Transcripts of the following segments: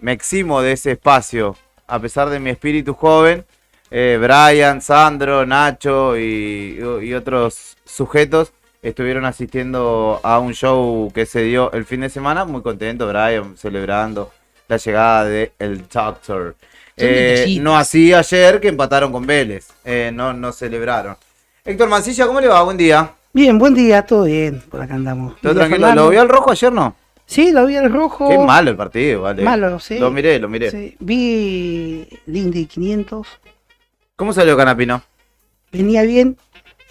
me eximo de ese espacio, a pesar de mi espíritu joven. Brian, Sandro, Nacho y otros sujetos estuvieron asistiendo a un show que se dio el fin de semana. Muy contento, Brian, celebrando la llegada de el Doctor. No así ayer, que empataron con Vélez. No celebraron. Héctor Mancilla, ¿cómo le va? Buen día. Bien, buen día, todo bien. Por acá andamos. ¿Todo tranquilo? ¿Lo vio al rojo ayer, no? Sí, lo vi al rojo. Qué malo el partido, vale. Malo, sí. Lo miré. Sí. Vi Lindy 500. ¿Cómo salió Canapino? Venía bien.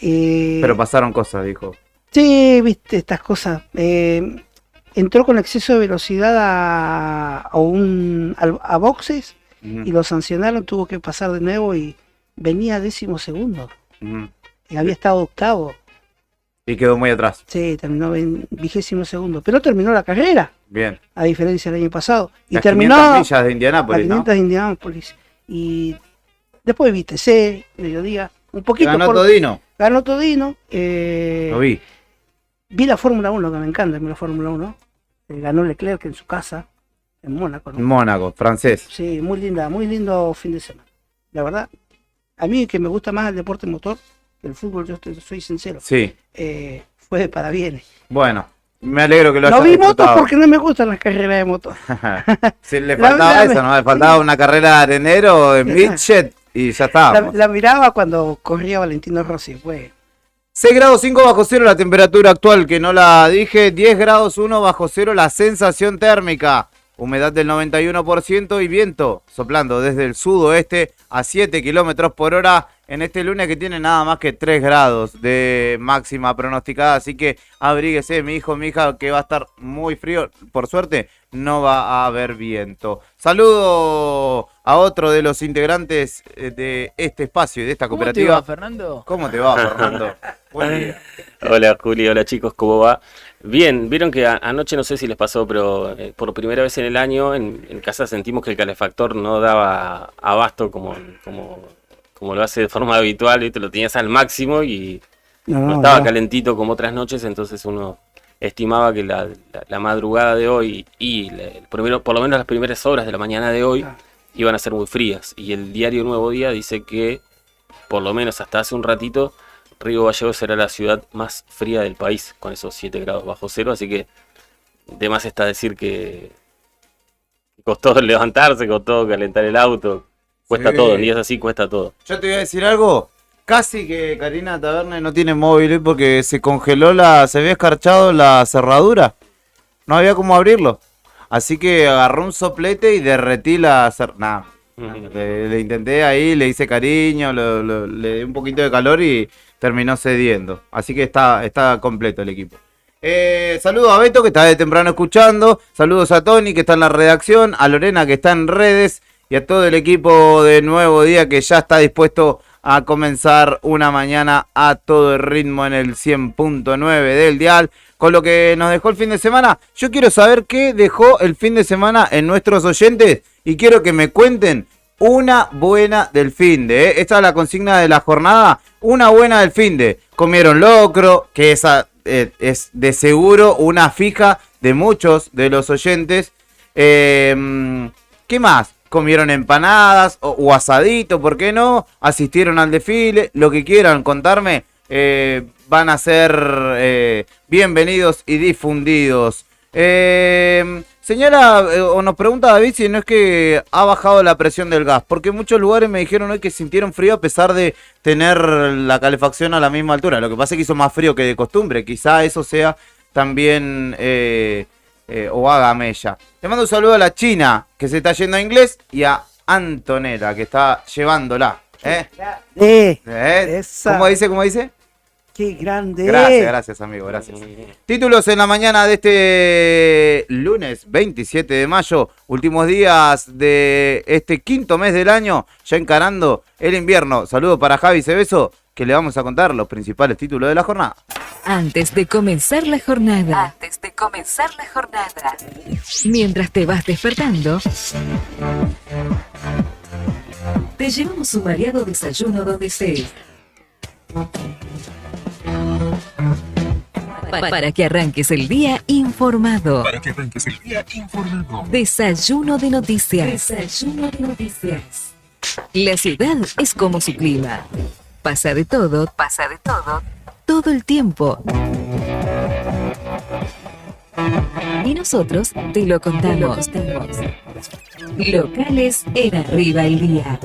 Pero pasaron cosas, dijo. Sí, viste, estas cosas. Entró con exceso de velocidad a boxes y lo sancionaron, tuvo que pasar de nuevo y venía 12º. Y había estado 8º. Y quedó muy atrás. Sí, terminó en 22º, pero terminó la carrera. Bien. A diferencia del año pasado. Y las terminó 500 millas de Indianápolis, las 500 de Indianápolis. Y después vi TC, mediodía, un poquito. Ganó Todino. Ganó Todino. Lo vi. Vi la Fórmula 1, que me encanta la Fórmula 1. Ganó Leclerc en su casa, en Mónaco, ¿no? En Mónaco, francés. Sí, muy lindo fin de semana. La verdad, a mí que me gusta más el deporte motor que el fútbol, yo soy sincero. Sí. Fue de parabienes. Bueno, me alegro que lo haya No vi disfrutado. motos porque no me gustan las carreras de motos. Sí, le faltaba eso, ¿no? Le faltaba una carrera de arenero, de midget, y ya está. La miraba cuando corría Valentino Rossi, fue... 6 grados 5 bajo cero la temperatura actual, que no la dije. 10 grados 1 bajo cero la sensación térmica. Humedad del 91% y viento soplando desde el sudoeste a 7 kilómetros por hora en este lunes que tiene nada más que 3 grados de máxima pronosticada. Así que abríguese, mi hijo, mi hija, que va a estar muy frío. Por suerte, no va a haber viento. Saludo a otro de los integrantes de este espacio y de esta cooperativa. ¿Cómo te va, Fernando? ¿Cómo te va, Fernando? Buen día. Hola, Juli. Hola, chicos. ¿Cómo va? Bien, vieron que anoche no sé si les pasó, pero por primera vez en el año en casa sentimos que el calefactor no daba abasto como lo hace de forma habitual, ¿viste? Lo tenías al máximo y no estaba calentito como otras noches, entonces uno estimaba que la madrugada de hoy y por lo menos las primeras horas de la mañana de hoy iban a ser muy frías. Y el diario Nuevo Día dice que, por lo menos hasta hace un ratito, Río Gallegos será la ciudad más fría del país, con esos 7 grados bajo cero, así que de más está decir que costó levantarse, costó calentar el auto, cuesta todo, en días así cuesta todo. Yo te voy a decir algo, casi que Karina Taberne no tiene móvil porque se congeló se había escarchado la cerradura, no había cómo abrirlo, así que agarró un soplete y derretí la cerradura. Le intenté ahí, le hice cariño, le di un poquito de calor y terminó cediendo. Así que está completo el equipo. Saludos a Beto, que está de temprano escuchando. Saludos a Tony, que está en la redacción. A Lorena, que está en redes. Y a todo el equipo de Nuevo Día, que ya está dispuesto a comenzar una mañana a todo el ritmo en el 100.9 del dial. Con lo que nos dejó el fin de semana. Yo quiero saber qué dejó el fin de semana en nuestros oyentes. Y quiero que me cuenten una buena del finde. Esta es la consigna de la jornada. Una buena del finde. Comieron locro, que esa es de seguro una fija de muchos de los oyentes. ¿Qué más? Comieron empanadas o asadito, ¿por qué no? Asistieron al desfile, lo que quieran contarme. Van a ser bienvenidos y difundidos. Señora, o nos pregunta David si no es que ha bajado la presión del gas, porque muchos lugares me dijeron hoy que sintieron frío a pesar de tener la calefacción a la misma altura. Lo que pasa es que hizo más frío que de costumbre, quizá eso sea también o haga mella. Le mando un saludo a la China, que se está yendo a inglés, y a Antonella, que está llevándola. ¿Cómo dice? ¡Qué grande! Gracias, amigo, gracias. Títulos en la mañana de este lunes 27 de mayo, últimos días de este quinto mes del año, ya encarando el invierno. Saludos para Javi Cebeso, que le vamos a contar los principales títulos de la jornada. Antes de comenzar la jornada. Mientras te vas despertando, te llevamos un variado desayuno donde estés. Para que arranques el día informado. Desayuno de noticias. La ciudad es como su clima. Pasa de todo, todo el tiempo. Y nosotros te lo contamos. Locales en Arriba el Día.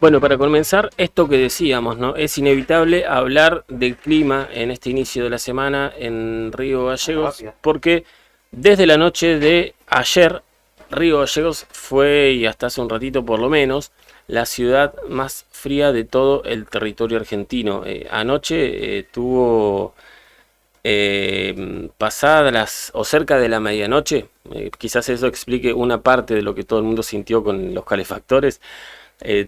Bueno, para comenzar, esto que decíamos, ¿no? Es inevitable hablar del clima en este inicio de la semana en Río Gallegos, porque desde la noche de ayer, Río Gallegos fue, y hasta hace un ratito por lo menos, la ciudad más fría de todo el territorio argentino. Anoche tuvo pasadas o cerca de la medianoche, quizás eso explique una parte de lo que todo el mundo sintió con los calefactores.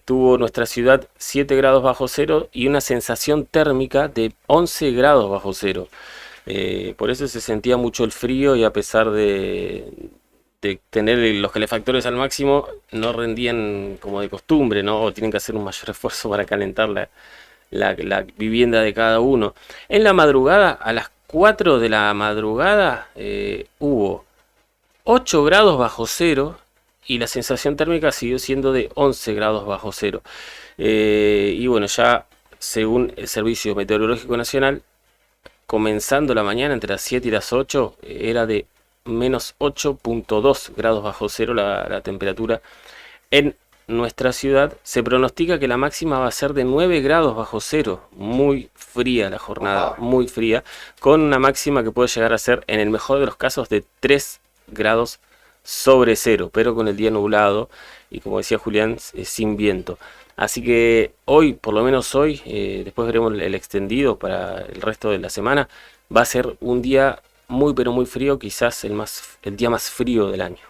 Tuvo nuestra ciudad 7 grados bajo cero y una sensación térmica de 11 grados bajo cero. Por eso se sentía mucho el frío y a pesar de tener los calefactores al máximo, no rendían como de costumbre, ¿no? O tienen que hacer un mayor esfuerzo para calentar la vivienda de cada uno. En la madrugada, a las 4 de la madrugada, hubo 8 grados bajo cero. Y la sensación térmica siguió siendo de 11 grados bajo cero. Y bueno, ya según el Servicio Meteorológico Nacional, comenzando la mañana entre las 7 y las 8, era de menos 8.2 grados bajo cero la temperatura en nuestra ciudad. Se pronostica que la máxima va a ser de 9 grados bajo cero. Muy fría la jornada, muy fría, con una máxima que puede llegar a ser, en el mejor de los casos, de 3 grados sobre cero, pero con el día nublado y, como decía Julián, sin viento. Así que hoy, por lo menos hoy, después veremos el extendido para el resto de la semana, va a ser un día muy pero muy frío, quizás el día más frío del año.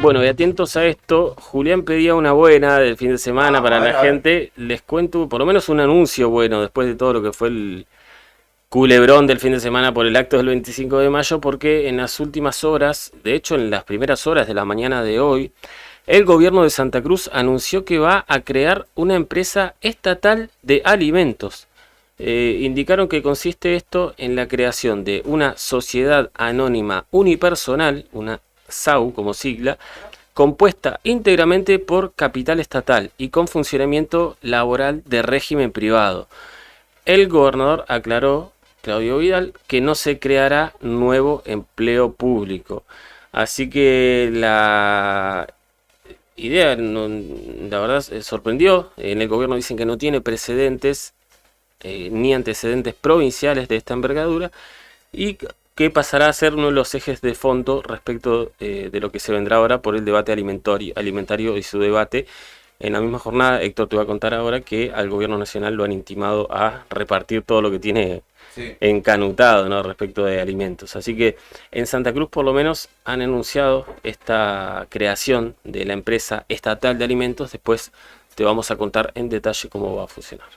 Bueno, y atentos a esto, Julián pedía una buena del fin de semana para la gente. Les cuento por lo menos un anuncio bueno después de todo lo que fue el culebrón del fin de semana por el acto del 25 de mayo, porque en las últimas horas, de hecho en las primeras horas de la mañana de hoy, el gobierno de Santa Cruz anunció que va a crear una empresa estatal de alimentos. Indicaron que consiste esto en la creación de una sociedad anónima unipersonal, una SAU como sigla, compuesta íntegramente por capital estatal y con funcionamiento laboral de régimen privado. El gobernador aclaró, Claudio Vidal, que no se creará nuevo empleo público. Así que la idea, la verdad, sorprendió. En el gobierno dicen que no tiene precedentes ni antecedentes provinciales de esta envergadura y que pasará a ser uno de los ejes de fondo respecto de lo que se vendrá ahora por el debate alimentario y su debate. En la misma jornada, Héctor te va a contar ahora que al gobierno nacional lo han intimado a repartir todo lo que tiene encanutado, ¿no?, respecto de alimentos. Así que en Santa Cruz por lo menos han anunciado esta creación de la empresa estatal de alimentos. Después te vamos a contar en detalle cómo va a funcionar.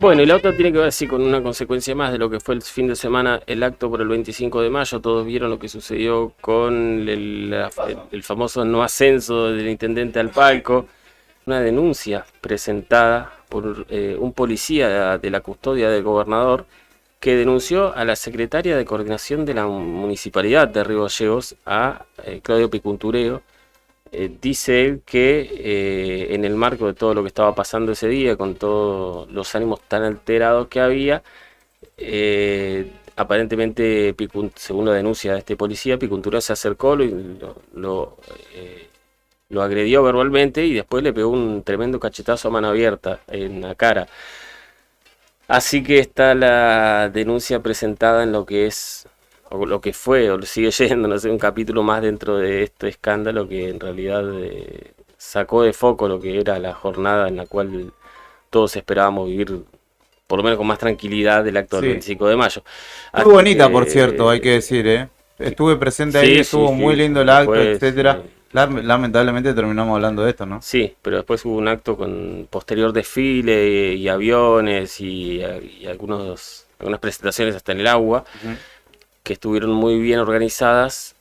Bueno, y la otra tiene que ver, sí, con una consecuencia más de lo que fue el fin de semana, el acto por el 25 de mayo. Todos vieron lo que sucedió con el famoso no ascenso del intendente al palco. Una denuncia presentada por un policía de la custodia del gobernador que denunció a la secretaria de coordinación de la municipalidad de Río Gallegos, a Claudio Picuntureo. Dice él que en el marco de todo lo que estaba pasando ese día, con todos los ánimos tan alterados que había, aparentemente, según la denuncia de este policía, Picuntureo se acercó, lo agredió verbalmente y después le pegó un tremendo cachetazo a mano abierta en la cara. Así que está la denuncia presentada en lo que es, o lo que fue, o lo sigue yendo, no sé, un capítulo más dentro de este escándalo que en realidad sacó de foco lo que era la jornada en la cual todos esperábamos vivir, por lo menos con más tranquilidad, el acto del 25 de mayo. Muy bonita, por cierto, hay que decir, ¿eh? Estuve presente ahí, estuvo muy lindo el acto, etcétera. Lamentablemente terminamos hablando de esto, ¿no? Sí, pero después hubo un acto con posterior desfile y aviones y algunas presentaciones hasta en el agua, que estuvieron muy bien organizadas.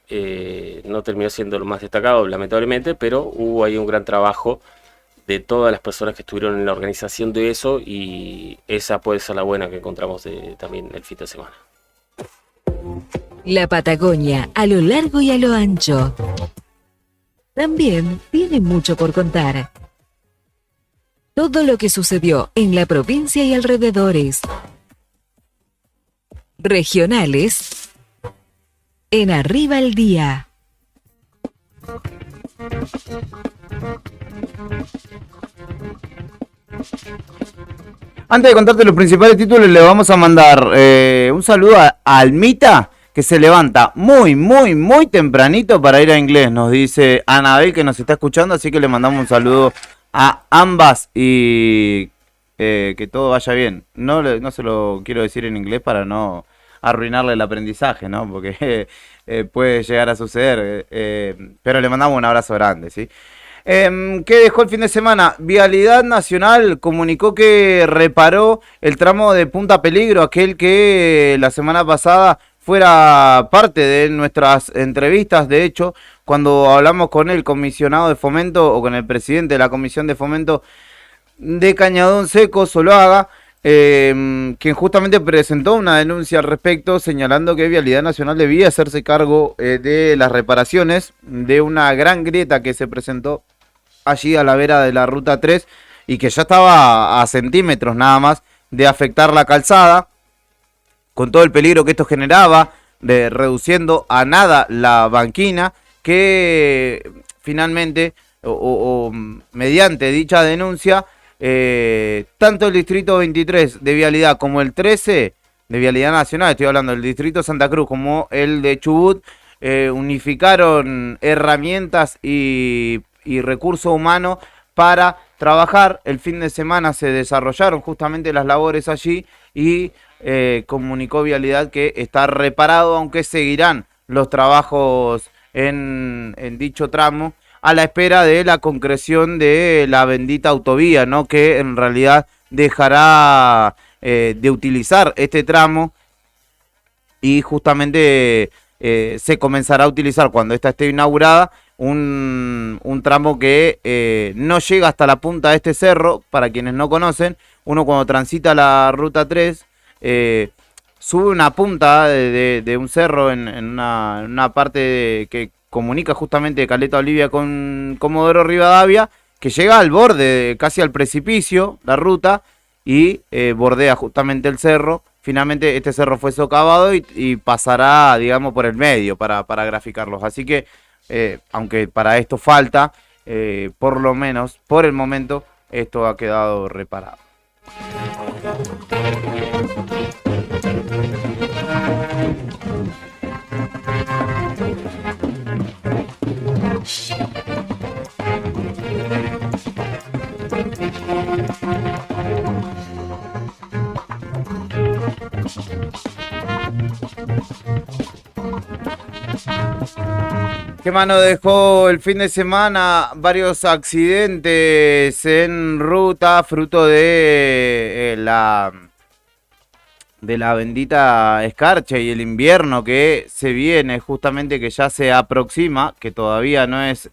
No terminó siendo lo más destacado, lamentablemente, pero hubo ahí un gran trabajo de todas las personas que estuvieron en la organización de eso, y esa puede ser la buena que encontramos también el fin de semana. La Patagonia, a lo largo y a lo ancho, también tiene mucho por contar. Todo lo que sucedió en la provincia y alrededores. Regionales en Arriba el Día. Antes de contarte los principales títulos, le vamos a mandar un saludo a Almita, que se levanta muy tempranito para ir a inglés. Nos dice Anabel, que nos está escuchando, así que le mandamos un saludo a ambas y que todo vaya bien. No se lo quiero decir en inglés para no arruinarle el aprendizaje, ¿no? Porque puede llegar a suceder, pero le mandamos un abrazo grande, ¿sí? ¿Qué dejó el fin de semana? Vialidad Nacional comunicó que reparó el tramo de Punta Peligro, aquel que la semana pasada fuera parte de nuestras entrevistas. De hecho, cuando hablamos con el comisionado de fomento o con el presidente de la comisión de fomento de Cañadón Seco, Zuluaga, quien justamente presentó una denuncia al respecto, señalando que Vialidad Nacional debía hacerse cargo de las reparaciones de una gran grieta que se presentó allí a la vera de la Ruta 3 y que ya estaba a centímetros nada más de afectar la calzada, con todo el peligro que esto generaba, reduciendo a nada la banquina, que finalmente, o mediante dicha denuncia, tanto el distrito 23 de Vialidad como el 13 de Vialidad Nacional, estoy hablando del distrito Santa Cruz como el de Chubut, unificaron herramientas y recurso humano para trabajar. El fin de semana se desarrollaron justamente las labores allí y comunicó Vialidad que está reparado, aunque seguirán los trabajos en dicho tramo a la espera de la concreción de la bendita autovía, ¿no? Que en realidad dejará de utilizar este tramo y justamente se comenzará a utilizar cuando esta esté inaugurada un tramo que no llega hasta la punta de este cerro. Para quienes no conocen, uno cuando transita la Ruta 3 sube una punta de un cerro en una parte que comunica justamente Caleta Olivia con Comodoro Rivadavia, que llega al borde, casi al precipicio, la ruta, y bordea justamente el cerro. Finalmente este cerro fue socavado y pasará, digamos, por el medio para graficarlos. Así que, aunque para esto falta, por lo menos, por el momento, esto ha quedado reparado. ¿Qué mano dejó el fin de semana? Varios accidentes en ruta, fruto de la bendita escarcha y el invierno que se viene, justamente que ya se aproxima, que todavía no es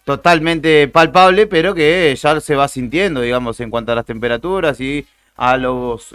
totalmente palpable, pero que ya se va sintiendo, digamos, en cuanto a las temperaturas y a los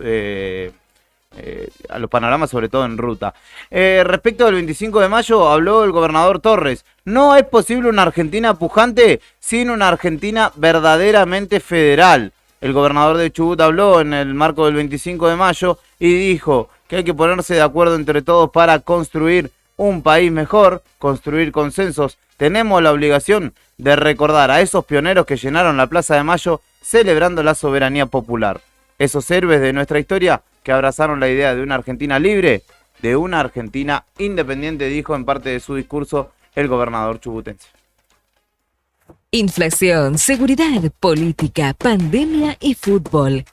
panoramas, sobre todo en ruta. Respecto del 25 de mayo, habló el gobernador Torres. No es posible una Argentina pujante sin una Argentina verdaderamente federal. El gobernador de Chubut habló en el marco del 25 de mayo y dijo que hay que ponerse de acuerdo entre todos para construir un país mejor, construir consensos. Tenemos la obligación de recordar a esos pioneros que llenaron la Plaza de Mayo celebrando la soberanía popular. Esos héroes de nuestra historia que abrazaron la idea de una Argentina libre, de una Argentina independiente, dijo en parte de su discurso el gobernador chubutense. Inflación, seguridad, política, pandemia y fútbol.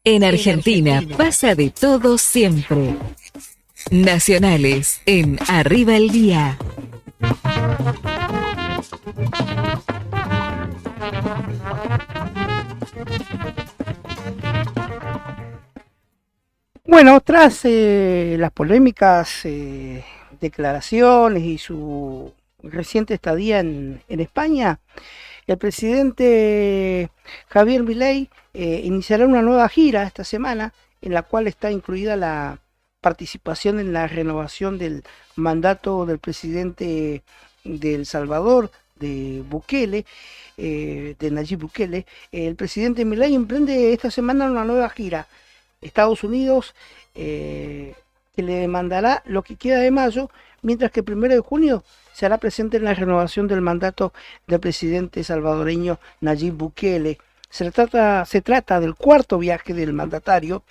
En Argentina pasa de todo siempre. Nacionales en Arriba el Día. Bueno, tras las polémicas declaraciones y su reciente estadía en España, el presidente Javier Milei iniciará una nueva gira esta semana, en la cual está incluida la participación en la renovación del mandato del presidente de El Salvador, de Bukele, de Nayib Bukele. El presidente Milei emprende esta semana una nueva gira. Estados Unidos, que le demandará lo que queda de mayo, mientras que el 1 de junio se hará presente en la renovación del mandato del presidente salvadoreño Nayib Bukele. Se trata del cuarto viaje del mandatario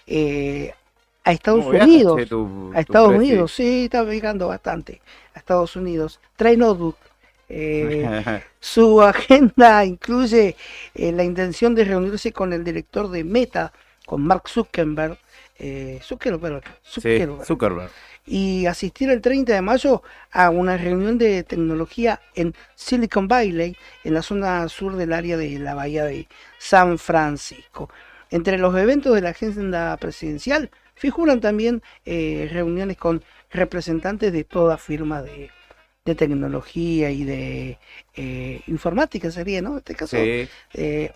a Estados Unidos. A Estados Unidos, sí, está viajando bastante a Estados Unidos. Trae notebook. Su agenda incluye la intención de reunirse con el director de Meta, con Mark Zuckerberg, Zuckerberg, y asistir el 30 de mayo a una reunión de tecnología en Silicon Valley, en la zona sur del área de la bahía de San Francisco. Entre los eventos de la agenda presidencial figuran también reuniones con representantes de toda firma de tecnología y de informática, sería, ¿no? En este caso, sí.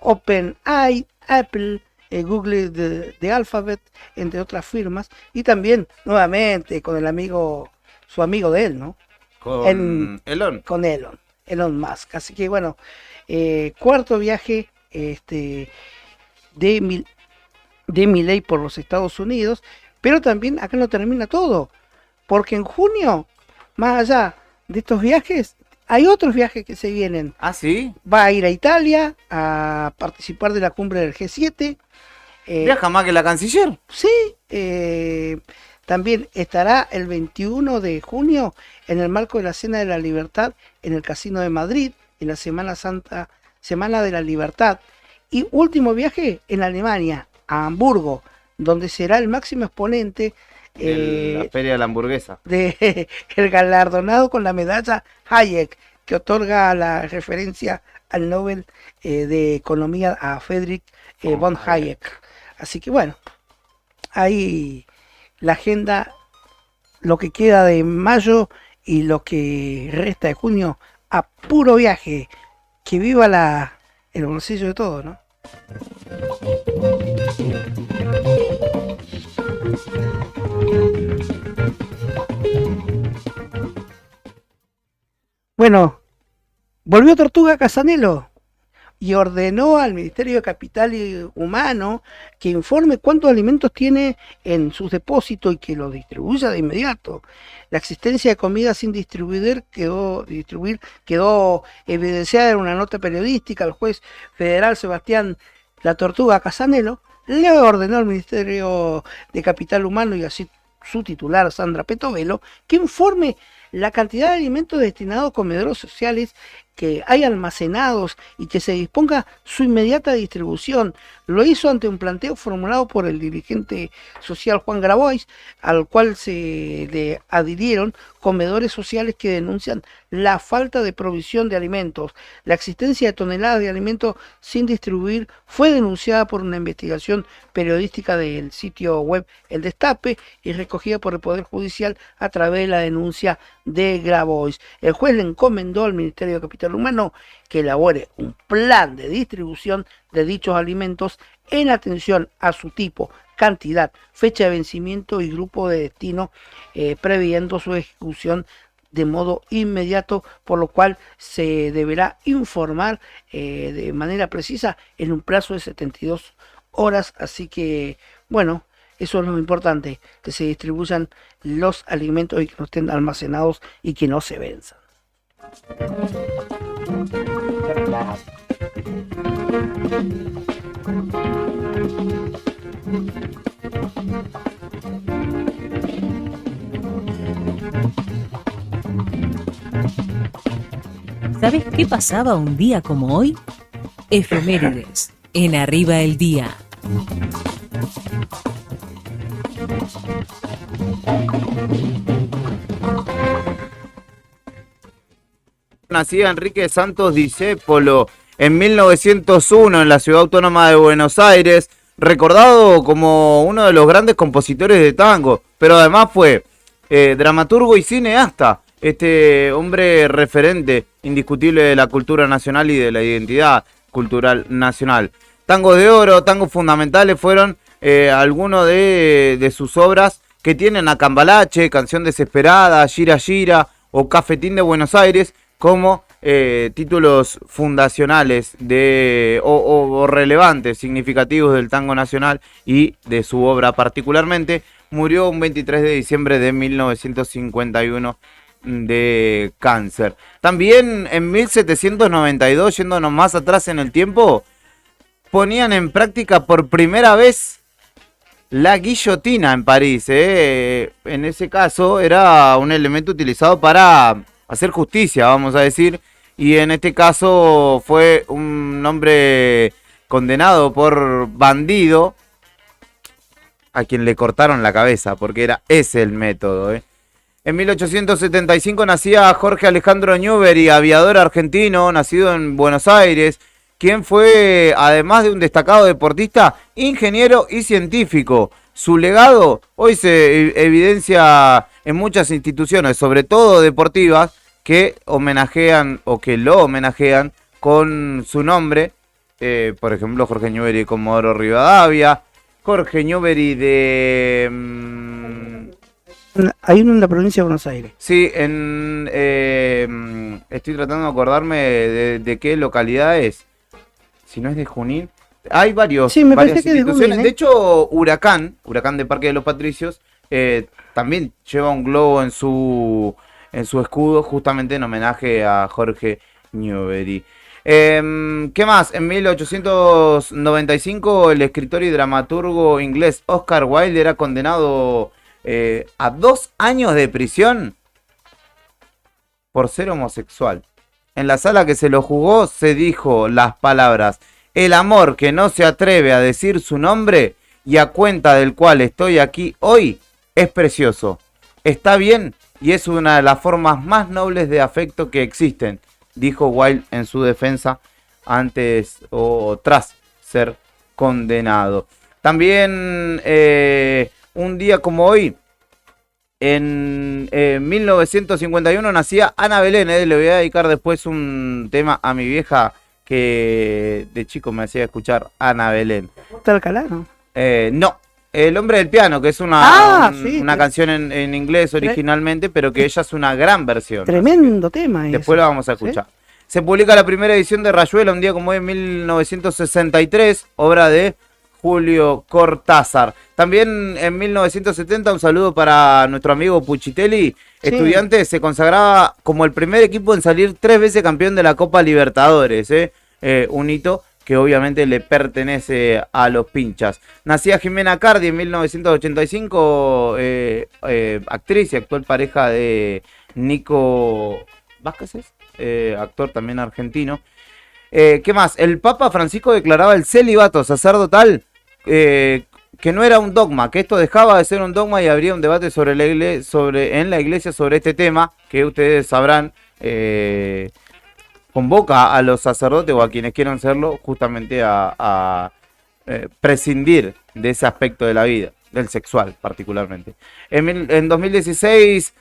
OpenAI, Apple, Google de Alphabet, entre otras firmas, y también nuevamente con su amigo de él, ¿no? Con Elon. Con Elon Musk. Así que bueno, cuarto viaje de Milei por los Estados Unidos, pero también acá no termina todo, porque en junio, más allá de estos viajes, hay otros viajes que se vienen. ¿Ah, sí? Va a ir a Italia a participar de la cumbre del G7. ¿Viaja más que la canciller? Sí. También estará el 21 de junio en el marco de la Cena de la Libertad en el Casino de Madrid, en la Semana Santa, Semana de la Libertad. Y último viaje en Alemania, a Hamburgo, donde será el máximo exponente la Feria de la Hamburguesa. El galardonado con la medalla Hayek, que otorga la referencia al Nobel de Economía a Friedrich von Hayek. Así que bueno, ahí la agenda, lo que queda de mayo y lo que resta de junio, a puro viaje. Que viva el bolsillo de todo, ¿no? Bueno, volvió Tortuga Casanelo y ordenó al Ministerio de Capital Humano que informe cuántos alimentos tiene en sus depósitos y que los distribuya de inmediato. La existencia de comida sin distribuir quedó evidenciada en una nota periodística. El juez federal Sebastián La Tortuga Casanelo le ordenó al Ministerio de Capital Humano y así su titular Sandra Petovelo que informe la cantidad de alimentos destinados a comedores sociales que hay almacenados y que se disponga su inmediata distribución. Lo hizo ante un planteo formulado por el dirigente social Juan Grabois, al cual se le adhirieron comedores sociales que denuncian la falta de provisión de alimentos. La existencia de toneladas de alimentos sin distribuir fue denunciada por una investigación periodística del sitio web El Destape y recogida por el Poder Judicial a través de la denuncia de Grabois. El juez le encomendó al Ministerio de Capital Humano que elabore un plan de distribución de dichos alimentos en atención a su tipo, cantidad, fecha de vencimiento y grupo de destino, previendo su ejecución de modo inmediato, por lo cual se deberá informar de manera precisa en un plazo de 72 horas. Así que, bueno, eso es lo importante, que se distribuyan los alimentos y que no estén almacenados y que no se venzan. ¿Sabes qué pasaba un día como hoy? Efemérides, en Arriba el Día. Nacía Enrique Santos Discépolo en 1901 en la ciudad autónoma de Buenos Aires, recordado como uno de los grandes compositores de tango, pero además fue dramaturgo y cineasta, este hombre referente indiscutible de la cultura nacional y de la identidad cultural nacional. Tangos de oro, tangos fundamentales fueron algunos de sus obras que tienen a Cambalache, Canción Desesperada, Gira Gira o Cafetín de Buenos Aires como títulos fundacionales o relevantes, significativos del tango nacional y de su obra particularmente. Murió un 23 de diciembre de 1951 de cáncer. También en 1792, yéndonos más atrás en el tiempo, ponían en práctica por primera vez la guillotina en París. En ese caso era un elemento utilizado para hacer justicia, vamos a decir, y en este caso fue un hombre condenado por bandido a quien le cortaron la cabeza, porque era ese el método. En 1875 nacía Jorge Alejandro Newbery, aviador argentino, nacido en Buenos Aires, quien fue, además de un destacado deportista, ingeniero y científico. Su legado hoy se evidencia en muchas instituciones, sobre todo deportivas, que homenajean o que lo homenajean con su nombre. Por ejemplo, Jorge Newbery de Comodoro Rivadavia, Jorge Newbery de... Hay uno en la provincia de Buenos Aires. Sí, estoy tratando de acordarme de qué localidad es. Si no es de Junín. Hay varias parece que instituciones. Junín, De hecho, Huracán de Parque de los Patricios, también lleva un globo en su escudo, justamente en homenaje a Jorge Newbery. ¿Qué más? En 1895 el escritor y dramaturgo inglés Oscar Wilde era condenado a 2 años de prisión por ser homosexual. En la sala que se lo juzgó se dijo las palabras: el amor que no se atreve a decir su nombre y a cuenta del cual estoy aquí hoy es precioso, está bien y es una de las formas más nobles de afecto que existen, dijo Wilde en su defensa antes o tras ser condenado. También un día como hoy, en 1951 nacía Ana Belén. Le voy a dedicar después un tema a mi vieja que de chico me hacía escuchar Ana Belén. ¿Está Alcalá, no? No, El Hombre del Piano, que es una sí, canción en inglés originalmente, pero que ella es una gran versión. Tremendo tema. Después la vamos a escuchar. ¿Sí? Se publica la primera edición de Rayuela un día como hoy en 1963, obra de Julio Cortázar. También en 1970, un saludo para nuestro amigo Puchitelli, estudiante, se consagraba como el primer equipo en salir 3 veces campeón de la Copa Libertadores, un hito que obviamente le pertenece a los pinchas. Nacía Jimena Cardi en 1985, actriz y actual pareja de Nico Vázquez, actor también argentino. ¿Qué más? El Papa Francisco declaraba el celibato sacerdotal que no era un dogma, que esto dejaba de ser un dogma y habría un debate en la iglesia sobre este tema, que ustedes sabrán, convoca a los sacerdotes o a quienes quieran serlo justamente a prescindir de ese aspecto de la vida, del sexual particularmente. En 2016,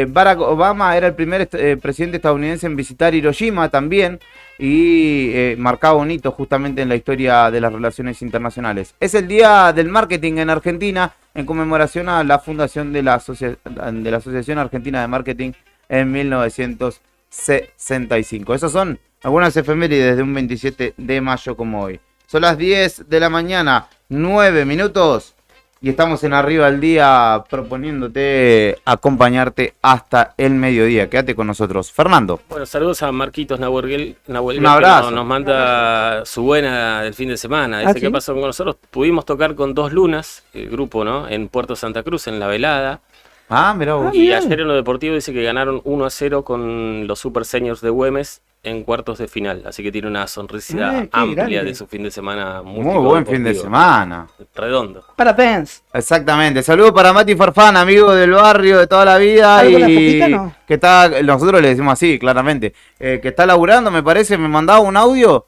Barack Obama era el primer presidente estadounidense en visitar Hiroshima también y marcaba un hito justamente en la historia de las relaciones internacionales. Es el Día del Marketing en Argentina en conmemoración a la fundación de la Asociación Argentina de Marketing en 1965. Esas son algunas efemérides de un 27 de mayo como hoy. Son las 10 de la mañana, 9 minutos. Y estamos en Arriba del Día proponiéndote acompañarte hasta el mediodía. Quédate con nosotros. Fernando. Bueno, saludos a Marquitos Nahuel, Un abrazo. que nos manda su buena del fin de semana. Dice que pasó con nosotros. Pudimos tocar con Dos Lunas, el grupo, ¿no? En Puerto Santa Cruz, en La Velada. Ah, mirá vos. Y ayer en lo deportivo dice que ganaron 1-0 con los Super Seniors de Güemes en cuartos de final. Así que tiene una sonrisa amplia grande. de su fin de semana. Muy buen fin de semana. Redondo. Para Pence. Exactamente. Saludos para Mati Farfán, amigo del barrio de toda la vida. ¿Algo la Y fopita, no? que está, nosotros le decimos así, claramente. Que está laburando, me parece, me mandaba un audio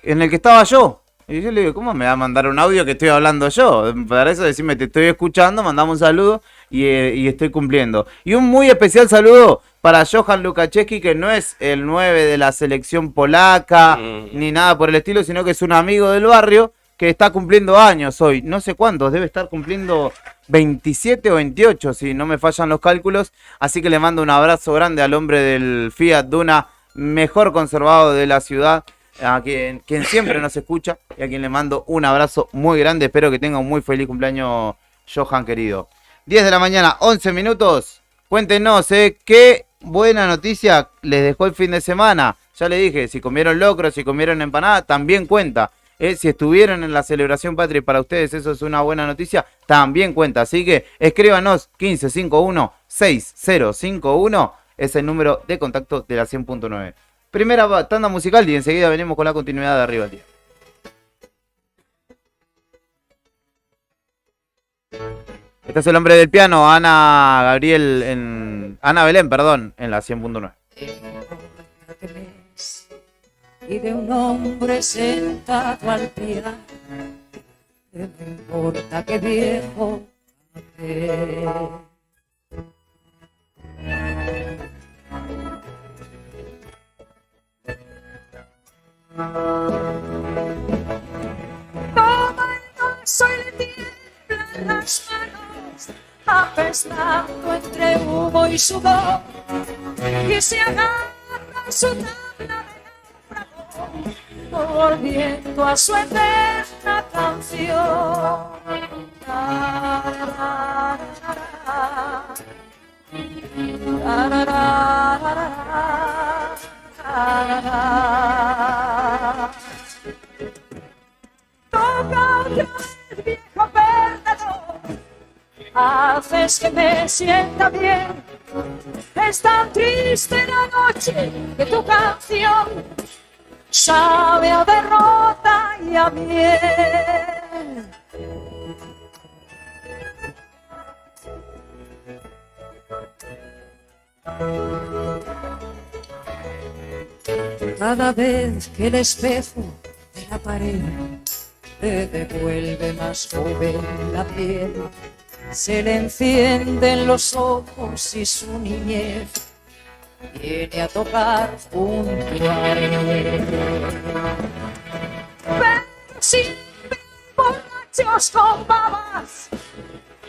en el que estaba yo. Y yo le digo, ¿cómo me va a mandar un audio que estoy hablando yo? Para eso decirme, te estoy escuchando, mandame un saludo y estoy cumpliendo. Y un muy especial saludo para Johan Lukaczewski, que no es el 9 de la selección polaca, ni nada por el estilo, sino que es un amigo del barrio que está cumpliendo años hoy. No sé cuántos, debe estar cumpliendo 27 o 28, si no me fallan los cálculos. Así que le mando un abrazo grande al hombre del Fiat Duna, mejor conservado de la ciudad, a quien siempre nos escucha y a quien le mando un abrazo muy grande. Espero que tenga un muy feliz cumpleaños, Johan querido. 10 de la mañana, 11 minutos. Cuéntenos, qué buena noticia les dejó el fin de semana. Ya le dije, si comieron locro, si comieron empanada, también cuenta. Si estuvieron en la celebración patria y para ustedes eso es una buena noticia, también cuenta. Así que escríbanos 1551-6051, es el número de contacto de la 100.9. Primera tanda musical y enseguida venimos con la continuidad de Arriba del Día. Este es el hombre del piano, Ana Belén, perdón, en la 100.9. Y de un hombre sentado al piano, que no importa que viejo esté. Toma el vaso y le tiemblan las manos, apestando entre humo y sudor, y se agarra a su tabla de náufrago, volviendo a su eterna canción. Toca otra vez, viejo perdedor, haces que me sienta bien. Es tan triste la noche que tu canción sabe a derrota y a miel. Cada vez que el espejo de la pared te devuelve más joven la piel, se le encienden los ojos y su niñez viene a tocar junto a él. Pero siempre borrachos con babas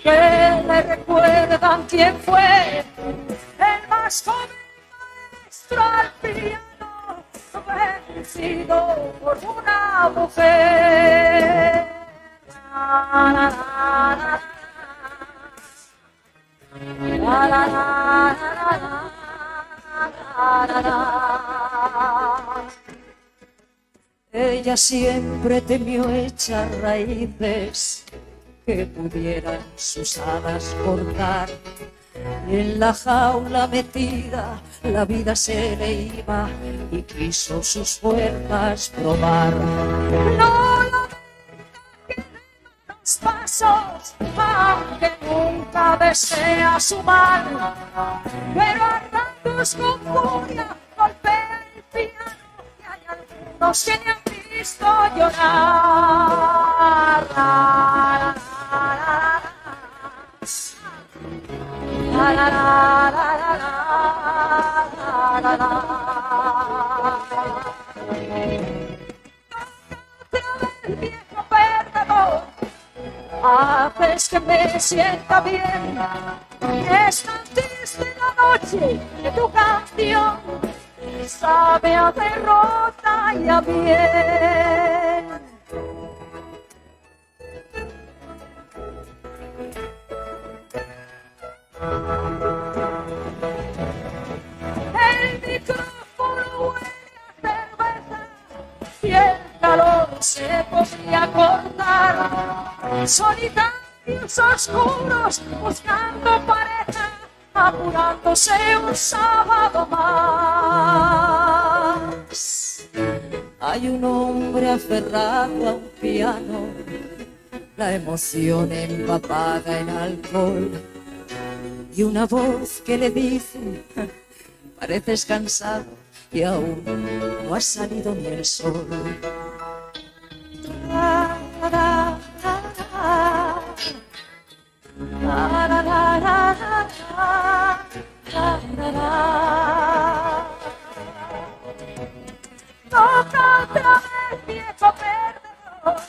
que le recuerdan quién fue el más joven maestro al piano, vencido por una mujer. Ella siempre temió echar raíces que pudieran sus alas cortar, y en la jaula metida la vida se le iba y quiso sus fuerzas probar. No lo los pasos, aunque nunca desea su mal, pero a ratos con furia golpea el piano y hay algunos que le han visto llorar. La, la, la, la, la, la, la, la. El viejo perdedor, haces que me sienta bien. Es tan triste la noche que tu canción sabe a derrota y a bien. El micrófono huele a cerveza y el calor se podría cortar. Solitarios oscuros buscando pareja, apurándose un sábado más. Hay un hombre aferrado a un piano, la emoción empapada en alcohol, y una voz que le dice: pareces cansado y aún no ha salido ni el sol. Toca otra vez, viejo perdedor,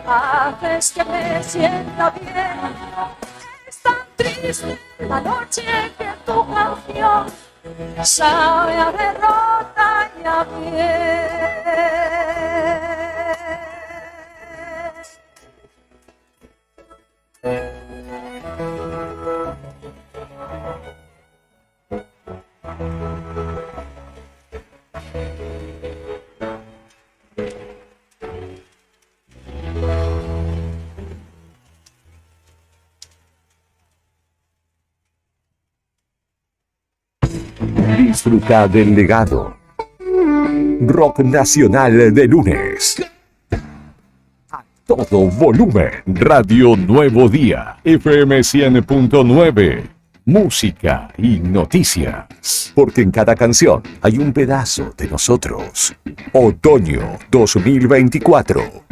haces que me sienta bien. Es tan triste la noche que tu canción sabe a derrota y a Disfruta del legado. Rock nacional de lunes. A todo volumen. Radio Nuevo Día. FM 100.9. Música y noticias. Porque en cada canción hay un pedazo de nosotros. Otoño 2024.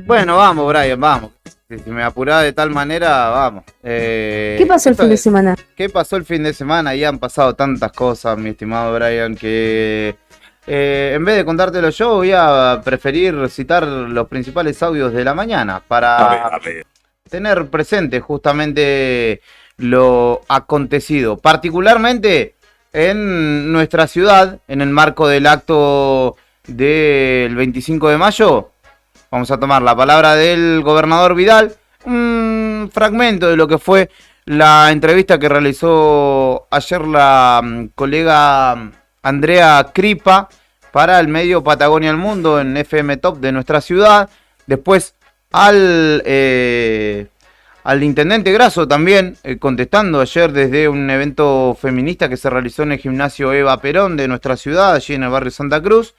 Bueno, vamos, Brian, vamos. Si me apuraba de tal manera, vamos. ¿Qué pasó el fin de semana? ¿Qué pasó el fin de semana? Y han pasado tantas cosas, mi estimado Brian, que en vez de contártelo yo, voy a preferir citar los principales audios de la mañana para tener presente justamente lo acontecido, particularmente en nuestra ciudad, en el marco del acto del 25 de mayo. Vamos a tomar la palabra del gobernador Vidal, un fragmento de lo que fue la entrevista que realizó ayer la colega Andrea Cripa para el medio Patagonia al Mundo en FM Top de nuestra ciudad. Después al intendente Grasso también contestando ayer desde un evento feminista que se realizó en el gimnasio Eva Perón de nuestra ciudad, allí en el barrio Santa Cruz.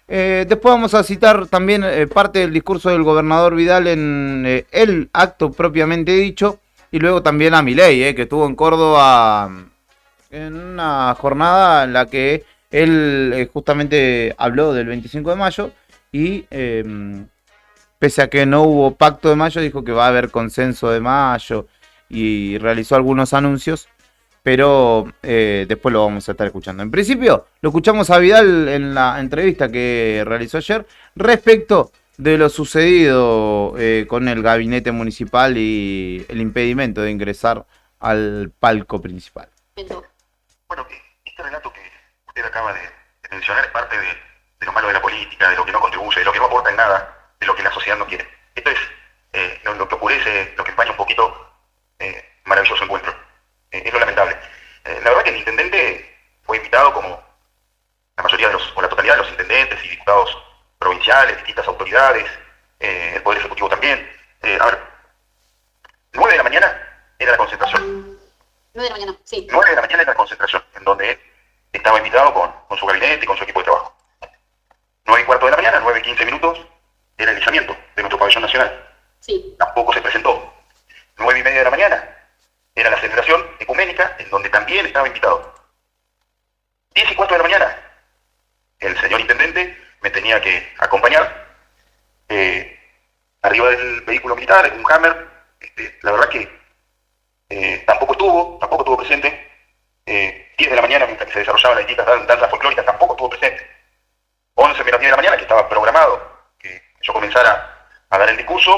Después vamos a citar también parte del discurso del gobernador Vidal en el acto propiamente dicho, y luego también a Milei, que estuvo en Córdoba en una jornada en la que él justamente habló del 25 de mayo y pese a que no hubo pacto de mayo, dijo que va a haber consenso de mayo y realizó algunos anuncios, pero después lo vamos a estar escuchando. En principio, lo escuchamos a Vidal en la entrevista que realizó ayer respecto de lo sucedido con el gabinete municipal y el impedimento de ingresar al palco principal. Bueno, este relato que usted acaba de mencionar es parte de lo malo de la política, de lo que no contribuye, de lo que no aporta en nada, de lo que la sociedad no quiere. Esto es lo que oscurece, lo que empaña un poquito maravilloso encuentro. Es lo lamentable. La verdad que el intendente fue invitado como la mayoría de o la totalidad de los intendentes y diputados provinciales, distintas autoridades, el Poder Ejecutivo también. A ver, 9 de la mañana era la concentración. 9 de la mañana, sí. 9 de la mañana era la concentración, en donde él estaba invitado con su gabinete y con su equipo de trabajo. 9:15 de la mañana, 9:15 era el izamiento de nuestro pabellón nacional. Sí. Tampoco se presentó. 9:30 de la mañana era la celebración ecuménica, en donde también estaba invitado. 10:15 de la mañana, el señor intendente me tenía que acompañar arriba del vehículo militar, en un Hammer. La verdad que tampoco estuvo presente. 10 de la mañana, mientras que se desarrollaban las distintas danzas folclóricas, tampoco estuvo presente. 11 menos 10 de la mañana, que estaba programado que yo comenzara a dar el discurso,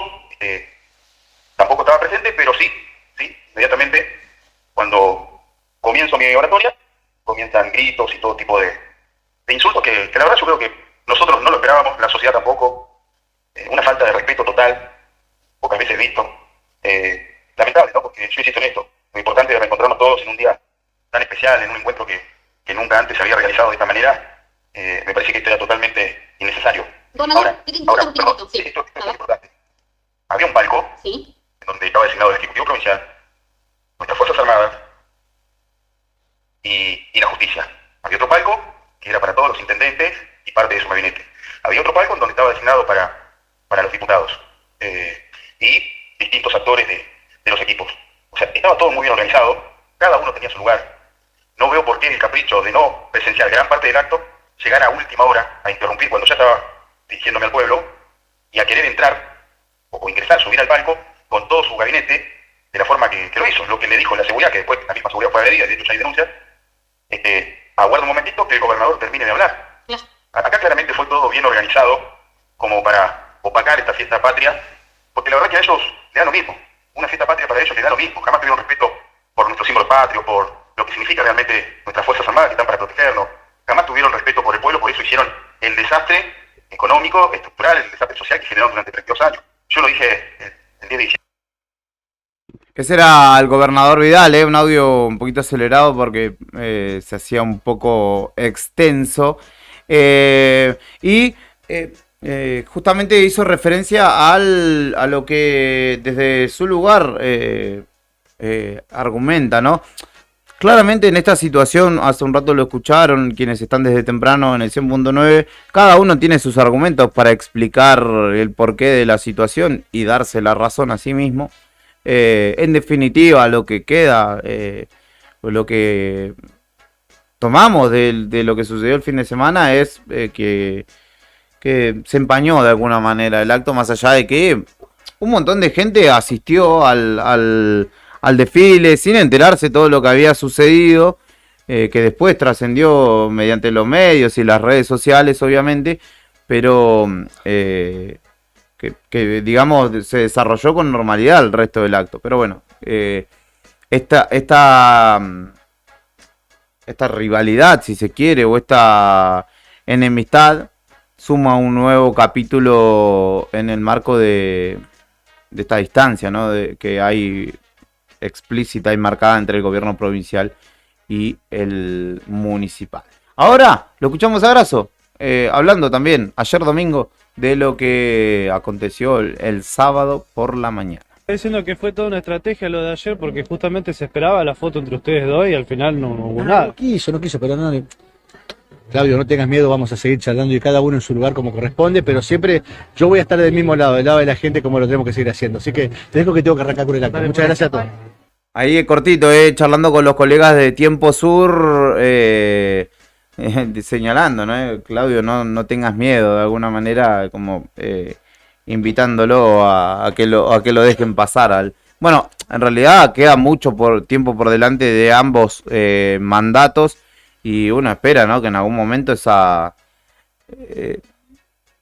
tampoco estaba presente, pero sí, inmediatamente, cuando comienzo mi oratoria, comienzan gritos y todo tipo de insultos que la verdad yo creo que nosotros no lo esperábamos, la sociedad tampoco, una falta de respeto total, pocas veces visto, lamentable, ¿no? Porque yo insisto en esto, lo importante es reencontrarnos todos en un día tan especial, en un encuentro que nunca antes se había realizado de esta manera. Me parece que esto era totalmente innecesario. Gobernador, Ahora, perdón, sí. esto es muy importante. Había un palco Sí. donde estaba designado el Ejecutivo Provincial, nuestras Fuerzas Armadas y la Justicia. Había otro palco que era para todos los intendentes y parte de su gabinete. Había otro palco en donde estaba designado para los diputados y distintos actores de los equipos. O sea, estaba todo muy bien organizado, cada uno tenía su lugar. No veo por qué el capricho de no presenciar gran parte del acto llegar a última hora a interrumpir cuando ya estaba dirigiéndome al pueblo y a querer entrar o ingresar, subir al palco con todo su gabinete de la forma que lo hizo. Lo que le dijo la seguridad, que después la misma seguridad fue agredida, de hecho ya hay denuncias, aguarda un momentito que el gobernador termine de hablar. Claro. Acá claramente fue todo bien organizado como para opacar esta fiesta patria, porque la verdad que a ellos le da lo mismo. Una fiesta patria para ellos le da lo mismo. Jamás tuvieron respeto por nuestro símbolo patrio, por lo que significa realmente nuestras Fuerzas Armadas que están para protegernos. Jamás tuvieron respeto por el pueblo, por eso hicieron el desastre económico, estructural, el desastre social que generaron durante 32 años. Yo lo dije el 10 de diciembre. Ese era el gobernador Vidal, un audio un poquito acelerado porque se hacía un poco extenso. Justamente hizo referencia a lo que desde su lugar argumenta, ¿no? Claramente en esta situación, hace un rato lo escucharon quienes están desde temprano en el 100.9, cada uno tiene sus argumentos para explicar el porqué de la situación y darse la razón a sí mismo. En definitiva, lo que queda, lo que tomamos de lo que sucedió el fin de semana es que se empañó de alguna manera el acto, más allá de que un montón de gente asistió al desfile sin enterarse todo lo que había sucedido, que después trascendió mediante los medios y las redes sociales, obviamente, pero que digamos se desarrolló con normalidad el resto del acto. Pero bueno, esta rivalidad, si se quiere, o esta enemistad suma un nuevo capítulo en el marco de esta distancia, ¿no? Que hay explícita y marcada entre el gobierno provincial y el municipal. Ahora lo escuchamos a Grasso hablando también ayer domingo de lo que aconteció el sábado por la mañana. Estoy diciendo que fue toda una estrategia lo de ayer porque justamente se esperaba la foto entre ustedes dos y al final no hubo nada. No quiso, pero no. Claudio, no tengas miedo, vamos a seguir charlando y cada uno en su lugar como corresponde, pero siempre yo voy a estar del mismo lado, del lado de la gente, como lo tenemos que seguir haciendo. Así que te dejo que tengo que arrancar con el acto. Muchas gracias a todos. Ahí cortito, charlando con los colegas de Tiempo Sur, señalando, ¿no? Claudio, no tengas miedo, de alguna manera, como invitándolo a que lo dejen pasar. Bueno, en realidad queda mucho tiempo por delante de ambos mandatos y uno espera, ¿no? Que en algún momento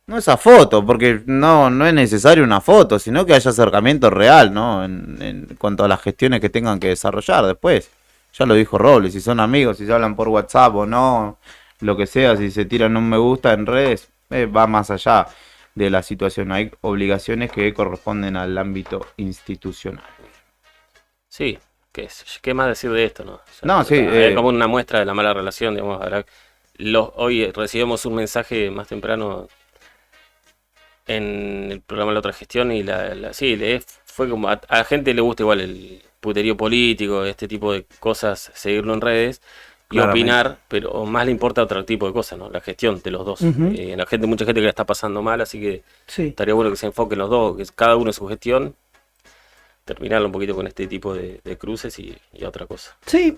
no esa foto, porque no es necesario una foto, sino que haya acercamiento real, ¿no? En cuanto a las gestiones que tengan que desarrollar después. Ya lo dijo Robles, si son amigos, si se hablan por WhatsApp o no, lo que sea, si se tiran un me gusta en redes, va más allá de la situación. Hay obligaciones que corresponden al ámbito institucional. Sí, ¿qué más decir de esto, no? O sea, No, sí. Es como una muestra de la mala relación, digamos. Hoy recibimos un mensaje más temprano en el programa La Otra Gestión y fue como a la gente le gusta igual el puterío político, este tipo de cosas, seguirlo en redes y Claramente. opinar, pero más le importa otro tipo de cosas, ¿no? La gestión de los dos. Mucha gente que la está pasando mal, así que estaría bueno que se enfoquen los dos, que cada uno en su gestión, terminarlo un poquito con este tipo de cruces y otra cosa. Sí,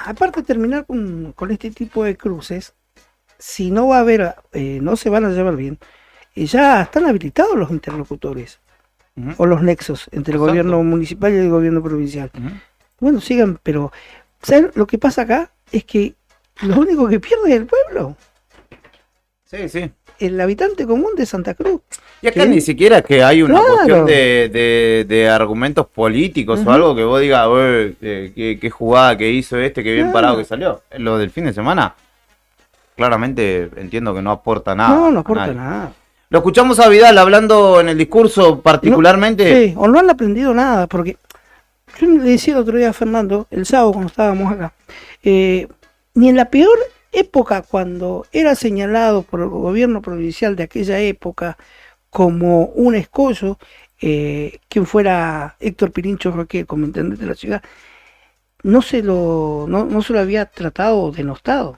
aparte de terminar con este tipo de cruces, si no va a haber, no se van a llevar bien, ya están habilitados los interlocutores o los nexos entre el gobierno municipal y el gobierno provincial. Bueno, sigan, pero ¿saben lo que pasa acá? Es que lo único que pierde es el pueblo. Sí. El habitante común de Santa Cruz. Y acá ni siquiera que hay una Claro. cuestión de argumentos políticos o algo que vos digas, qué jugada que hizo qué bien parado que salió. Lo del fin de semana, claramente entiendo que no aporta nada. No a aporta nadie. nada. Lo escuchamos a Vidal hablando en el discurso particularmente. Sí, o no han aprendido nada, porque yo le decía el otro día a Fernando, el sábado cuando estábamos acá, ni en la peor época, cuando era señalado por el gobierno provincial de aquella época como un escollo, quien fuera Héctor Pirincho Roque como intendente de la ciudad, no se lo había tratado denostado.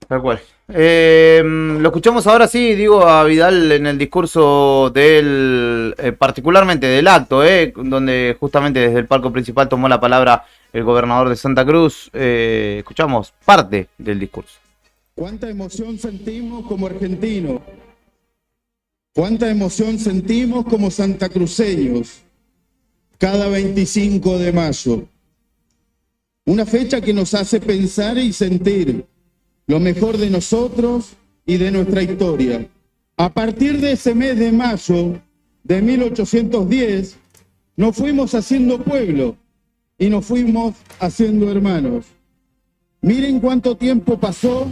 Tal cual. Lo escuchamos ahora sí, digo, a Vidal en el discurso del, particularmente del acto, donde justamente desde el palco principal tomó la palabra el gobernador de Santa Cruz. Escuchamos parte del discurso. ¿Cuánta emoción sentimos como argentinos? ¿Cuánta emoción sentimos como santacruceños cada 25 de mayo? Una fecha que nos hace pensar y sentir lo mejor de nosotros y de nuestra historia. A partir de ese mes de mayo de 1810, nos fuimos haciendo pueblo y nos fuimos haciendo hermanos. Miren cuánto tiempo pasó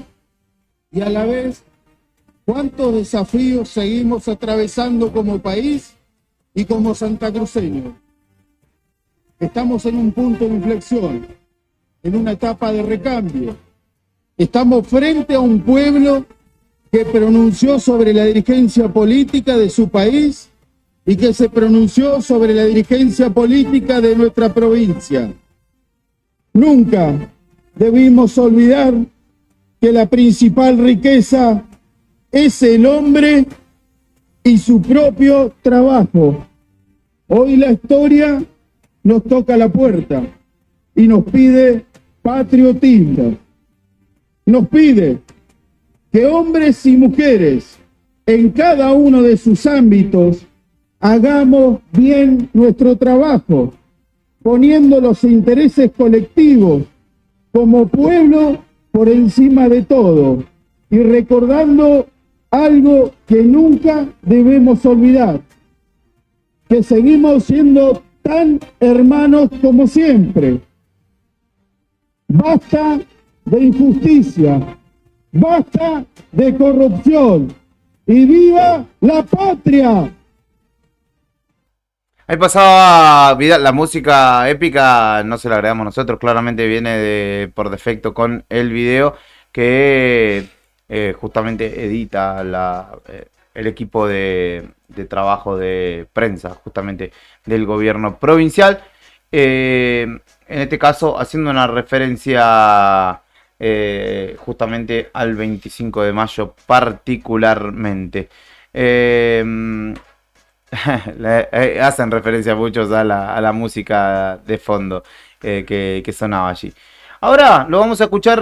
y a la vez cuántos desafíos seguimos atravesando como país y como santacruceños. Estamos en un punto de inflexión, en una etapa de recambio. Estamos frente a un pueblo que pronunció sobre la dirigencia política de su país y que se pronunció sobre la dirigencia política de nuestra provincia. Nunca debimos olvidar que la principal riqueza es el hombre y su propio trabajo. Hoy la historia nos toca la puerta y nos pide patriotismo. Nos pide que hombres y mujeres en cada uno de sus ámbitos hagamos bien nuestro trabajo, poniendo los intereses colectivos como pueblo por encima de todo y recordando algo que nunca debemos olvidar, que seguimos siendo tan hermanos como siempre. Basta de injusticia, basta de corrupción y ¡viva la patria! Ahí pasaba Vidal, la música épica, no se la agregamos nosotros, claramente viene por defecto con el video que justamente edita el equipo de trabajo de prensa justamente del gobierno provincial. En este caso haciendo una referencia justamente al 25 de mayo particularmente. Hacen referencia muchos a la música de fondo que sonaba allí. Ahora lo vamos a escuchar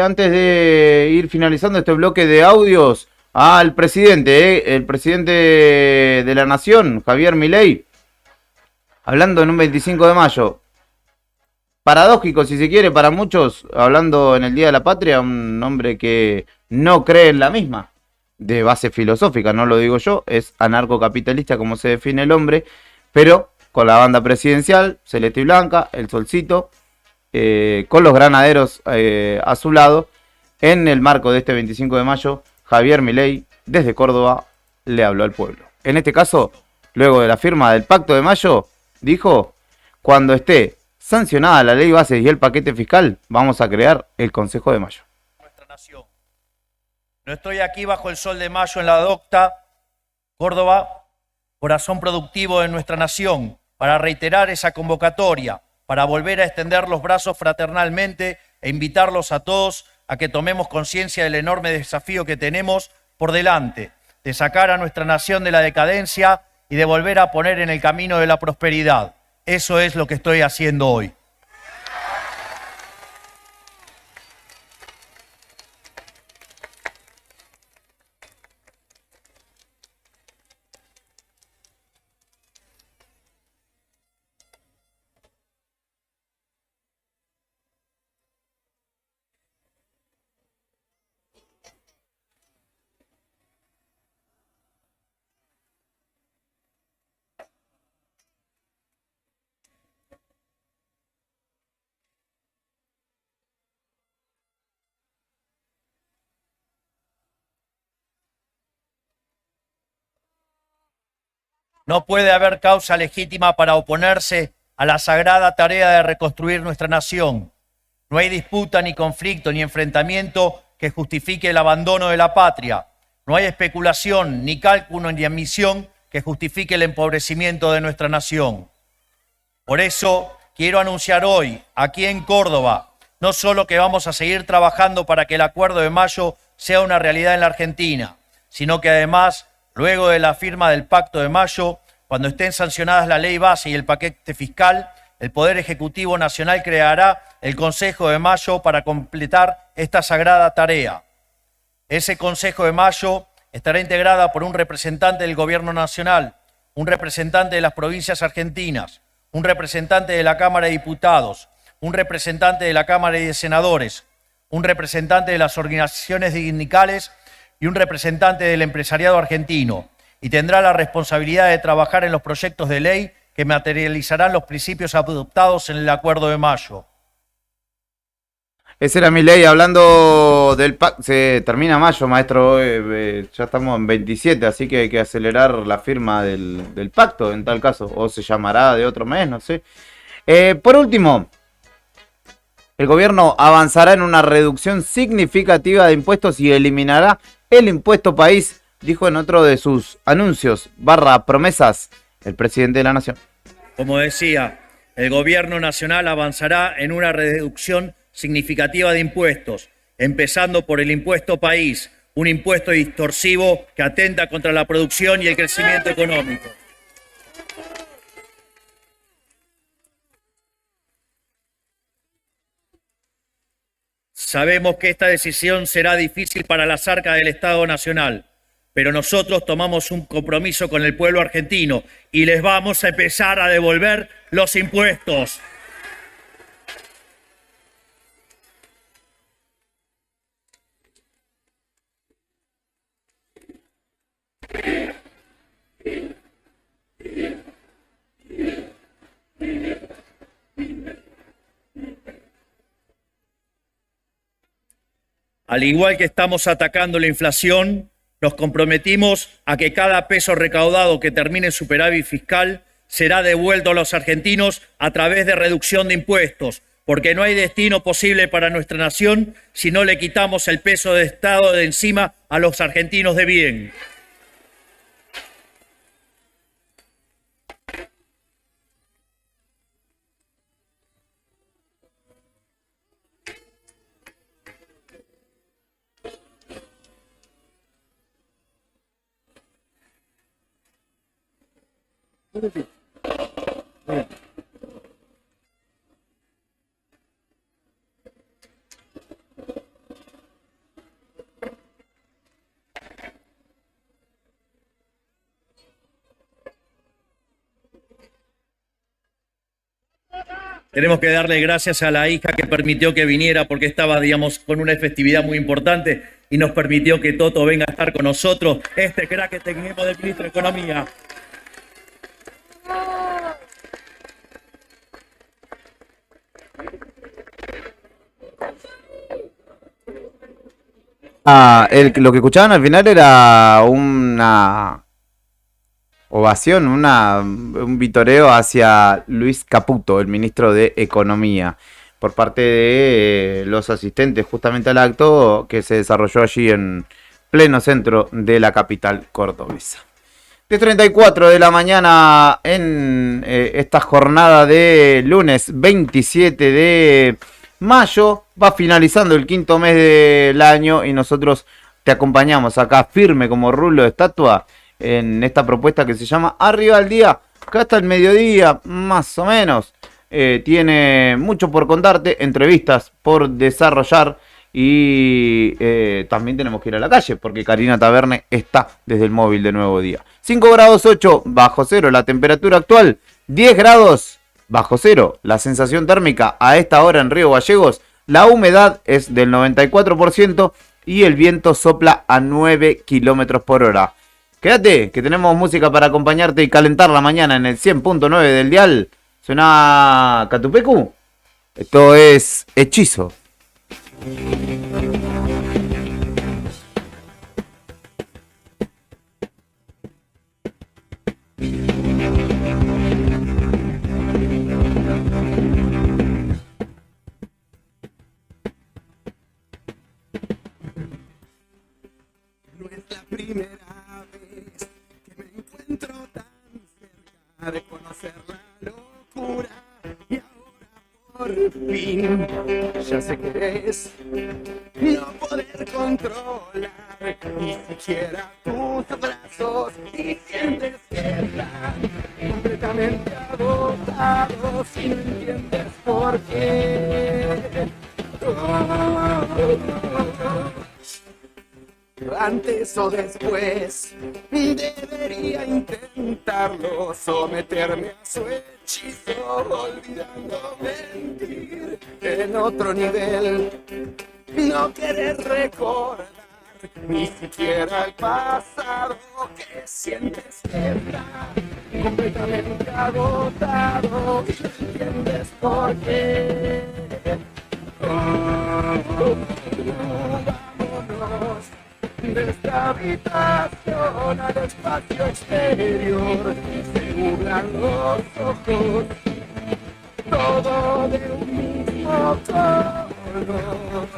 antes de ir finalizando este bloque de audios al presidente, el presidente de la Nación, Javier Milei, hablando en un 25 de mayo. Paradójico, si se quiere, para muchos, hablando en el Día de la Patria, un hombre que no cree en la misma, de base filosófica, no lo digo yo, es anarcocapitalista como se define el hombre, pero con la banda presidencial, celeste y blanca, el solcito, con los granaderos a su lado, en el marco de este 25 de mayo, Javier Milei, desde Córdoba, le habló al pueblo. En este caso, luego de la firma del Pacto de Mayo, dijo, cuando esté sancionada la ley base y el paquete fiscal, vamos a crear el Consejo de Mayo. Nuestra nación. No estoy aquí bajo el sol de mayo en la docta Córdoba, corazón productivo de nuestra nación, para reiterar esa convocatoria, para volver a extender los brazos fraternalmente e invitarlos a todos a que tomemos conciencia del enorme desafío que tenemos por delante, de sacar a nuestra nación de la decadencia y de volver a poner en el camino de la prosperidad. Eso es lo que estoy haciendo hoy. No puede haber causa legítima para oponerse a la sagrada tarea de reconstruir nuestra nación. No hay disputa, ni conflicto, ni enfrentamiento que justifique el abandono de la patria. No hay especulación, ni cálculo, ni ambición que justifique el empobrecimiento de nuestra nación. Por eso quiero anunciar hoy, aquí en Córdoba, no solo que vamos a seguir trabajando para que el Acuerdo de Mayo sea una realidad en la Argentina, sino que además, luego de la firma del Pacto de Mayo, cuando estén sancionadas la ley base y el paquete fiscal, el Poder Ejecutivo Nacional creará el Consejo de Mayo para completar esta sagrada tarea. Ese Consejo de Mayo estará integrada por un representante del Gobierno Nacional, un representante de las provincias argentinas, un representante de la Cámara de Diputados, un representante de la Cámara de Senadores, un representante de las organizaciones sindicales y un representante del empresariado argentino, y tendrá la responsabilidad de trabajar en los proyectos de ley que materializarán los principios adoptados en el Acuerdo de Mayo. Ese era Milei hablando del pacto. Se termina mayo, maestro. Ya estamos en 27, así que hay que acelerar la firma del pacto en tal caso. O se llamará de otro mes, no sé. Por último, el gobierno avanzará en una reducción significativa de impuestos y eliminará el impuesto país, dijo en otro de sus anuncios / promesas el presidente de la Nación. Como decía, el gobierno nacional avanzará en una reducción significativa de impuestos, empezando por el impuesto país, un impuesto distorsivo que atenta contra la producción y el crecimiento económico. Sabemos que esta decisión será difícil para las arcas del Estado Nacional, pero nosotros tomamos un compromiso con el pueblo argentino y les vamos a empezar a devolver los impuestos. Al igual que estamos atacando la inflación, nos comprometimos a que cada peso recaudado que termine en superávit fiscal será devuelto a los argentinos a través de reducción de impuestos, porque no hay destino posible para nuestra nación si no le quitamos el peso de Estado de encima a los argentinos de bien. Tenemos que darle gracias a la hija que permitió que viniera porque estaba, digamos, con una festividad muy importante y nos permitió que Toto venga a estar con nosotros. Este crack que tenemos del ministro de Economía. Lo que escuchaban al final era una ovación, un vitoreo hacia Luis Caputo, el ministro de Economía, por parte de los asistentes justamente al acto que se desarrolló allí en pleno centro de la capital cordobesa. 10:34 de la mañana en esta jornada de lunes 27 de mayo. Va finalizando el quinto mes del año y nosotros te acompañamos acá firme como rulo de estatua en esta propuesta que se llama Arriba al Día. Acá hasta el mediodía, más o menos. Tiene mucho por contarte, entrevistas por desarrollar y también tenemos que ir a la calle porque Karina Taverne está desde el móvil de Nuevo Día. 5 grados 8 bajo cero la temperatura actual, 10 grados bajo cero la sensación térmica a esta hora en Río Gallegos. La humedad es del 94% y el viento sopla a 9 kilómetros por hora. Quédate, que tenemos música para acompañarte y calentar la mañana en el 100.9 del dial. ¿Suena Catupecu? Esto es Hechizo. Primera vez que me encuentro tan cerca de conocer la locura y ahora por fin ya sé que es no poder controlar ni siquiera tus brazos y sientes que están completamente agotados y no entiendes por qué. Antes o después debería intentarlo, someterme a su hechizo, olvidando mentir en otro nivel, no querer recordar ni siquiera el pasado que sientes que está completamente agotado y no entiendes por qué. Vámonos de esta habitación al espacio exterior, se nublan los ojos, todo de un mismo color.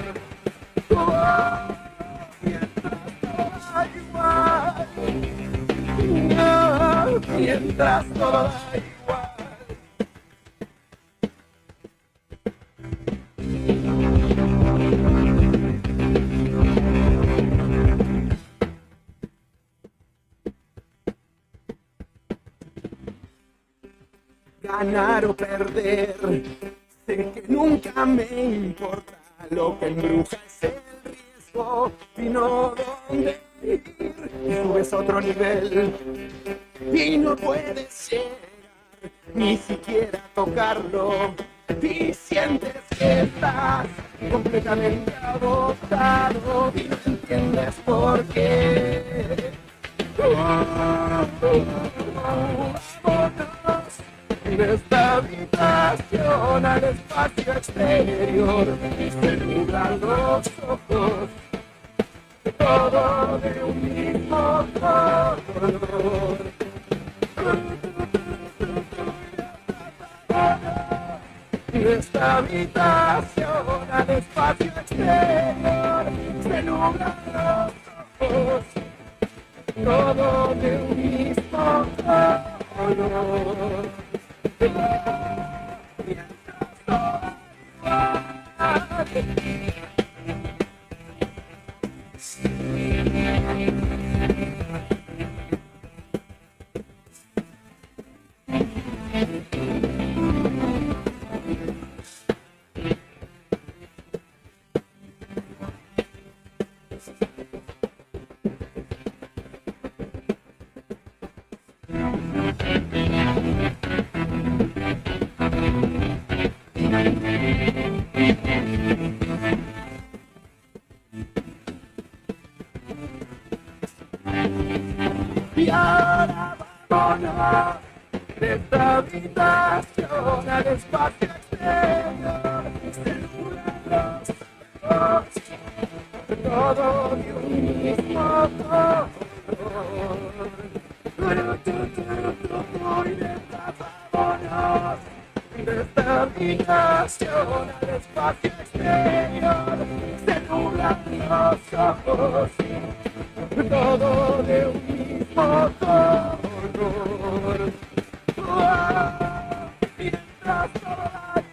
Mientras todo da igual. Ganar o perder, sé que nunca me importa, lo que embruja es el riesgo y no dónde ir. Y subes a otro nivel y no puedes llegar ni siquiera tocarlo y sientes que estás completamente agotado y no entiendes por qué. De esta habitación al espacio exterior se nublan los ojos, todo de un mismo color. De esta habitación al espacio exterior se nublan los ojos, todo de un mismo color. Y ahora vámonos de esta habitación al espacio exterior. Se nublan los ojos, todo de un mismo color. Y de esta vámonos de esta habitación al espacio exterior. Se nublan los ojos, todo de un mismo color. Y detrás toda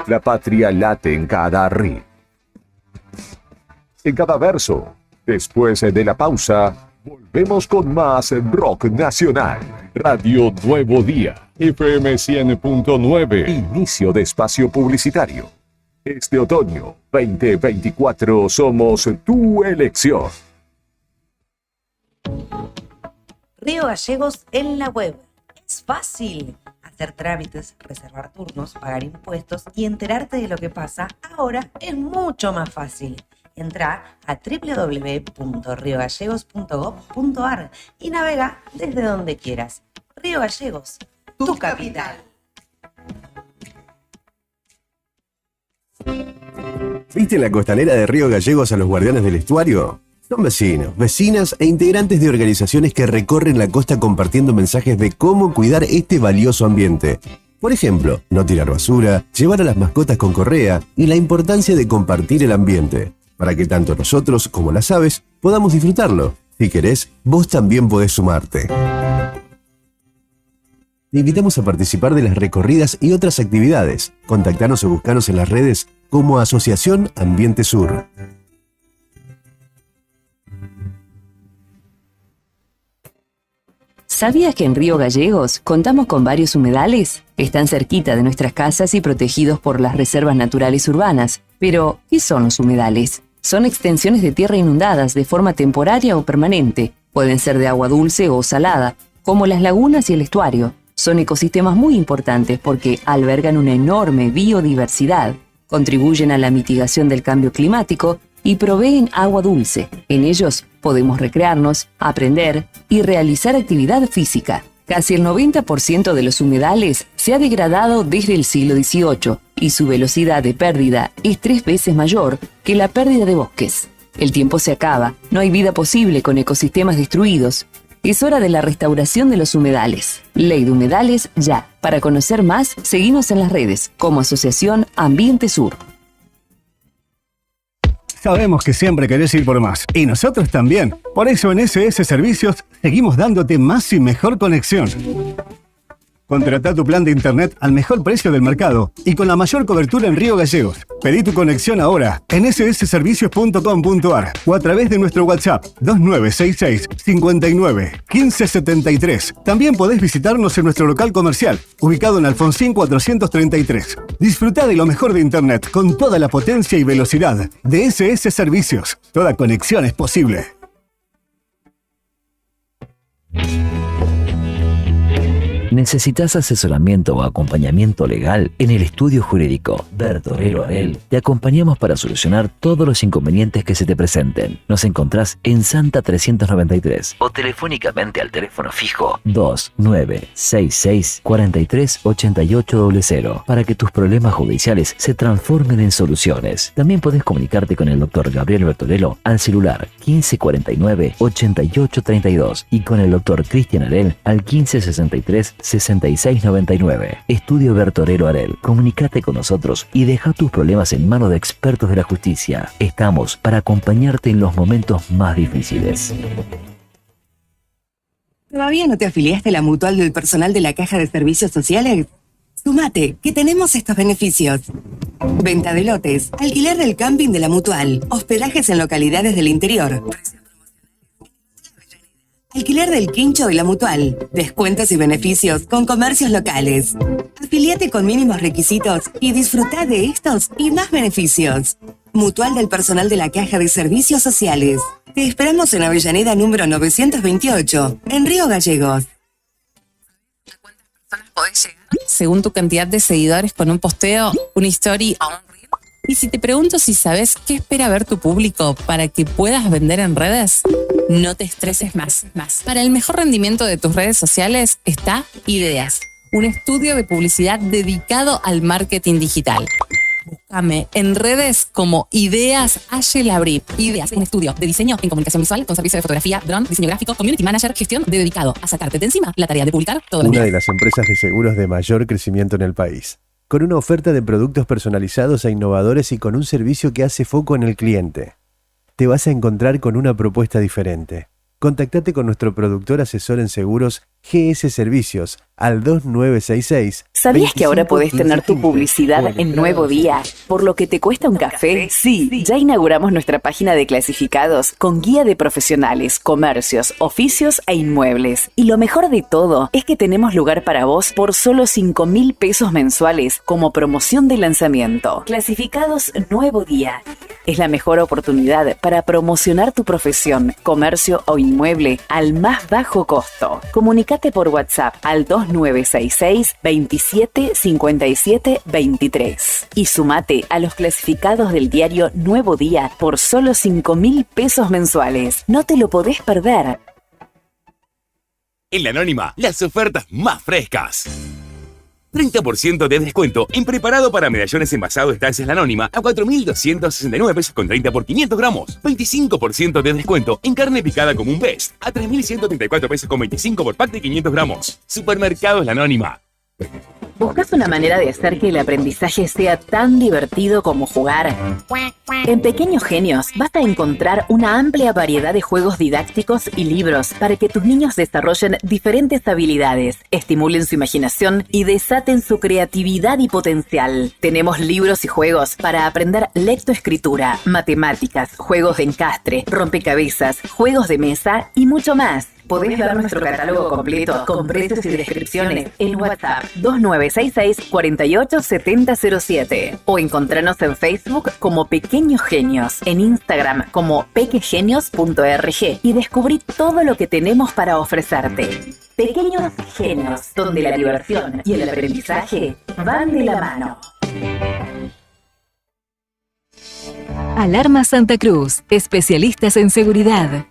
La patria late en cada ritmo, en cada verso. Después de la pausa, volvemos con más rock nacional. Radio Nuevo Día, FM 100.9. Inicio de espacio publicitario. Este otoño 2024 somos tu elección. Río Gallegos en la web. Es fácil hacer trámites, reservar turnos, pagar impuestos y enterarte de lo que pasa. Ahora es mucho más fácil. Entra a www.riogallegos.gov.ar y navega desde donde quieras. Río Gallegos, tu capital. ¿Viste en la costanera de Río Gallegos a los guardianes del estuario? Son vecinos, vecinas e integrantes de organizaciones que recorren la costa compartiendo mensajes de cómo cuidar este valioso ambiente. Por ejemplo, no tirar basura, llevar a las mascotas con correa y la importancia de compartir el ambiente, para que tanto nosotros como las aves podamos disfrutarlo. Si querés, vos también podés sumarte. Te invitamos a participar de las recorridas y otras actividades. Contactanos o buscanos en las redes como Asociación Ambiente Sur. ¿Sabías que en Río Gallegos contamos con varios humedales? Están cerquita de nuestras casas y protegidos por las reservas naturales urbanas. Pero, ¿qué son los humedales? Son extensiones de tierra inundadas de forma temporaria o permanente. Pueden ser de agua dulce o salada, como las lagunas y el estuario. Son ecosistemas muy importantes porque albergan una enorme biodiversidad, contribuyen a la mitigación del cambio climático y proveen agua dulce. En ellos podemos recrearnos, aprender y realizar actividad física. Casi el 90% de los humedales se ha degradado desde el siglo XVIII y su velocidad de pérdida es 3 veces mayor que la pérdida de bosques. El tiempo se acaba, no hay vida posible con ecosistemas destruidos. Es hora de la restauración de los humedales. Ley de Humedales ya. Para conocer más, seguimos en las redes como Asociación Ambiente Sur. Sabemos que siempre querés ir por más, y nosotros también. Por eso en SS Servicios seguimos dándote más y mejor conexión. Contratá tu plan de internet al mejor precio del mercado y con la mayor cobertura en Río Gallegos. Pedí tu conexión ahora en ssservicios.com.ar o a través de nuestro WhatsApp 2966 59 1573. También podés visitarnos en nuestro local comercial, ubicado en Alfonsín 433. Disfrutá de lo mejor de internet con toda la potencia y velocidad de SS Servicios. Toda conexión es posible. ¿Necesitas asesoramiento o acompañamiento legal? En el estudio jurídico Bertorero Arel te acompañamos para solucionar todos los inconvenientes que se te presenten. Nos encontrás en Santa 393 o telefónicamente al teléfono fijo 2966 438800 para que tus problemas judiciales se transformen en soluciones. También podés comunicarte con el doctor Gabriel Bertorello al celular 1549 8832 y con el doctor Cristian Arel al 1563 6699. Estudio Bertorero Arel. Comunícate con nosotros y deja tus problemas en manos de expertos de la justicia. Estamos para acompañarte en los momentos más difíciles. ¿Todavía no te afiliaste a la mutual del personal de la Caja de Servicios Sociales? Sumate, que tenemos estos beneficios. Venta de lotes, alquiler del camping de la mutual, hospedajes en localidades del interior, alquiler del quincho de la mutual, descuentos y beneficios con comercios locales. Afiliate con mínimos requisitos y disfruta de estos y más beneficios. Mutual del personal de la Caja de Servicios Sociales. Te esperamos en Avellaneda número 928, en Río Gallegos. Podés llegar según tu cantidad de seguidores con un posteo, una story o un reel. Y si te pregunto si sabes qué espera ver tu público para que puedas vender en redes, no te estreses más. Para el mejor rendimiento de tus redes sociales está Ideas, un estudio de publicidad dedicado al marketing digital. Búscame en redes como Ideas Labri. Ideas, un estudio de diseño en comunicación visual con servicio de fotografía, drone, diseño gráfico, community manager, gestión dedicado a sacarte de encima la tarea de publicar todos los días. Una de las empresas de seguros de mayor crecimiento en el país, con una oferta de productos personalizados e innovadores y con un servicio que hace foco en el cliente. Te vas a encontrar con una propuesta diferente. Contactate con nuestro productor asesor en seguros GS Servicios al 2966. ¿Sabías que ahora podés tener tu publicidad en Nuevo Día? ¿Por lo que te cuesta un café? Sí, ya inauguramos nuestra página de clasificados con guía de profesionales, comercios, oficios e inmuebles. Y lo mejor de todo es que tenemos lugar para vos por solo 5.000 pesos mensuales como promoción de lanzamiento. Clasificados Nuevo Día. Es la mejor oportunidad para promocionar tu profesión, comercio o inmueble al más bajo costo. Comunicate por WhatsApp al 2966 27 57 23 y sumate a los clasificados del diario Nuevo Día por solo 5.000 pesos mensuales. No te lo podés perder. En La Anónima, las ofertas más frescas. 30% de descuento en preparado para medallones envasados Estancias La Anónima a 4.269 pesos con 30 por 500 gramos. 25% de descuento en carne picada como un Best a 3.134 pesos con 25 por pack de 500 gramos. Supermercados La Anónima. ¿Buscas una manera de hacer que el aprendizaje sea tan divertido como jugar? En Pequeños Genios vas a encontrar una amplia variedad de juegos didácticos y libros para que tus niños desarrollen diferentes habilidades, estimulen su imaginación y desaten su creatividad y potencial. Tenemos libros y juegos para aprender lectoescritura, matemáticas, juegos de encastre, rompecabezas, juegos de mesa y mucho más. Podés ver nuestro catálogo completo con precios y descripciones en WhatsApp 2966 48 7007 o encontranos en Facebook como Pequeños Genios, en Instagram como pequegenios.org y descubrí todo lo que tenemos para ofrecerte. Pequeños Genios, donde la diversión y el aprendizaje van de la mano. Alarma Santa Cruz, especialistas en seguridad.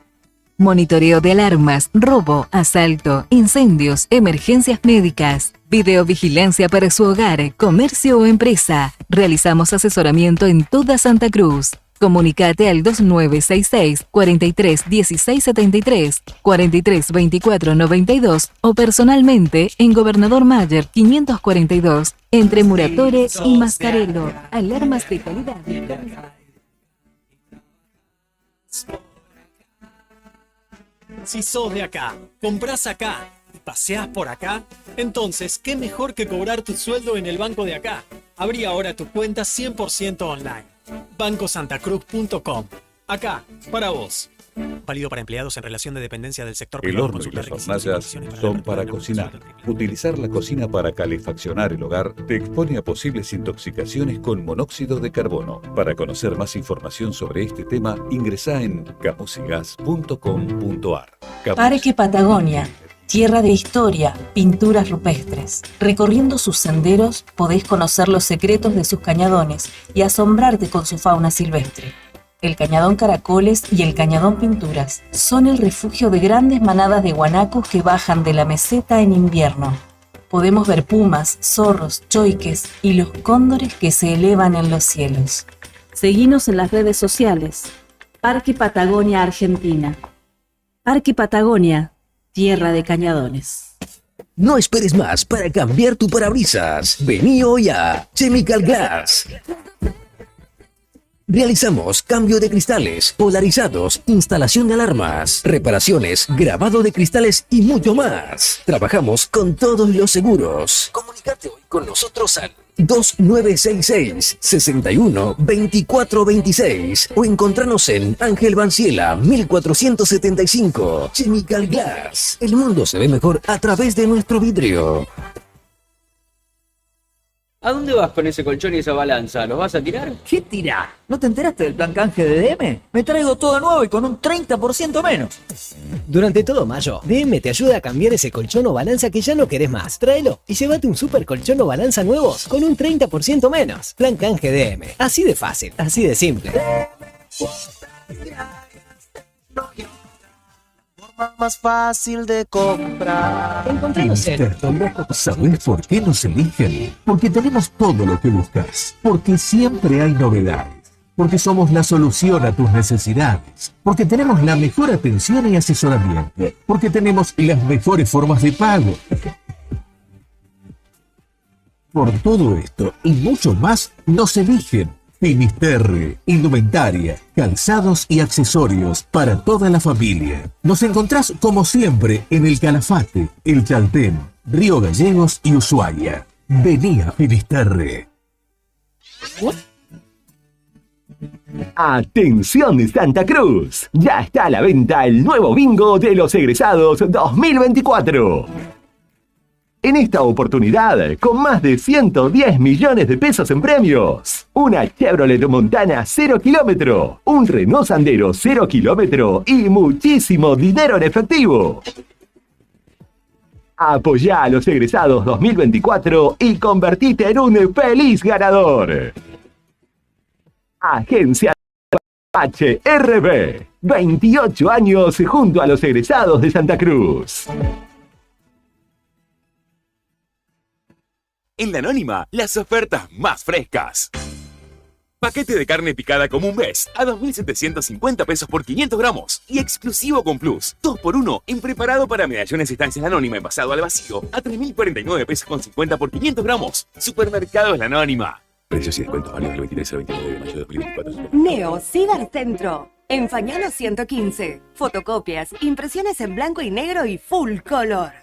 Monitoreo de alarmas, robo, asalto, incendios, emergencias médicas, videovigilancia para su hogar, comercio o empresa. Realizamos asesoramiento en toda Santa Cruz. Comunicate al 2966 43 16 73, 43 24 92 o personalmente en Gobernador Mayer 542, entre Muratore y Mascarello. Alarmas de calidad. Si sos de acá, comprás acá y paseás por acá, entonces, ¿qué mejor que cobrar tu sueldo en el banco de acá? Abrí ahora tu cuenta 100% online. bancosantacruz.com. Acá, para vos. Válido para empleados en relación de dependencia del sector El privado. horno y las hornallas son para cocinar. Utilizar la cocina para calefaccionar el hogar te expone a posibles intoxicaciones con monóxido de carbono. Para conocer más información sobre este tema, ingresá en camusigas.com.ar. Parque Patagonia, tierra de historia, pinturas rupestres. Recorriendo sus senderos podés conocer los secretos de sus cañadones y asombrarte con su fauna silvestre. El Cañadón Caracoles y el Cañadón Pinturas son el refugio de grandes manadas de guanacos que bajan de la meseta en invierno. Podemos ver pumas, zorros, choiques y los cóndores que se elevan en los cielos. Seguinos en las redes sociales. Parque Patagonia Argentina. Parque Patagonia, tierra de cañadones. No esperes más para cambiar tu parabrisas. Vení hoy a Chemical Glass. Realizamos cambio de cristales, polarizados, instalación de alarmas, reparaciones, grabado de cristales y mucho más. Trabajamos con todos los seguros. Comunicate hoy con nosotros al 2966 61 24 26 o encontranos en Ángel Banciela 1475. Chemical Glass. El mundo se ve mejor a través de nuestro vidrio. ¿A dónde vas con ese colchón y esa balanza? ¿Los vas a tirar? ¿Qué tirá? ¿No te enteraste del plan canje de DM? Me traigo todo nuevo y con un 30% menos. Durante todo mayo, DM te ayuda a cambiar ese colchón o balanza que ya no querés más. Tráelo y llévate un super colchón o balanza nuevos con un 30% menos. Plan canje DM. Así de fácil, así de simple. Más fácil de comprar. ¿Sabés por qué nos eligen? Porque tenemos todo lo que buscas. Porque siempre hay novedades. Porque somos la solución a tus necesidades. Porque tenemos la mejor atención y asesoramiento. Porque tenemos las mejores formas de pago. Por todo esto y mucho más, nos eligen. Finisterre, indumentaria, calzados y accesorios para toda la familia. Nos encontrás como siempre en el Calafate, el Chaltén, Río Gallegos y Ushuaia. Vení a Finisterre. Atención Santa Cruz, ya está a la venta el nuevo bingo de los egresados 2024. En esta oportunidad, con más de 110 millones de pesos en premios, una Chevrolet Montana 0 kilómetro, un Renault Sandero 0 kilómetro y muchísimo dinero en efectivo. Apoyá a los egresados 2024 y convertite en un feliz ganador. Agencia HRB, 28 años junto a los egresados de Santa Cruz. En La Anónima, las ofertas más frescas. Paquete de carne picada común Best a 2.750 pesos por 500 gramos. Y exclusivo con Plus, 2x1 en preparado para medallones Estancias La Anónima envasado al vacío a 3.049 pesos con 50 por 500 gramos. Supermercados La Anónima. Precios y descuentos válidos del 23 al 29 de mayo de 2024. Neo Cibercentro. En Fañano 115. Fotocopias, impresiones en blanco y negro y full color.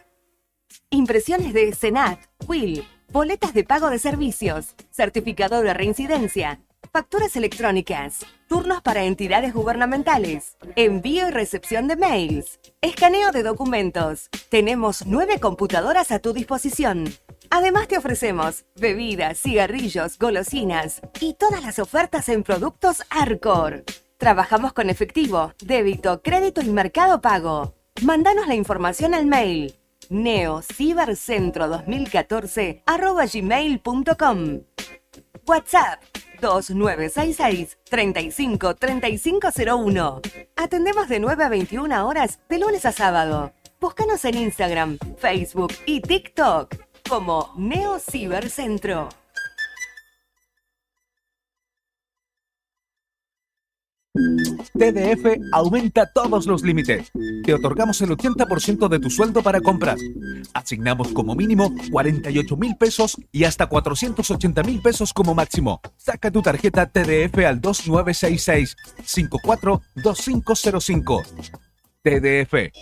Impresiones de Senat, Quill, boletas de pago de servicios, certificado de reincidencia, facturas electrónicas, turnos para entidades gubernamentales, envío y recepción de mails, escaneo de documentos. Tenemos 9 computadoras a tu disposición. Además te ofrecemos bebidas, cigarrillos, golosinas y todas las ofertas en productos Arcor. Trabajamos con efectivo, débito, crédito y mercado pago. Mándanos la información al mail neocibercentro2014@gmail.com. WhatsApp 2966 35 3501. Atendemos de 9 a 21 horas de lunes a sábado. Búscanos en Instagram, Facebook y TikTok como Neo Cibercentro. TDF aumenta todos los límites. Te otorgamos el 80% de tu sueldo para comprar. Asignamos como mínimo 48.000 pesos y hasta 480.000 pesos como máximo. Saca tu tarjeta TDF al 2966-542505. TDF.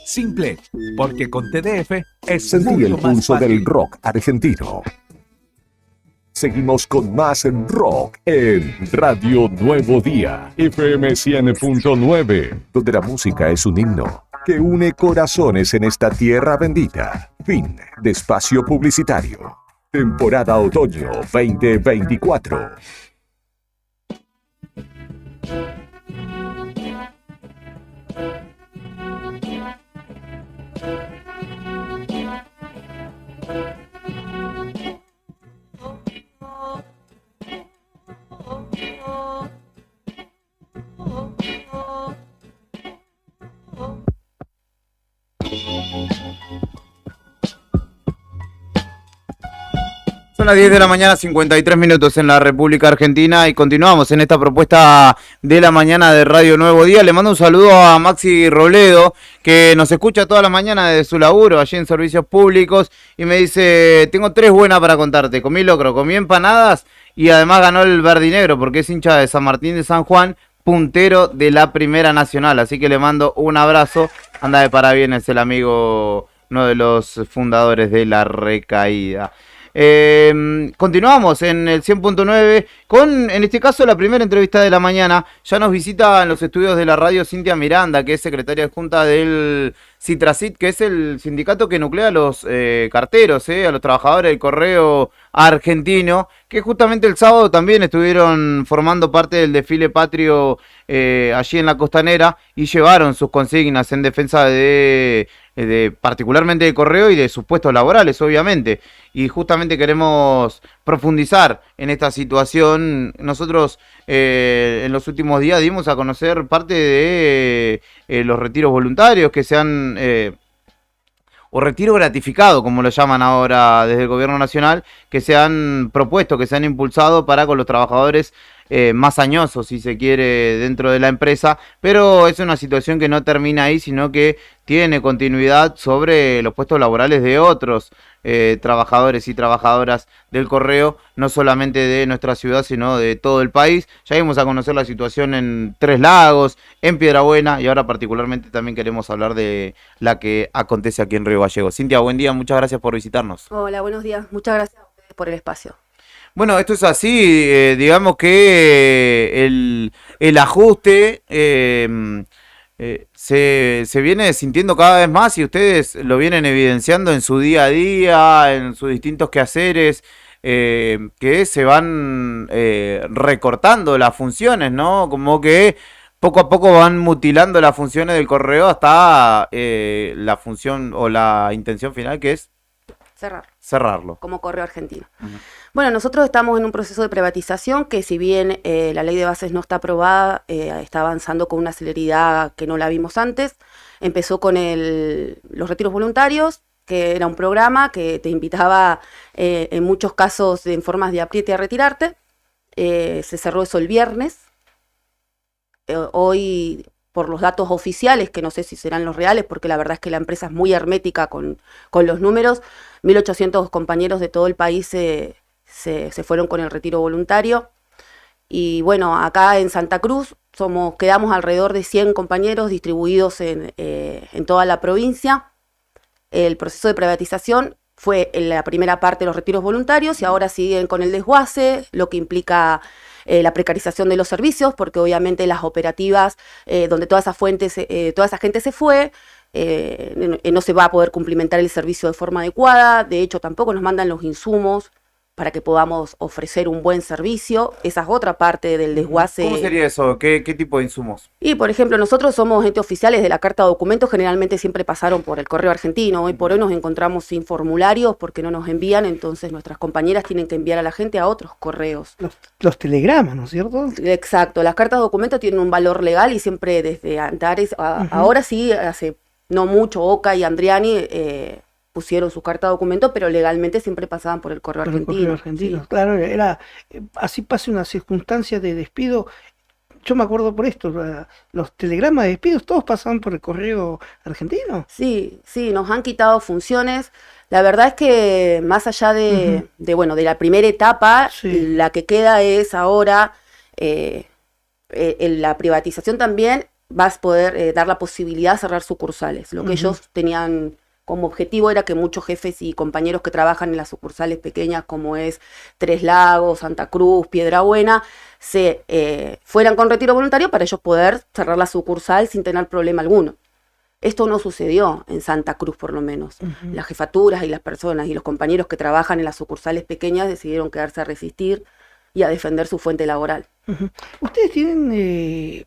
Simple, porque con TDF es Sentí mucho el más pulso fácil. del rock argentino. Seguimos con más en rock en Radio Nuevo Día, FM 100.9, donde la música es un himno que une corazones en esta tierra bendita. Fin de espacio publicitario. Temporada otoño 2024. Son las 10 de la mañana, 53 minutos en la República Argentina y continuamos en esta propuesta de la mañana de Radio Nuevo Día. Le mando un saludo a Maxi Robledo, que nos escucha toda la mañana desde su laburo allí en Servicios Públicos y me dice, tengo 3 buenas para contarte. Comí locro, comí empanadas y además ganó el verde y negro porque es hincha de San Martín de San Juan, puntero de la Primera Nacional. Así que le mando un abrazo. Anda de parabienes el amigo, uno de los fundadores de La Recaída. Continuamos en el 100.9 con, en este caso, la primera entrevista de la mañana. Ya nos visita en los estudios de la radio Cintia Miranda, que es secretaria adjunta del Citracit, que es el sindicato que nuclea a los carteros, a los trabajadores del correo argentino, que justamente el sábado también estuvieron formando parte del desfile patrio allí en la Costanera y llevaron sus consignas en defensa de particularmente de Correo y de sus puestos laborales, obviamente. Y justamente queremos profundizar en esta situación. Nosotros en los últimos días dimos a conocer parte de los retiros voluntarios que se han... o retiro gratificado, como lo llaman ahora desde el gobierno nacional, que se han propuesto, que se han impulsado para con los trabajadores más añosos, si se quiere, dentro de la empresa, pero es una situación que no termina ahí, sino que tiene continuidad sobre los puestos laborales de otros trabajadores y trabajadoras del correo, no solamente de nuestra ciudad, sino de todo el país. Ya vimos a conocer la situación en Tres Lagos, en Piedrabuena, y ahora particularmente también queremos hablar de la que acontece aquí en Río Gallegos. Cintia, buen día, muchas gracias por visitarnos. Hola, buenos días, muchas gracias a ustedes por el espacio. Bueno, esto es así, digamos que el ajuste se viene sintiendo cada vez más y ustedes lo vienen evidenciando en su día a día, en sus distintos quehaceres, que se van recortando las funciones, ¿no? Como que poco a poco van mutilando las funciones del correo hasta la función o la intención final, que es cerrarlo. Como Correo Argentino. Bueno, nosotros estamos en un proceso de privatización que, si bien la ley de bases no está aprobada, está avanzando con una celeridad que no la vimos antes. Empezó con los retiros voluntarios, que era un programa que te invitaba en muchos casos en formas de apriete a retirarte. Se cerró eso el viernes. Hoy, por los datos oficiales, que no sé si serán los reales, porque la verdad es que la empresa es muy hermética con los números, 1.800 compañeros de todo el país se fueron con el retiro voluntario. Y bueno, acá en Santa Cruz quedamos alrededor de 100 compañeros distribuidos en toda la provincia. El proceso de privatización fue en la primera parte de los retiros voluntarios y ahora siguen con el desguace, lo que implica la precarización de los servicios, porque obviamente las operativas donde toda esa gente se fue, no se va a poder cumplimentar el servicio de forma adecuada. De hecho, tampoco nos mandan los insumos para que podamos ofrecer un buen servicio. Esa es otra parte del desguace. ¿Cómo sería eso? ¿Qué tipo de insumos? Y, por ejemplo, nosotros somos entes oficiales de la Carta de Documentos, generalmente siempre pasaron por el Correo Argentino. Hoy por hoy nos encontramos sin formularios porque no nos envían, entonces nuestras compañeras tienen que enviar a la gente a otros correos. Los telegramas, ¿no es cierto? Exacto, las cartas de documentos tienen un valor legal y siempre desde Antares, ahora sí, hace no mucho, Oca y Andriani pusieron su carta de documento, pero legalmente siempre pasaban por el Correo Argentino. El Correo Argentino, sí. Claro, era así pase una circunstancia de despido. Yo me acuerdo por esto, los telegramas de despidos todos pasaban por el Correo Argentino. Sí, nos han quitado funciones. La verdad es que más allá de la primera etapa, la que queda es ahora en la privatización también vas a poder dar la posibilidad de cerrar sucursales. Lo que ellos tenían como objetivo era que muchos jefes y compañeros que trabajan en las sucursales pequeñas como es Tres Lagos, Santa Cruz, Piedrabuena, se fueran con retiro voluntario para ellos poder cerrar la sucursal sin tener problema alguno. Esto no sucedió en Santa Cruz, por lo menos. Las jefaturas y las personas y los compañeros que trabajan en las sucursales pequeñas decidieron quedarse a resistir y a defender su fuente laboral. Ustedes tienen,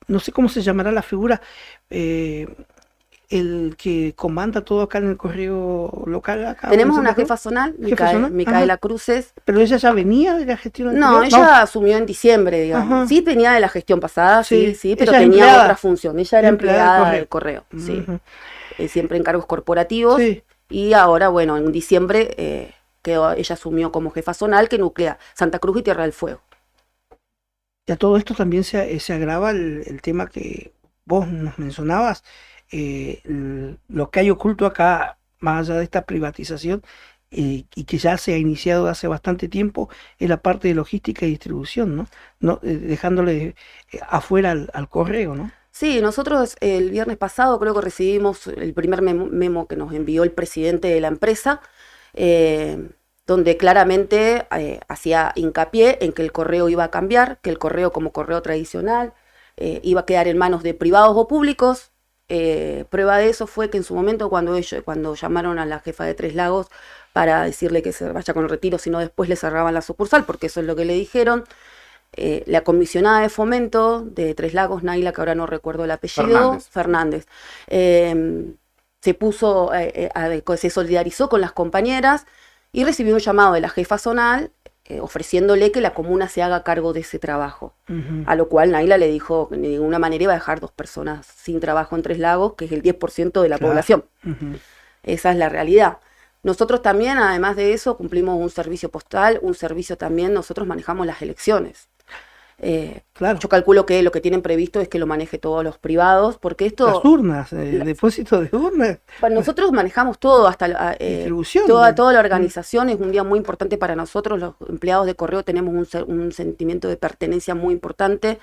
no sé cómo se llamará la figura, el que comanda todo acá en el correo local. Acá tenemos una jefa zonal, Micaela Cruces. ¿Pero ella ya venía de la gestión anterior? No, ella asumió en diciembre, digamos. Sí, tenía de la gestión pasada, sí, pero tenía otra función. Ella era empleada del correo, sí. Siempre en cargos corporativos. Y ahora, bueno, en diciembre ella asumió como jefa zonal que nuclea Santa Cruz y Tierra del Fuego. Y a todo esto también se agrava el tema que vos nos mencionabas, lo que hay oculto acá, más allá de esta privatización, y que ya se ha iniciado hace bastante tiempo, es la parte de logística y distribución, ¿no? Dejándole afuera al correo, ¿no? Sí, nosotros el viernes pasado creo que recibimos el primer memo que nos envió el presidente de la empresa, donde claramente hacía hincapié en que el correo iba a cambiar, que el correo como correo tradicional iba a quedar en manos de privados o públicos. Prueba de eso fue que en su momento cuando llamaron a la jefa de Tres Lagos para decirle que se vaya con el retiro, sino después le cerraban la sucursal, porque eso es lo que le dijeron. La comisionada de fomento de Tres Lagos, Naila, que ahora no recuerdo el apellido, Fernández, se puso, se solidarizó con las compañeras y recibió un llamado de la jefa zonal ofreciéndole que la comuna se haga cargo de ese trabajo. A lo cual Naila le dijo que de ninguna manera iba a dejar 2 personas sin trabajo en Tres Lagos, que es el 10% de la población. Esa es la realidad. Nosotros también, además de eso, cumplimos un servicio postal, un servicio también, nosotros manejamos las elecciones. Yo calculo que lo que tienen previsto es que lo maneje todos los privados, porque esto... Las urnas, el depósito de urnas. Bueno, nosotros manejamos todo, hasta distribución. Toda la organización. Es un día muy importante para nosotros, los empleados de correo tenemos un sentimiento de pertenencia muy importante.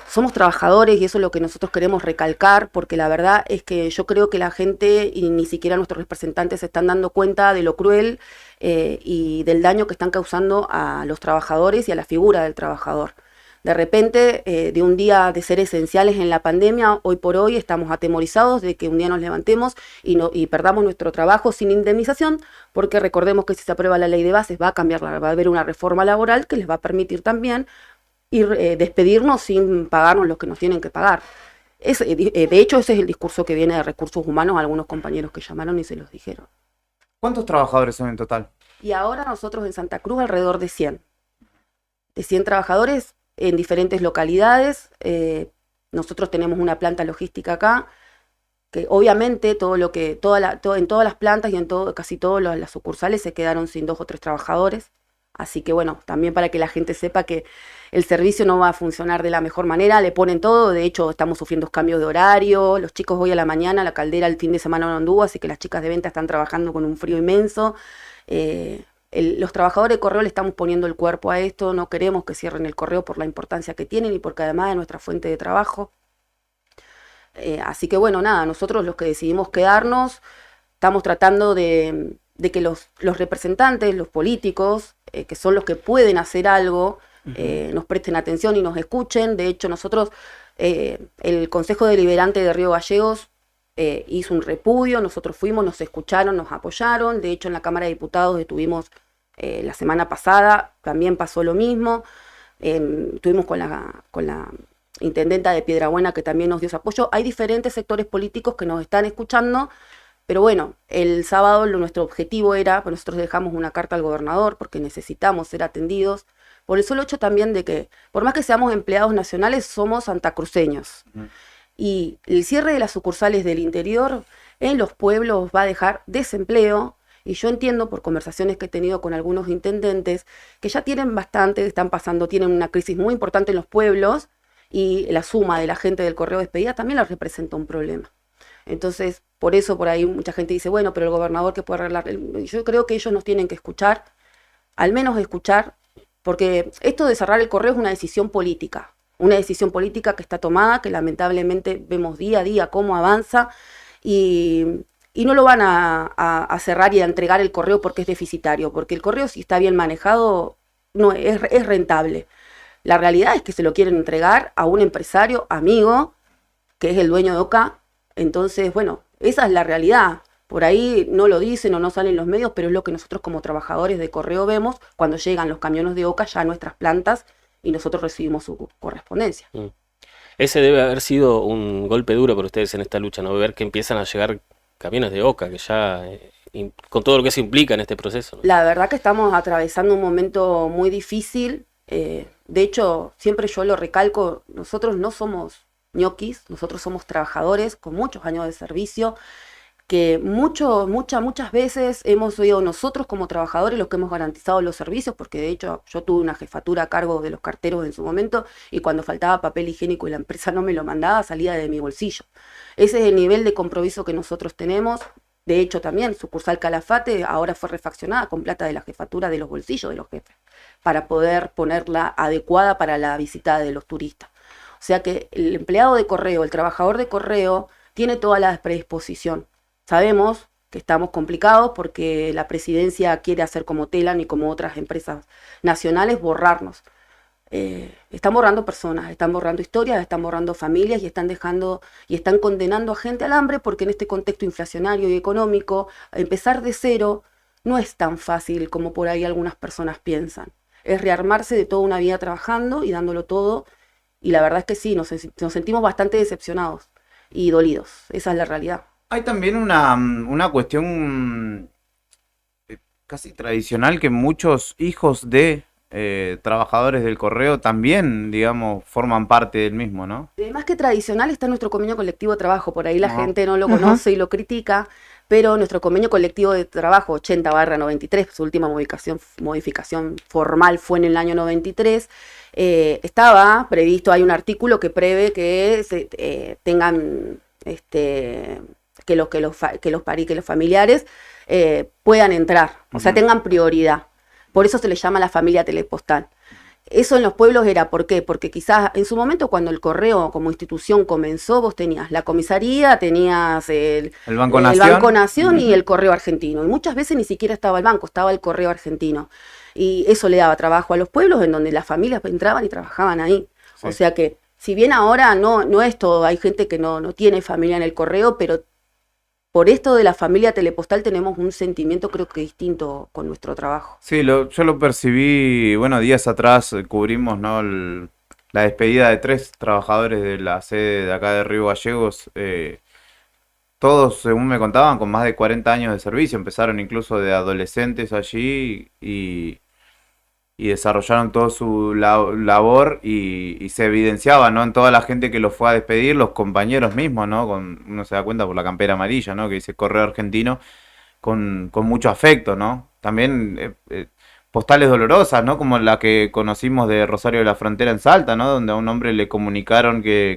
Somos trabajadores y eso es lo que nosotros queremos recalcar, porque la verdad es que yo creo que la gente y ni siquiera nuestros representantes se están dando cuenta de lo cruel y del daño que están causando a los trabajadores y a la figura del trabajador. De repente, de un día de ser esenciales en la pandemia, hoy por hoy estamos atemorizados de que un día nos levantemos y perdamos nuestro trabajo sin indemnización, porque recordemos que si se aprueba la ley de bases va a haber una reforma laboral que les va a permitir también despedirnos sin pagarnos lo que nos tienen que pagar. De hecho, ese es el discurso que viene de Recursos Humanos a algunos compañeros que llamaron y se los dijeron. ¿Cuántos trabajadores son en total? Y ahora nosotros en Santa Cruz alrededor de 100. De 100 trabajadores en diferentes localidades. Nosotros tenemos una planta logística acá, que obviamente en todas las plantas y en casi todas las sucursales se quedaron sin 2 o 3 trabajadores. Así que bueno, también para que la gente sepa que el servicio no va a funcionar de la mejor manera, le ponen todo, de hecho estamos sufriendo cambios de horario, los chicos hoy a la mañana, la caldera el fin de semana no anduvo, así que las chicas de venta están trabajando con un frío inmenso. Los trabajadores de correo le estamos poniendo el cuerpo a esto, no queremos que cierren el correo por la importancia que tienen y porque además es nuestra fuente de trabajo. Así que bueno, nada, nosotros los que decidimos quedarnos, estamos tratando de que los representantes, los políticos, que son los que pueden hacer algo, nos presten atención y nos escuchen. De hecho, nosotros, el Consejo Deliberante de Río Gallegos hizo un repudio, nosotros fuimos, nos escucharon, nos apoyaron. De hecho, en la Cámara de Diputados estuvimos la semana pasada, también pasó lo mismo. Estuvimos con la intendenta de Piedrabuena, que también nos dio su apoyo. Hay diferentes sectores políticos que nos están escuchando. Pero bueno, el sábado nuestro objetivo era, pues nosotros dejamos una carta al gobernador porque necesitamos ser atendidos, por el solo hecho también de que, por más que seamos empleados nacionales, somos santacruceños. Y el cierre de las sucursales del interior en los pueblos va a dejar desempleo, y yo entiendo por conversaciones que he tenido con algunos intendentes que ya tienen bastante, tienen una crisis muy importante en los pueblos, y la suma de la gente del correo despedida también les representa un problema. Entonces, por eso por ahí mucha gente dice, bueno, pero el gobernador que puede arreglar. Yo creo que ellos nos tienen que escuchar, al menos escuchar, porque esto de cerrar el correo es una decisión política que está tomada, que lamentablemente vemos día a día cómo avanza, y no lo van a cerrar y a entregar el correo porque es deficitario, porque el correo, si está bien manejado, no es rentable. La realidad es que se lo quieren entregar a un empresario amigo, que es el dueño de OCA. Entonces, bueno, esa es la realidad. Por ahí no lo dicen o no salen los medios, pero es lo que nosotros como trabajadores de correo vemos cuando llegan los camiones de OCA ya a nuestras plantas y nosotros recibimos su correspondencia. Ese debe haber sido un golpe duro para ustedes en esta lucha, ¿no? Ver que empiezan a llegar camiones de OCA, que ya, con todo lo que eso implica en este proceso, ¿no? La verdad que estamos atravesando un momento muy difícil. De hecho, siempre yo lo recalco, nosotros no somos ñoquis, nosotros somos trabajadores con muchos años de servicio, que muchas veces hemos sido nosotros como trabajadores los que hemos garantizado los servicios, porque de hecho yo tuve una jefatura a cargo de los carteros en su momento, y cuando faltaba papel higiénico y la empresa no me lo mandaba, salía de mi bolsillo. Ese es el nivel de compromiso que nosotros tenemos. De hecho, también sucursal Calafate ahora fue refaccionada con plata de la jefatura de los bolsillos de los jefes, para poder ponerla adecuada para la visita de los turistas. O sea que el empleado de correo, el trabajador de correo, tiene toda la predisposición. Sabemos que estamos complicados porque la presidencia quiere hacer como Telan y como otras empresas nacionales, borrarnos. Están borrando personas, están borrando historias, están borrando familias y están condenando a gente al hambre, porque en este contexto inflacionario y económico, empezar de cero no es tan fácil como por ahí algunas personas piensan. Es rearmarse de toda una vida trabajando y dándolo todo, y la verdad es que sí, nos sentimos bastante decepcionados y dolidos, esa es la realidad. Hay también una cuestión casi tradicional que muchos hijos de trabajadores del correo también, digamos, forman parte del mismo, ¿no? Más que tradicional está nuestro convenio colectivo de trabajo, por ahí la gente no lo conoce y lo critica, pero nuestro convenio colectivo de trabajo 80/93, su última modificación formal fue en el año 93, estaba previsto, hay un artículo que prevé que tengan que los familiares puedan entrar, o sea, tengan prioridad. Por eso se le llama la familia telepostal. Eso en los pueblos era, ¿por qué? Porque quizás en su momento cuando el correo como institución comenzó, vos tenías la comisaría, tenías el Banco Nación, Banco Nación y el correo argentino. Y muchas veces ni siquiera estaba el banco, estaba el correo argentino. Y eso le daba trabajo a los pueblos en donde las familias entraban y trabajaban ahí. Sí. O sea que, si bien ahora no es todo, hay gente que no tiene familia en el correo, pero por esto de la familia telepostal tenemos un sentimiento creo que distinto con nuestro trabajo. Sí, yo lo percibí, bueno, días atrás cubrimos, ¿no? La despedida de 3 trabajadores de la sede de acá de Río Gallegos, todos, según me contaban, con más de 40 años de servicio, empezaron incluso de adolescentes allí y desarrollaron toda su labor y se evidenciaba, ¿no? En toda la gente que los fue a despedir, los compañeros mismos, ¿no? Uno se da cuenta por la campera amarilla, ¿no? Que dice Correo Argentino, con mucho afecto, ¿no? También postales dolorosas, ¿no? Como la que conocimos de Rosario de la Frontera en Salta, ¿no? Donde a un hombre le comunicaron que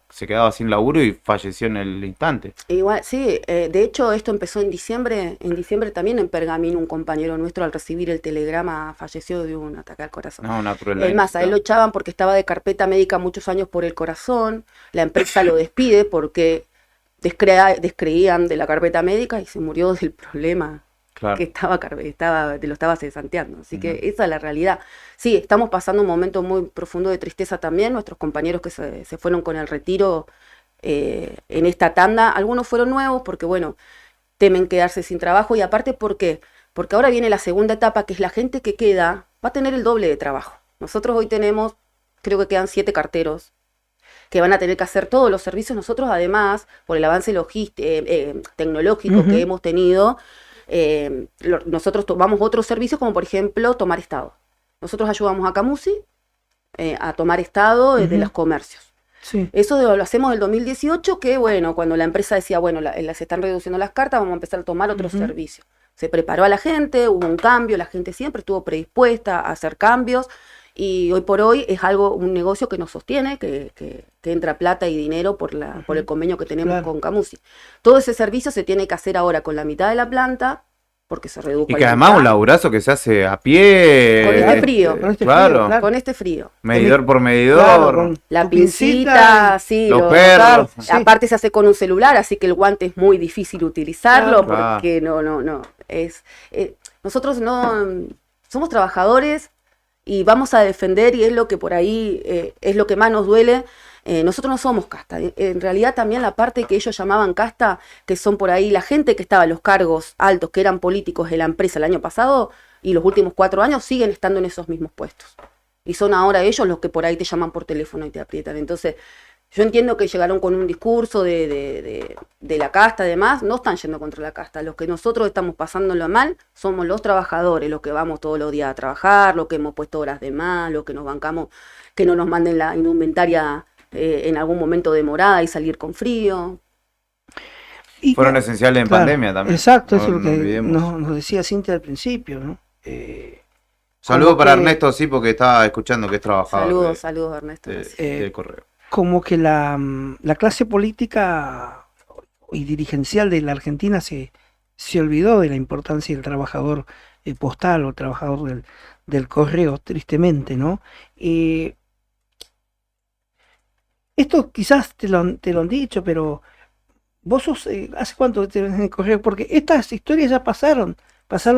se quedaba sin laburo y falleció en el instante. Igual, sí, de hecho esto empezó en diciembre también en Pergamino un compañero nuestro al recibir el telegrama falleció de un ataque al corazón. No, una crueldad. Es más, a él lo echaban porque estaba de carpeta médica muchos años por el corazón, la empresa lo despide porque descreían de la carpeta médica y se murió del problema. Claro. Que lo estaba cesanteando. Así que esa es la realidad. Sí, estamos pasando un momento muy profundo de tristeza también. Nuestros compañeros que se fueron con el retiro en esta tanda, algunos fueron nuevos porque, bueno, temen quedarse sin trabajo. Y aparte, ¿por qué? Porque ahora viene la segunda etapa, que es la gente que queda, va a tener el doble de trabajo. Nosotros hoy tenemos, creo que quedan 7 carteros que van a tener que hacer todos los servicios. Nosotros, además, por el avance tecnológico que hemos tenido, nosotros tomamos otros servicios como por ejemplo tomar estado. Nosotros ayudamos a Camusi a tomar estado de los comercios. Sí. Eso lo hacemos del 2018, que bueno, cuando la empresa decía, bueno, se están reduciendo las cartas, vamos a empezar a tomar otros servicios. Se preparó a la gente, hubo un cambio, la gente siempre estuvo predispuesta a hacer cambios y hoy por hoy es un negocio que nos sostiene, que entra plata y dinero por el convenio que tenemos con Camusi. Todo ese servicio se tiene que hacer ahora con la mitad de la planta, porque se redujo. Y que además un laburazo que se hace a pie. Con este frío. Claro. Con este frío. Medidor por medidor. Claro, la pincita, sí. Los perros. Sí. Aparte se hace con un celular, así que el guante es muy difícil utilizarlo, porque no. Nosotros somos trabajadores y vamos a defender, y es lo que por ahí es lo que más nos duele. Nosotros no somos casta, en realidad también la parte que ellos llamaban casta, que son por ahí la gente que estaba en los cargos altos, que eran políticos de la empresa el año pasado, y los últimos 4 años siguen estando en esos mismos puestos. Y son ahora ellos los que por ahí te llaman por teléfono y te aprietan. Entonces, yo entiendo que llegaron con un discurso de la casta, además, no están yendo contra la casta. Los que nosotros estamos pasándolo mal somos los trabajadores, los que vamos todos los días a trabajar, los que hemos puesto horas de más, los que nos bancamos, que no nos manden la indumentaria en algún momento demorada y salir con frío. Fueron esenciales en pandemia también. Exacto, eso es lo que nos decía Cintia al principio, ¿no? Saludos para Ernesto, sí, porque estaba escuchando que es trabajador. Saludos Ernesto. Del correo. Como que la clase política y dirigencial de la Argentina se olvidó de la importancia del trabajador postal o trabajador del correo, tristemente, ¿no? Esto quizás te lo han dicho, pero vos sos, ¿hace cuánto te ves en el correo? Porque estas historias ya pasaron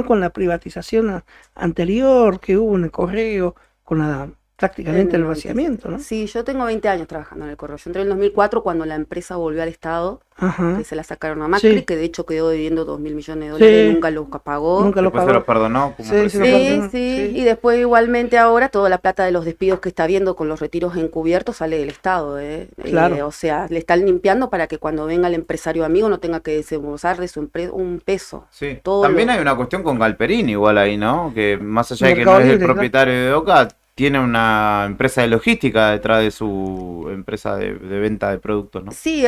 con la privatización anterior que hubo en el correo, con la prácticamente el vaciamiento, ¿no? Sí, yo tengo 20 años trabajando en el correo. Yo entré en el 2004 cuando la empresa volvió al Estado, Ajá. que se la sacaron a Macri, Sí. que de hecho quedó debiendo 2.000 millones de dólares, Sí. nunca los pagó. Nunca lo Después se pagó. los perdonó. Como Sí, se lo Sí, perdonó. sí, y después igualmente ahora toda la plata de los despidos que está viendo con los retiros encubiertos sale del Estado, ¿eh? Claro. O sea, le están limpiando para que cuando venga el empresario amigo no tenga que desembolsar de su un peso. Sí. Todo También lo- hay una cuestión con Galperini igual ahí, ¿no? Que más allá de que Mercado no es el Libre, claro. propietario de Oca, tiene una empresa de logística detrás de su empresa de venta de productos, ¿no? Sí,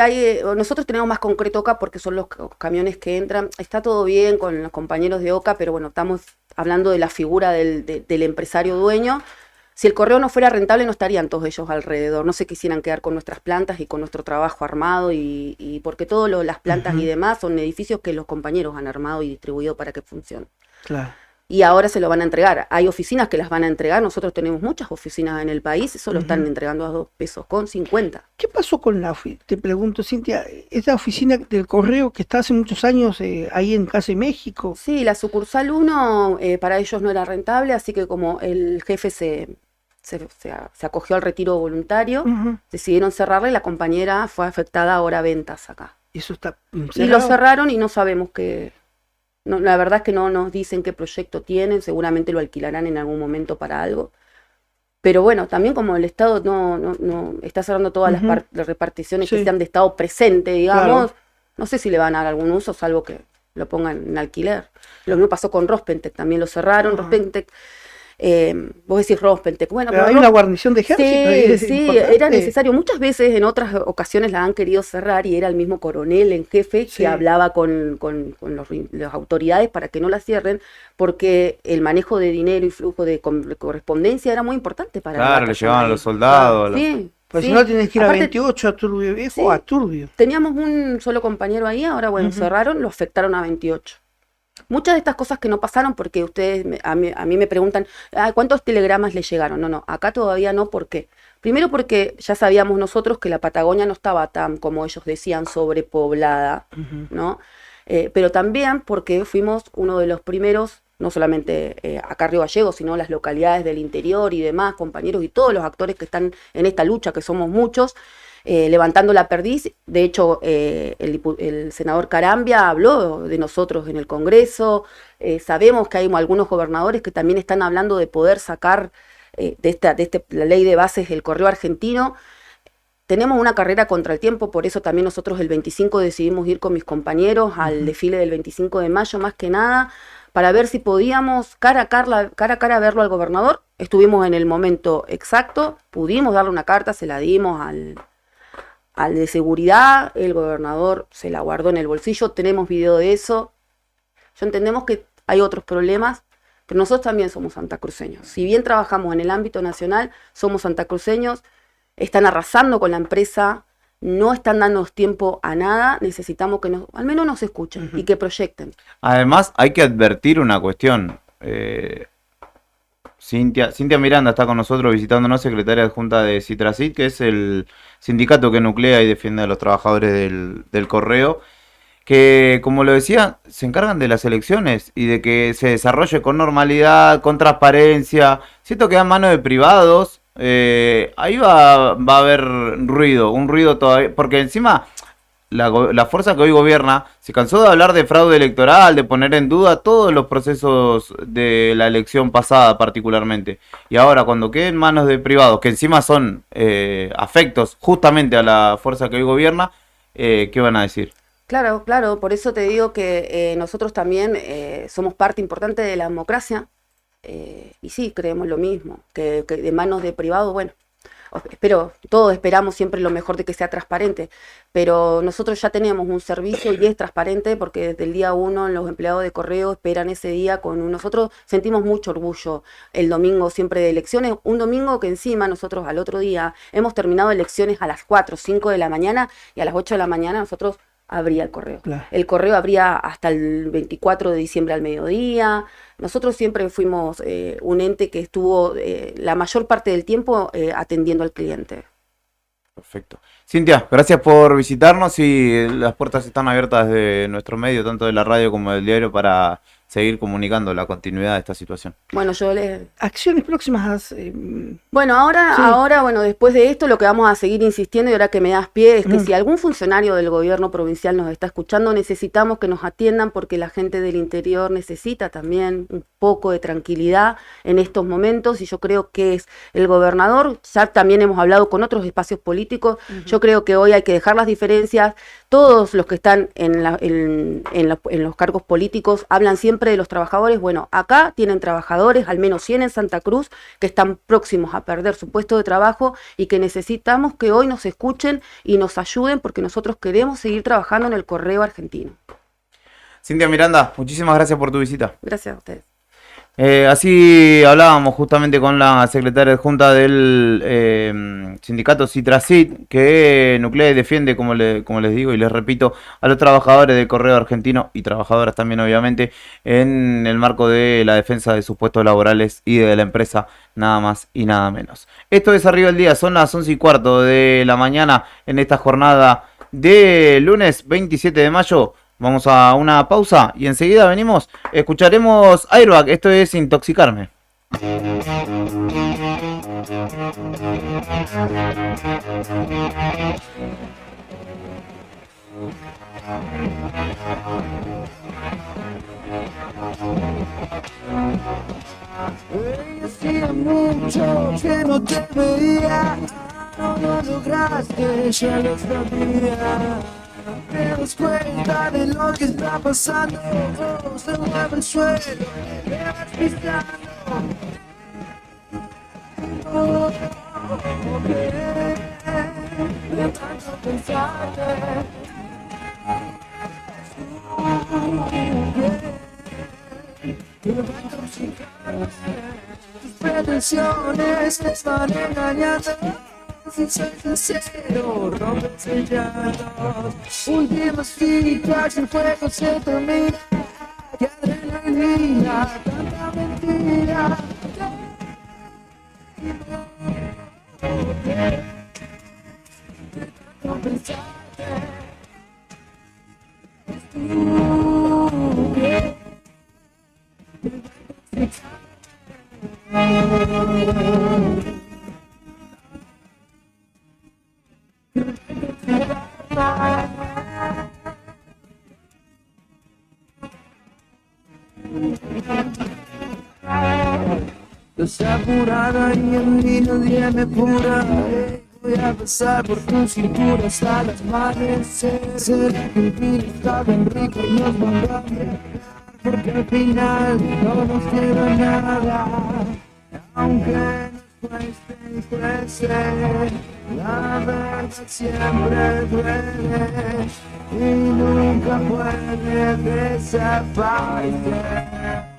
nosotros tenemos más concreto Oca porque son los camiones que entran. Está todo bien con los compañeros de Oca, pero bueno, estamos hablando de la figura del empresario dueño. Si el correo no fuera rentable, no estarían todos ellos alrededor. No se quisieran quedar con nuestras plantas y con nuestro trabajo armado, y porque todas las plantas y demás son edificios que los compañeros han armado y distribuido para que funcionen. Claro. Y ahora se lo van a entregar. Hay oficinas que las van a entregar. Nosotros tenemos muchas oficinas en el país, eso lo están entregando a 2,50 pesos. ¿Qué pasó con te pregunto, Cintia, esa oficina del correo que está hace muchos años ahí en Casa de México? Sí, la sucursal 1 para ellos no era rentable, así que como el jefe se acogió al retiro voluntario, decidieron cerrarla y la compañera fue afectada ahora a ventas acá. ¿Y eso está Y lo cerraron y no sabemos qué. No, la verdad es que no nos dicen qué proyecto tienen, seguramente lo alquilarán en algún momento para algo. Pero bueno, también como el Estado no está cerrando todas las reparticiones que sean de Estado presente, digamos, Claro. no sé si le van a dar algún uso, salvo que lo pongan en alquiler. Lo mismo pasó con Rospentec, también lo cerraron. Rospentec, vos decís Rospentec, bueno, Pero hay una guarnición de ejército. ahí, Sí, sí, importante. era necesario. Muchas veces en otras ocasiones la han querido cerrar y era el mismo coronel en jefe Sí. que hablaba con las autoridades para que no la cierren, porque el manejo de dinero y flujo de correspondencia era muy importante para la Claro, le batalla llevaban ahí. los soldados. Sí, Pues sí. si no tienes que ir a Aparte, 28 a Turbio Viejo sí. o a Turbio. teníamos un solo compañero ahí, ahora bueno, cerraron, lo afectaron a 28. Muchas de estas cosas que no pasaron porque ustedes a mí me preguntan, ¿cuántos telegramas le llegaron? No, acá todavía no, ¿por qué? Primero porque ya sabíamos nosotros que la Patagonia no estaba tan, como ellos decían, sobrepoblada, ¿no? Pero también porque fuimos uno de los primeros, no solamente acá Río Gallegos, sino las localidades del interior y demás, compañeros y todos los actores que están en esta lucha, que somos muchos, levantando la perdiz. De hecho, el senador Carambia habló de nosotros en el Congreso. Sabemos que hay algunos gobernadores que también están hablando de poder sacar la ley de bases del correo argentino. Tenemos una carrera contra el tiempo, por eso también nosotros el 25 decidimos ir con mis compañeros al desfile del 25 de mayo, más que nada, para ver si podíamos cara a cara verlo al gobernador. Estuvimos en el momento exacto, pudimos darle una carta, se la dimos al de seguridad, el gobernador se la guardó en el bolsillo, tenemos video de eso. Ya entendemos que hay otros problemas, pero nosotros también somos santacruceños. Si bien trabajamos en el ámbito nacional, somos santacruceños, están arrasando con la empresa, no están dándonos tiempo a nada, necesitamos que al menos nos escuchen y que proyecten. Además, hay que advertir una cuestión. Cintia Miranda está con nosotros visitándonos, secretaria adjunta de Citracid, que es el sindicato que nuclea y defiende a los trabajadores del correo, que, como lo decía, se encargan de las elecciones y de que se desarrolle con normalidad, con transparencia. Siento que da mano de privados, ahí va a haber ruido, un ruido todavía, porque encima la fuerza que hoy gobierna se cansó de hablar de fraude electoral, de poner en duda todos los procesos de la elección pasada particularmente. Y ahora cuando quede en manos de privados, que encima son afectos justamente a la fuerza que hoy gobierna, ¿qué van a decir? Claro, por eso te digo que nosotros también somos parte importante de la democracia, y sí, creemos lo mismo, que de manos de privados, bueno, todos esperamos siempre lo mejor de que sea transparente, pero nosotros ya tenemos un servicio y es transparente porque desde el día 1 los empleados de correo esperan ese día nosotros sentimos mucho orgullo el domingo siempre de elecciones, un domingo que encima nosotros al otro día hemos terminado elecciones a las 4, 5 de la mañana y a las 8 de la mañana nosotros abría el correo. Claro. El correo abría hasta el 24 de diciembre al mediodía. Nosotros siempre fuimos un ente que estuvo la mayor parte del tiempo atendiendo al cliente. Perfecto. Cintia, gracias por visitarnos y las puertas están abiertas de nuestro medio, tanto de la radio como del diario, para seguir comunicando la continuidad de esta situación. Bueno, acciones próximas. Bueno, ahora, bueno, después de esto lo que vamos a seguir insistiendo, y ahora que me das pie, es que si algún funcionario del gobierno provincial nos está escuchando, necesitamos que nos atiendan porque la gente del interior necesita también un poco de tranquilidad en estos momentos, y yo creo que es el gobernador. Ya también hemos hablado con otros espacios políticos. Yo creo que hoy hay que dejar las diferencias. Todos los que están en los cargos políticos hablan siempre de los trabajadores. Bueno, acá tienen trabajadores, al menos 100 en Santa Cruz, que están próximos a perder su puesto de trabajo y que necesitamos que hoy nos escuchen y nos ayuden porque nosotros queremos seguir trabajando en el correo argentino. Cintia Miranda, muchísimas gracias por tu visita. Gracias a ustedes. Así hablábamos justamente con la secretaria adjunta del sindicato Citracit, que nuclea y defiende, como les digo y les repito, a los trabajadores del correo argentino y trabajadoras también, obviamente, en el marco de la defensa de sus puestos laborales y de la empresa, nada más y nada menos. Esto es Arriba el Día, son las 11:15 de la mañana en esta jornada de lunes 27 de mayo. Vamos a una pausa y enseguida venimos. Escucharemos Airbag, esto es Intoxicarme. Hacía mucho que no te veía, no lo lograste, ya lo sabía. Te das cuenta de lo que está pasando, se mueve el suelo, te vas pisando. De tanto pensarte, tus pretensiones te están engañando. Si soy sincero, rompes el llanto. Últimas chicas, el fuego se termina. Qué adrenalina, tanta mentira. No pensarte. Desapurada y en mí nadie me apura. Voy a pasar por tu cintura hasta el amanecer. Será que el vino está tan rico y nos va a cambiar, porque al final no nos queda nada. Aunque nos cueste y cueste, la verdad siempre duele y nunca puede desaparecer.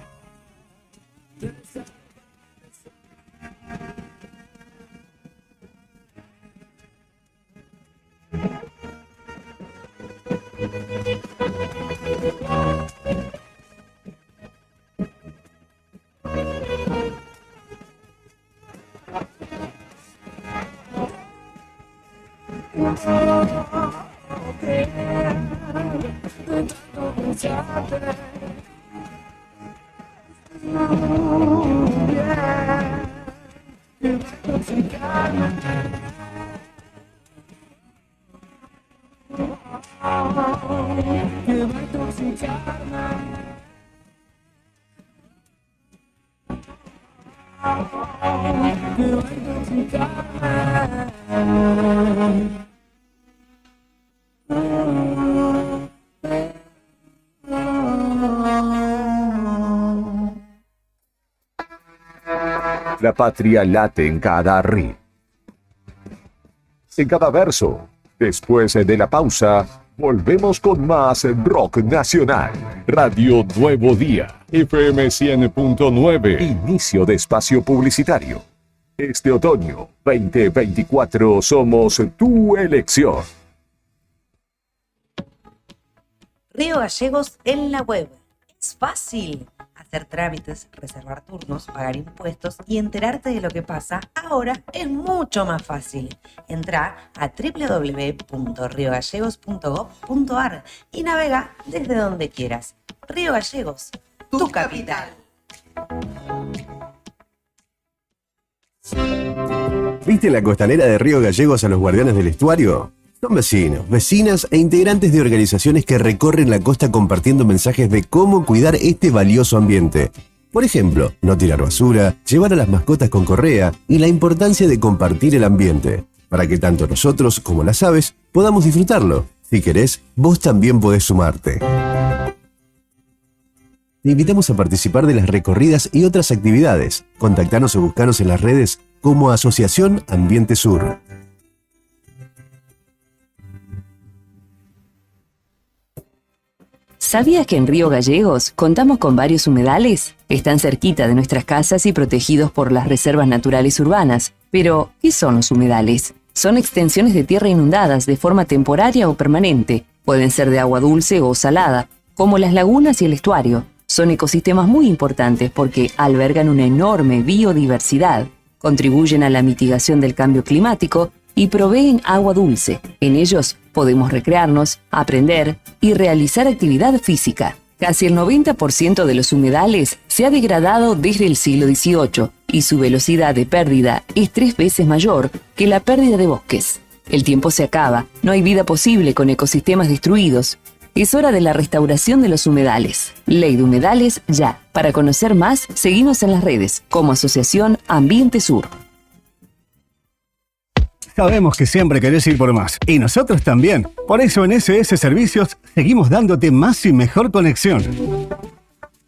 La patria late en cada ritmo, en cada verso. Después de la pausa, volvemos con más Rock Nacional. Radio Nuevo Día, FM 100.9. Inicio de espacio publicitario. Este otoño 2024 somos tu elección. Río Gallegos en la web. Es fácil. Hacer trámites, reservar turnos, pagar impuestos y enterarte de lo que pasa ahora es mucho más fácil. Entra a www.riogallegos.gov.ar y navega desde donde quieras. Río Gallegos, tu capital. ¿Viste la costanera de Río Gallegos a los guardianes del estuario? Son vecinos, vecinas e integrantes de organizaciones que recorren la costa compartiendo mensajes de cómo cuidar este valioso ambiente. Por ejemplo, no tirar basura, llevar a las mascotas con correa y la importancia de compartir el ambiente, para que tanto nosotros como las aves podamos disfrutarlo. Si querés, vos también podés sumarte. Te invitamos a participar de las recorridas y otras actividades. Contactanos o buscanos en las redes como Asociación Ambiente Sur. ¿Sabías que en Río Gallegos contamos con varios humedales? Están cerquita de nuestras casas y protegidos por las reservas naturales urbanas. Pero, ¿qué son los humedales? Son extensiones de tierra inundadas de forma temporaria o permanente. Pueden ser de agua dulce o salada, como las lagunas y el estuario. Son ecosistemas muy importantes porque albergan una enorme biodiversidad, contribuyen a la mitigación del cambio climático y proveen agua dulce. En ellos podemos recrearnos, aprender y realizar actividad física. Casi el 90% de los humedales se ha degradado desde el siglo XVIII y su velocidad de pérdida es 3 veces mayor que la pérdida de bosques. El tiempo se acaba, no hay vida posible con ecosistemas destruidos. Es hora de la restauración de los humedales. Ley de Humedales ya. Para conocer más, seguimos en las redes como Asociación Ambiente Sur. Sabemos que siempre querés ir por más, y nosotros también. Por eso en SS Servicios seguimos dándote más y mejor conexión.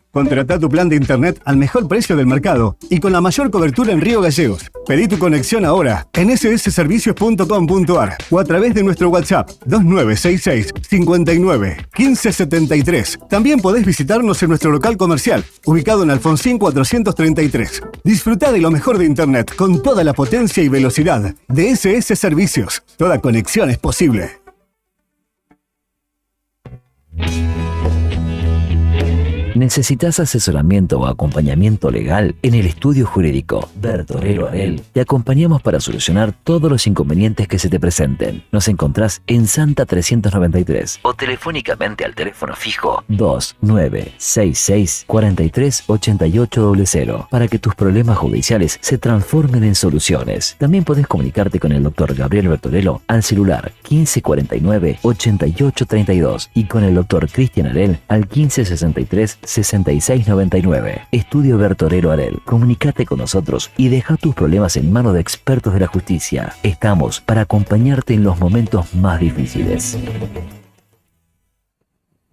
Contratá tu plan de internet al mejor precio del mercado y con la mayor cobertura en Río Gallegos. Pedí tu conexión ahora en ssservicios.com.ar o a través de nuestro WhatsApp 2966 59 1573. También podés visitarnos en nuestro local comercial, ubicado en Alfonsín 433. Disfrutá de lo mejor de internet con toda la potencia y velocidad de SS Servicios. Toda conexión es posible. ¿Necesitas asesoramiento o acompañamiento legal? En el estudio jurídico Bertorero Arel te acompañamos para solucionar todos los inconvenientes que se te presenten. Nos encontrás en Santa 393 o telefónicamente al teléfono fijo 2966 438800 para que tus problemas judiciales se transformen en soluciones. También podés comunicarte con el Dr. Gabriel Bertorello al celular 1549 8832 y con el Dr. Cristian Arel al 1563 6699. Estudio Bertorero Arel. Comunicate con nosotros y deja tus problemas en manos de expertos de la justicia. Estamos para acompañarte en los momentos más difíciles.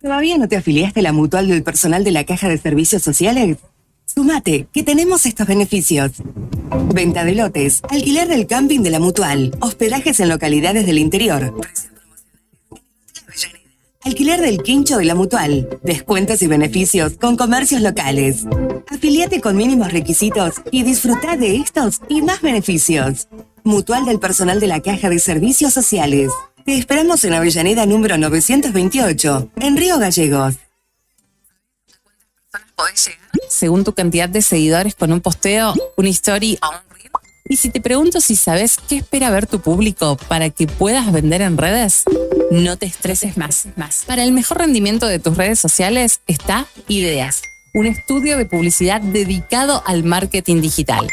¿Todavía no te afiliaste a la mutual del personal de la Caja de Servicios Sociales? Sumate, que tenemos estos beneficios. Venta de lotes, alquiler del camping de la mutual, hospedajes en localidades del interior, alquiler del quincho de la mutual, descuentos y beneficios con comercios locales. Afiliate con mínimos requisitos y disfruta de estos y más beneficios. Mutual del personal de la Caja de Servicios Sociales. Te esperamos en Avellaneda número 928, en Río Gallegos. Según tu cantidad de seguidores con un posteo, una story o un reel. Y si te pregunto si sabes qué espera ver tu público para que puedas vender en redes, no te estreses más. Para el mejor rendimiento de tus redes sociales está Ideas, un estudio de publicidad dedicado al marketing digital.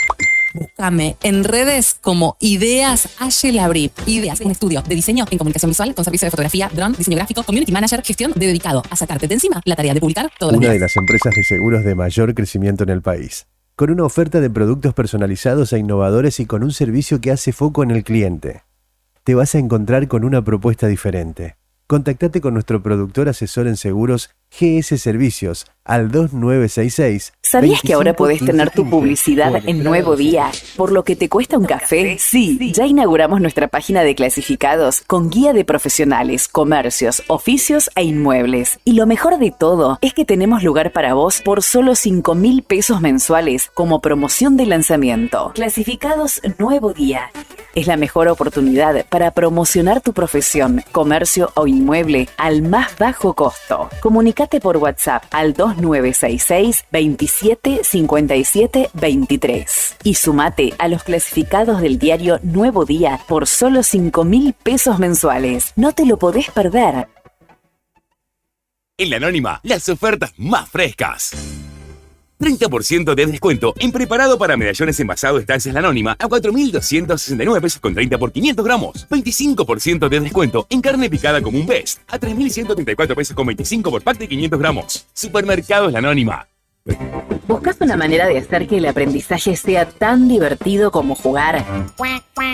Búscame en redes como Ideas Labrit. Ideas, un estudio de diseño en comunicación visual con servicio de fotografía, dron, diseño gráfico, community manager, gestión dedicado a sacarte de encima la tarea de publicar todos los días. Una de las empresas de seguros de mayor crecimiento en el país, con una oferta de productos personalizados e innovadores y con un servicio que hace foco en el cliente. Te vas a encontrar con una propuesta diferente. Contactate con nuestro productor asesor en seguros GS Servicios al 2966. ¿Sabías que ahora podés tener tu publicidad en Nuevo Día? ¿Por lo que te cuesta un café? Sí, ya inauguramos nuestra página de clasificados con guía de profesionales, comercios, oficios e inmuebles. Y lo mejor de todo es que tenemos lugar para vos por solo 5.000 pesos mensuales como promoción de lanzamiento. Clasificados Nuevo Día. Es la mejor oportunidad para promocionar tu profesión, comercio o inmueble al más bajo costo. Comunicate por WhatsApp al 2966 27 57 23 y sumate a los clasificados del diario Nuevo Día por solo 5.000 pesos mensuales. No te lo podés perder. En La Anónima, las ofertas más frescas. 30% de descuento en preparado para medallones envasado Estancias La Anónima a 4.269 pesos con 30 por 500 gramos. 25% de descuento en carne picada común Best a 3.134 pesos con 25 por pack de 500 gramos. Supermercados La Anónima. ¿Buscas una manera de hacer que el aprendizaje sea tan divertido como jugar?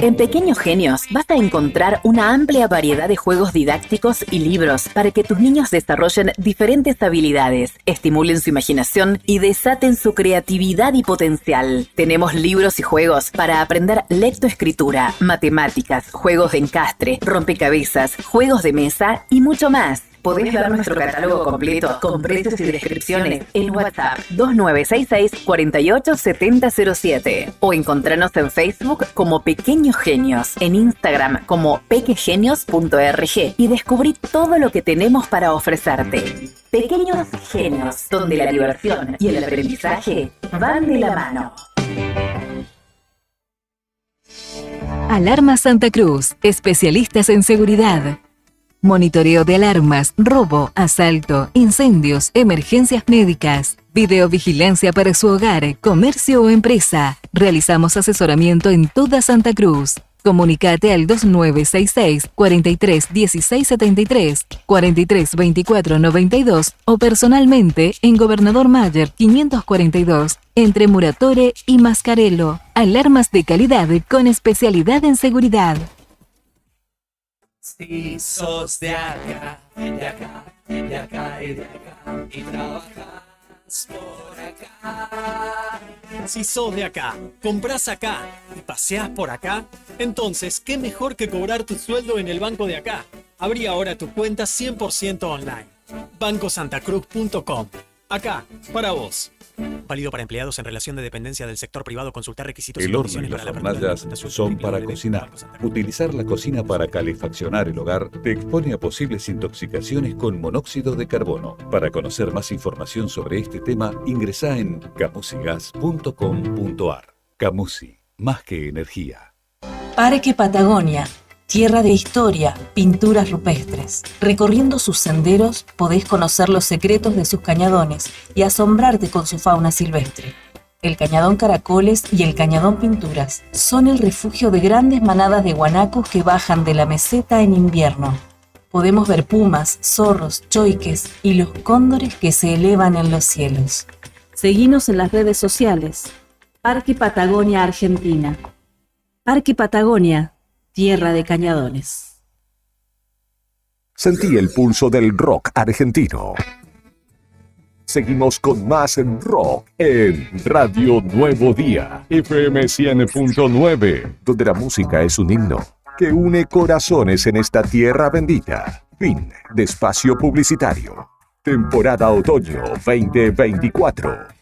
En Pequeños Genios vas a encontrar una amplia variedad de juegos didácticos y libros para que tus niños desarrollen diferentes habilidades, estimulen su imaginación y desaten su creatividad y potencial. Tenemos libros y juegos para aprender lectoescritura, matemáticas, juegos de encastre, rompecabezas, juegos de mesa y mucho más. Podés ver nuestro catálogo completo con precios y descripciones en WhatsApp 2966-487007 o encontrarnos en Facebook como Pequeños Genios, en Instagram como pequegenios.org y descubrí todo lo que tenemos para ofrecerte. Pequeños Genios, donde la diversión y el aprendizaje van de la mano. Alarma Santa Cruz, especialistas en seguridad. Monitoreo de alarmas, robo, asalto, incendios, emergencias médicas, videovigilancia para su hogar, comercio o empresa. Realizamos asesoramiento en toda Santa Cruz. Comunicate al 2966 43 16 73, 43 24 92 o personalmente en Gobernador Mayer 542, entre Muratore y Mascarello. Alarmas de calidad con especialidad en seguridad. Si sos de acá, de acá, de acá y de acá, y trabajas por acá. Si sos de acá, compras acá y paseás por acá, entonces, ¿qué mejor que cobrar tu sueldo en el banco de acá? Abrí ahora tu cuenta 100% online. bancosantacruz.com. Acá, para vos. Válido para empleados en relación de dependencia del sector privado. Consultar requisitos El y horno y condiciones las para la apertura de hornallas presentación son pública para del evento. cocinar. Utilizar la cocina para calefaccionar el hogar te expone a posibles intoxicaciones con monóxido de carbono. Para conocer más información sobre este tema, ingresá en camusigas.com.ar. Camusi, más que energía. Parque Patagonia, tierra de historia, pinturas rupestres. Recorriendo sus senderos podés conocer los secretos de sus cañadones y asombrarte con su fauna silvestre. El cañadón Caracoles y el cañadón Pinturas son el refugio de grandes manadas de guanacos que bajan de la meseta en invierno. Podemos ver pumas, zorros, choiques y los cóndores que se elevan en los cielos. Seguinos en las redes sociales. Parque Patagonia Argentina. Parque Patagonia, tierra de cañadones. Sentí el pulso del rock argentino. Seguimos con más rock en Radio Nuevo Día, FM 100.9, donde la música es un himno que une corazones en esta tierra bendita. Fin de espacio publicitario. Temporada Otoño 2024.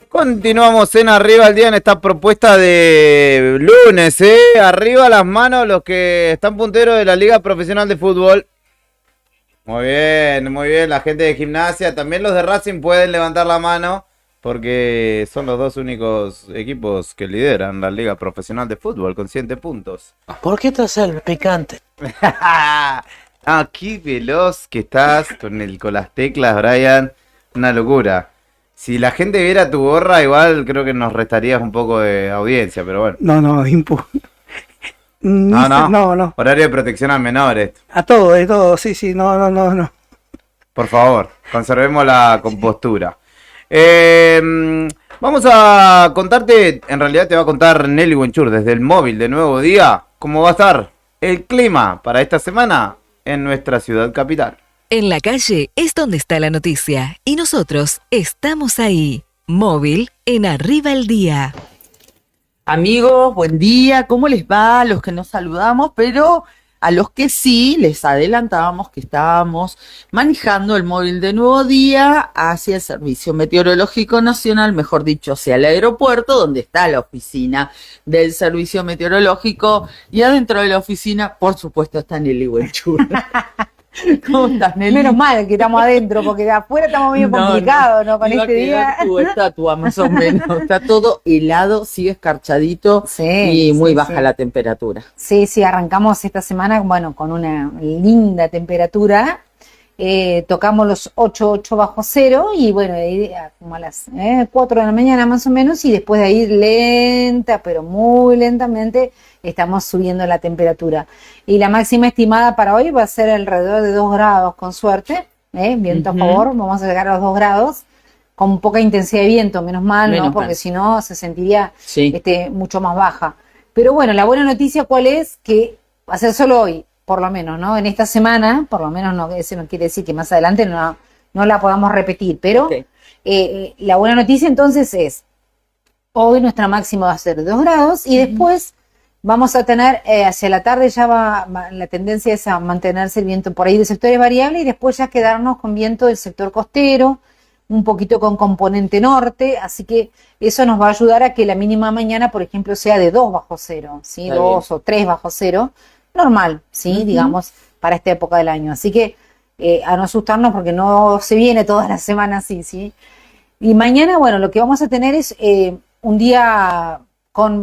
Continuamos en Arriba al Día en esta propuesta de lunes, Arriba las manos los que están punteros de la Liga Profesional de Fútbol. Muy bien, la gente de Gimnasia, también los de Racing pueden levantar la mano porque son los dos únicos equipos que lideran la Liga Profesional de Fútbol con 7 puntos. ¿Por qué te haces el picante? Ah, qué veloz que estás con las teclas, Brian. Una locura. Si la gente viera tu gorra, igual creo que nos restarías un poco de audiencia, pero bueno. No, No. Horario de protección al menor. A todo, de todo, sí, no. Por favor, conservemos la compostura. Vamos a contarte, en realidad te va a contar Nelly Wenchur desde el móvil de Nuevo Día, cómo va a estar el clima para esta semana en nuestra ciudad capital. En la calle es donde está la noticia y nosotros estamos ahí. Móvil en Arriba el Día. Amigos, buen día. ¿Cómo les va a los que nos saludamos? Pero a los que sí, les adelantábamos que estábamos manejando el móvil de Nuevo Día hacia el Servicio Meteorológico Nacional, mejor dicho, hacia el aeropuerto, donde está la oficina del Servicio Meteorológico. Y adentro de la oficina, por supuesto, está Nelly Wenchur. ¿Cómo estás, Nelly? Menos mal que estamos adentro, porque de afuera estamos medio complicados, ¿no? Con Iba este a quedar día. tu estatua, más o menos. Está todo helado, sigue escarchadito y muy baja la temperatura. Sí, arrancamos esta semana, bueno, con una linda temperatura. Tocamos los 8 bajo cero y bueno, ahí, como a las 4 de la mañana más o menos, y después de ahí lenta, pero muy lentamente, estamos subiendo la temperatura. Y la máxima estimada para hoy va a ser alrededor de 2 grados, con suerte, viento a favor, vamos a llegar a los 2 grados, con poca intensidad de viento, menos mal, ¿no? Porque si no se sentiría mucho más baja. Pero bueno, la buena noticia, ¿cuál es? Que va a ser solo hoy, por lo menos, ¿no? En esta semana, por lo menos, no, eso no quiere decir que más adelante no la podamos repetir, pero la buena noticia entonces es, hoy nuestra máxima va a ser 2 grados y después vamos a tener, hacia la tarde ya la tendencia es a mantenerse el viento por ahí de sectores variables y después ya quedarnos con viento del sector costero, un poquito con componente norte, así que eso nos va a ayudar a que la mínima mañana, por ejemplo, sea de 2 bajo cero, ¿sí? 2 o 3 bajo cero, normal, ¿sí? Digamos, para esta época del año. Así que a no asustarnos porque no se viene todas las semanas así, ¿sí? Y mañana, bueno, lo que vamos a tener es un día con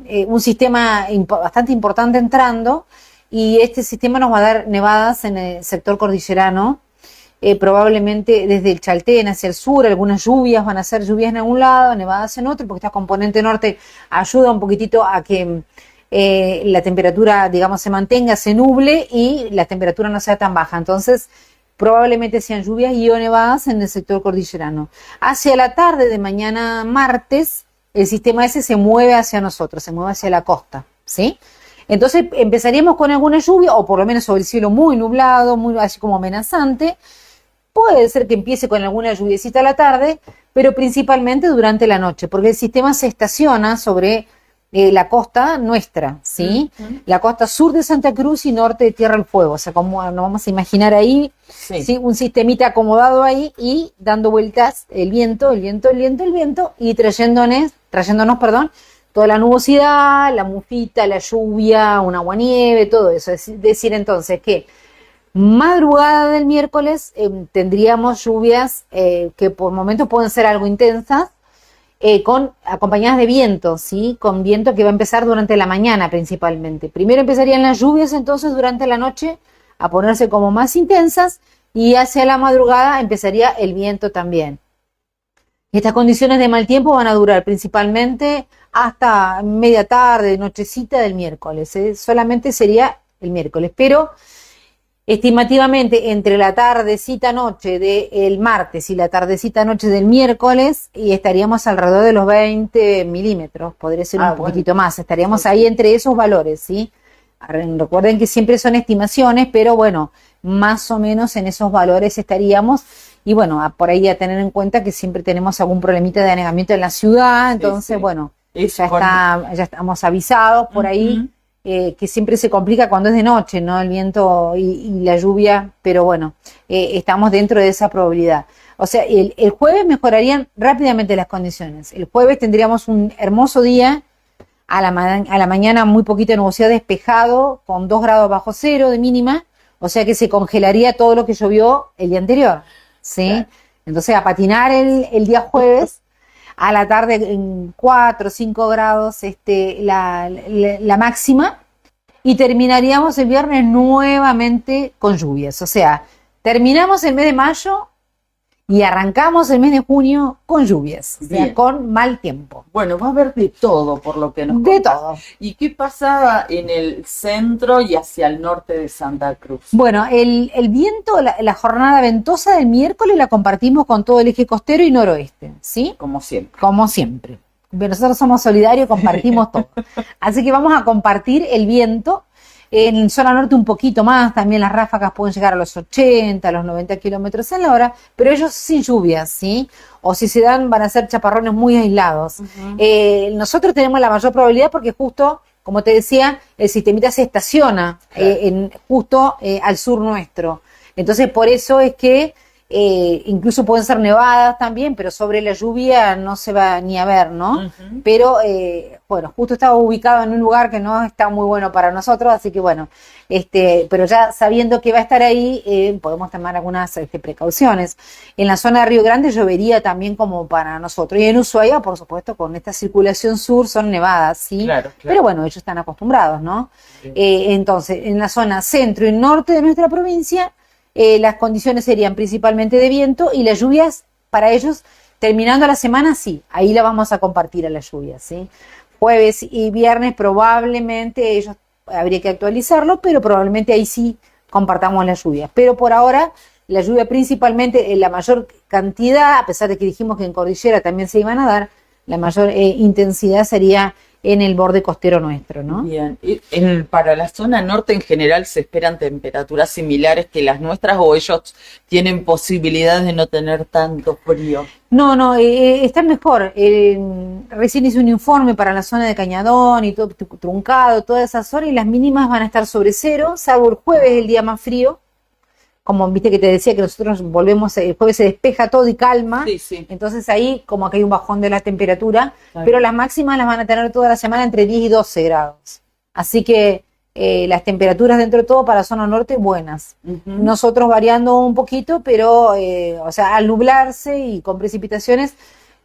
un sistema bastante importante entrando, y este sistema nos va a dar nevadas en el sector cordillerano, probablemente desde el Chaltén hacia el sur, algunas lluvias, van a ser lluvias en algún lado, nevadas en otro, porque esta componente norte ayuda un poquitito a que la temperatura, digamos, se mantenga, se nuble y la temperatura no sea tan baja. Entonces, probablemente sean lluvias y o nevadas en el sector cordillerano. Hacia la tarde de mañana martes, el sistema ese se mueve hacia nosotros, se mueve hacia la costa, ¿sí? Entonces empezaríamos con alguna lluvia, o por lo menos sobre el cielo muy nublado, muy así como amenazante. Puede ser que empiece con alguna lluviecita a la tarde, pero principalmente durante la noche, porque el sistema se estaciona sobre la costa nuestra, ¿sí? La costa sur de Santa Cruz y norte de Tierra del Fuego. O sea, como nos vamos a imaginar ahí, ¿sí? Un sistemita acomodado ahí y dando vueltas el viento, y trayéndonos, toda la nubosidad, la mufita, la lluvia, un aguanieve, todo eso. Es decir, entonces, que madrugada del miércoles tendríamos lluvias que por momentos pueden ser algo intensas, acompañadas de viento, ¿sí? Con viento que va a empezar durante la mañana principalmente. Primero empezarían las lluvias, entonces durante la noche a ponerse como más intensas, y hacia la madrugada empezaría el viento también. Estas condiciones de mal tiempo van a durar principalmente hasta media tarde, nochecita del miércoles, solamente sería el miércoles, pero estimativamente entre la tardecita noche del martes y la tardecita noche del miércoles, y estaríamos alrededor de los 20 milímetros, podría ser un poquitito más, estaríamos ahí entre esos valores, ¿sí? Recuerden que siempre son estimaciones, pero bueno, más o menos en esos valores estaríamos. Y bueno, por ahí a tener en cuenta que siempre tenemos algún problemita de anegamiento en la ciudad, entonces bueno, ya estamos avisados por ahí, que siempre se complica cuando es de noche, ¿no? El viento y la lluvia, pero bueno, estamos dentro de esa probabilidad. O sea, el jueves mejorarían rápidamente las condiciones. El jueves tendríamos un hermoso día, a la mañana muy poquita nubosidad, despejado, con 2 grados bajo cero de mínima, o sea que se congelaría todo lo que llovió el día anterior, ¿sí? Claro. Entonces a patinar el día jueves, a la tarde en 4 o 5 grados la máxima, y terminaríamos el viernes nuevamente con lluvias. O sea, terminamos el mes de mayo Y arrancamos el mes de junio con lluvias, o sea, Bien. con mal tiempo. Bueno, va a haber de todo por lo que nos De contás. todo. ¿Y qué pasa en el centro y hacia el norte de Santa Cruz? Bueno, el viento, la jornada ventosa del miércoles la compartimos con todo el eje costero y noroeste, ¿sí? Como siempre. Como siempre. Nosotros somos solidarios, compartimos todo. Así que vamos a compartir el viento. En zona norte un poquito más, también las ráfagas pueden llegar a los 80, a los 90 kilómetros en la hora, pero ellos sin lluvias, ¿sí? O si se dan, van a ser chaparrones muy aislados. Nosotros tenemos la mayor probabilidad porque justo, como te decía, el sistemita se estaciona justo al sur nuestro. Entonces, por eso es que incluso pueden ser nevadas también, pero sobre la lluvia no se va ni a ver, ¿no? Pero, bueno, justo estaba ubicado en un lugar que no está muy bueno para nosotros, así que bueno, pero ya sabiendo que va a estar ahí, podemos tomar algunas precauciones. En la zona de Río Grande llovería también como para nosotros, y en Ushuaia, por supuesto, con esta circulación sur son nevadas, ¿sí? Claro. Pero bueno, ellos están acostumbrados, ¿no? Entonces, en la zona centro y norte de nuestra provincia, las condiciones serían principalmente de viento y las lluvias para ellos, terminando la semana, sí, ahí la vamos a compartir a las lluvias, ¿sí? Jueves y viernes probablemente ellos habría que actualizarlo, pero probablemente ahí sí compartamos las lluvias. Pero por ahora, la lluvia principalmente, la mayor cantidad, a pesar de que dijimos que en cordillera también se iban a dar, la mayor intensidad sería en el borde costero nuestro, ¿no? Bien. Para la zona norte en general se esperan temperaturas similares que las nuestras, o ellos tienen posibilidades de no tener tanto frío. No, está mejor. Recién hice un informe para la zona de Cañadón y todo Truncado, toda esa zona, y las mínimas van a estar sobre cero, salvo el jueves, el día más frío. Como viste que te decía que nosotros volvemos, el jueves se despeja todo y calma, entonces ahí como que hay un bajón de la temperatura, pero las máximas las van a tener toda la semana entre 10 y 12 grados. Así que las temperaturas dentro de todo para zona norte buenas. Nosotros variando un poquito, pero o sea, al nublarse y con precipitaciones,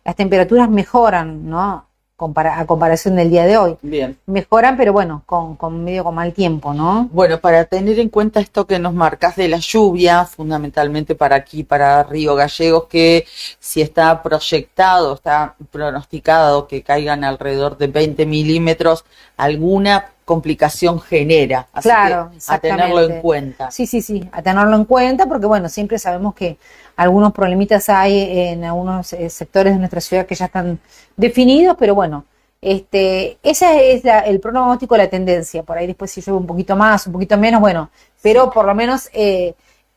las temperaturas mejoran, ¿no? A comparación del día de hoy. Bien. Mejoran, pero bueno, con medio con mal tiempo, ¿no? Bueno, para tener en cuenta esto que nos marcas de la lluvia, fundamentalmente para aquí, para Río Gallegos, que si está proyectado, está pronosticado que caigan alrededor de 20 milímetros, alguna complicación genera. Así Claro, que a tenerlo en cuenta. Sí, a tenerlo en cuenta, porque bueno, siempre sabemos que algunos problemitas hay en algunos sectores de nuestra ciudad que ya están definidos, pero bueno, ese es el pronóstico, la tendencia. Por ahí después si llueve un poquito más, un poquito menos, bueno, pero por lo menos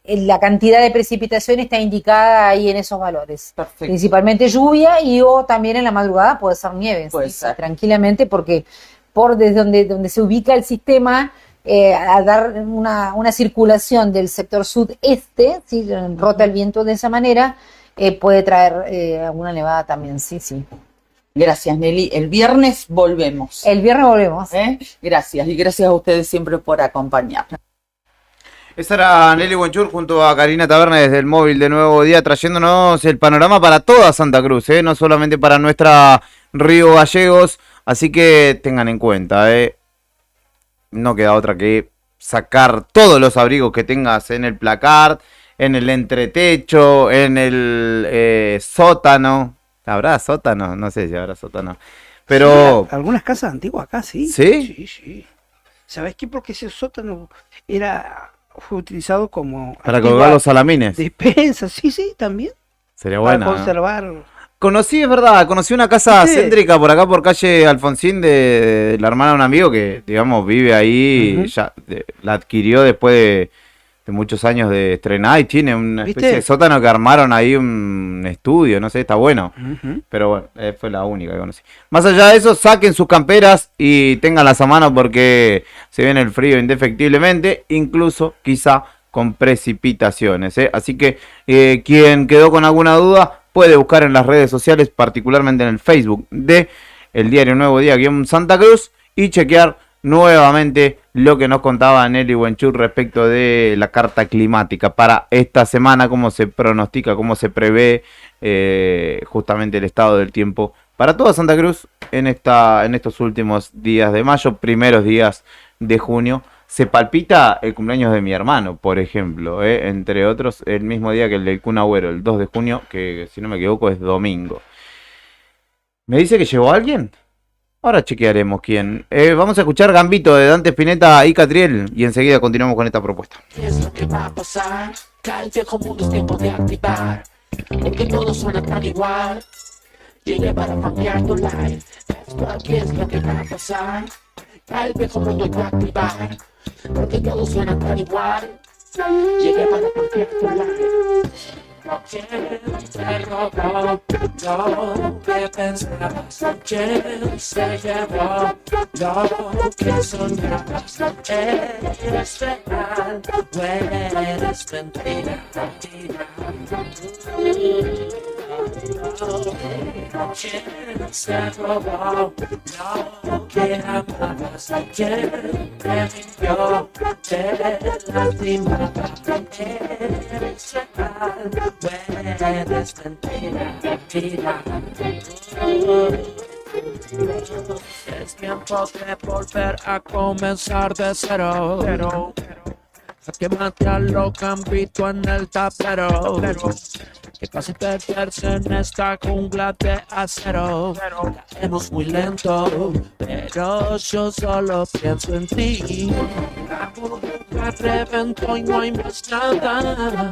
la cantidad de precipitación está indicada ahí en esos valores. Perfecto. Principalmente lluvia o también en la madrugada puede ser nieve, Puede ¿sí? ser. Tranquilamente, porque desde donde se ubica el sistema, a dar una circulación del sector sudeste, ¿sí? Rota el viento de esa manera, puede traer alguna nevada también, sí. Gracias, Nelly. El viernes volvemos. El viernes volvemos. Gracias, y gracias a ustedes siempre por acompañarnos. Esa era Nelly Buenchur junto a Karina Taberna desde el móvil de Nuevo Día, trayéndonos el panorama para toda Santa Cruz, no solamente para nuestra Río Gallegos. Así que tengan en cuenta, no queda otra que sacar todos los abrigos que tengas en el placard, en el entretecho, en el sótano. ¿Habrá sótano? No sé si habrá sótano. Pero... Sí, algunas casas antiguas acá, sí. ¿Sí? Sí. ¿Sabés qué? Porque ese sótano fue utilizado como... Para colgar los salamines. Despensa, sí, también. Sería Para buena. conservar... Conocí una casa céntrica por acá, por calle Alfonsín, de la hermana de un amigo que, digamos, vive ahí, ya la adquirió después de muchos años de estrenar y tiene una especie de sótano que armaron ahí, un estudio, no sé, está bueno. Pero bueno, fue la única que conocí. Más allá de eso, saquen sus camperas y ténganlas a mano porque se viene el frío indefectiblemente, incluso quizá con precipitaciones. Así que quien quedó con alguna duda puede buscar en las redes sociales, particularmente en el Facebook de el diario Nuevo Día Santa Cruz, y chequear nuevamente lo que nos contaba Nelly Buenchur respecto de la carta climática para esta semana, cómo se pronostica, cómo se prevé justamente el estado del tiempo para toda Santa Cruz en estos últimos días de mayo, primeros días de junio. se palpita el cumpleaños de mi hermano, por ejemplo, entre otros, el mismo día que el del Kun Agüero, el 2 de junio, que si no me equivoco es domingo. ¿Me dice que llegó alguien? Ahora chequearemos quién. Vamos a escuchar Gambito de Dante Spinetta y Catriel y enseguida continuamos con esta propuesta. ¿Qué es lo que va a pasar? Cae el viejo mundo, es tiempo de activar. Porque todo suena tan igual. Llegué para cambiar tu life. Esto aquí es lo que va a pasar. Cae el viejo mundo y va a activar. Porque todo suena tan igual. Llegué para cambiar tu life. ¿Quién te robó? Lo que pensabas. ¿Quién se llevó? Lo que soñabas. Eres real o eres mentira. ¿Quién se robó? Lo que amabas. ¿Quién te mintió? Te lastimaba. Eres real. Eres mentira, mentira. Es tiempo de volver a comenzar de cero. Quémate a lo Gambito en el tablero. Que casi perderse en esta jungla de acero. Caemos muy lento, pero yo solo pienso en ti. La burbuja reventó y no hay más nada.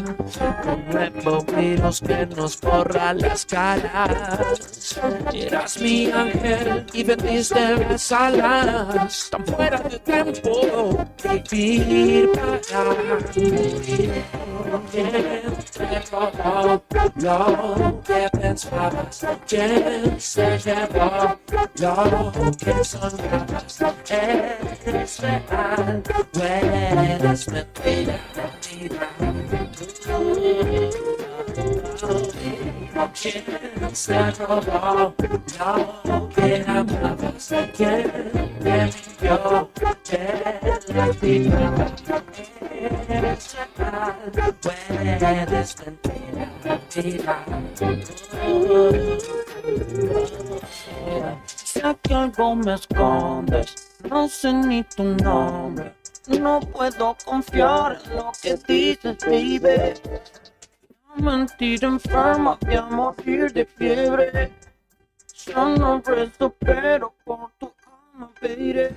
Un nuevo virus que nos borra las caras. Eras mi ángel y vendiste las alas. Tan fuera de tiempo, vivir para ¿quién te robó lo que pensabas? ¿Quién se llevó lo que soñabas? ¿Eres real o eres mentira, mentira? ¿Quién se robó lo que amabas? ¿Quién te mintió? Te lastimaba. Eres real o eres mentira, mentira. Sé que algo me escondes, no sé ni tu nombre. No puedo confiar en lo que dices, baby. Mentira enferma, voy a morir de fiebre. Yo no rezo, pero por tu alma pediré.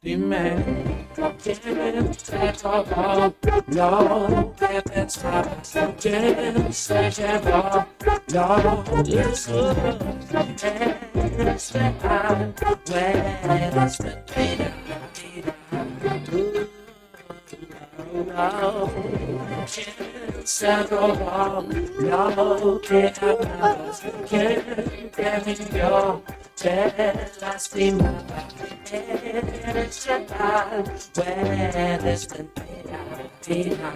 Dime, ¿quién te robó lo que pensabas? ¿Quién se llevó lo que soñabas? ¿Eres real o eres mentira, mentira? ¿Quién se robó lo que amabas? ¿Quién te mintió? Te lastimaba. Eres real o eres mentira, mentira.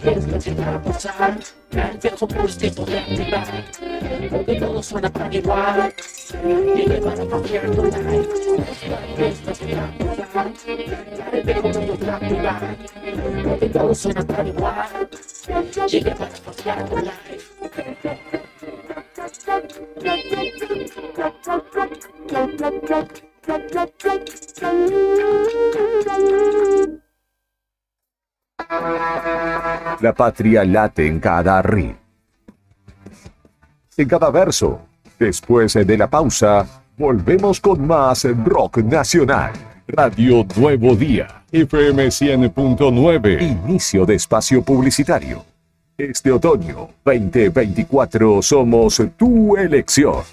¿Qué es lo que va a pasar? El viejo mundo es tiempo de activar. Porque todo suena tan igual. Llegué para cambiar tu life. ¿Qué es lo que va a pasar? El viejo mundo va a activar. Porque todo suena tan igual. Llegué para cambiar tu life. La patria late en cada ritmo, en cada verso. Después de la pausa, volvemos con más Rock Nacional. Radio Nuevo Día, FM 100.9. Inicio de espacio publicitario. Este otoño 2024 somos tu elección.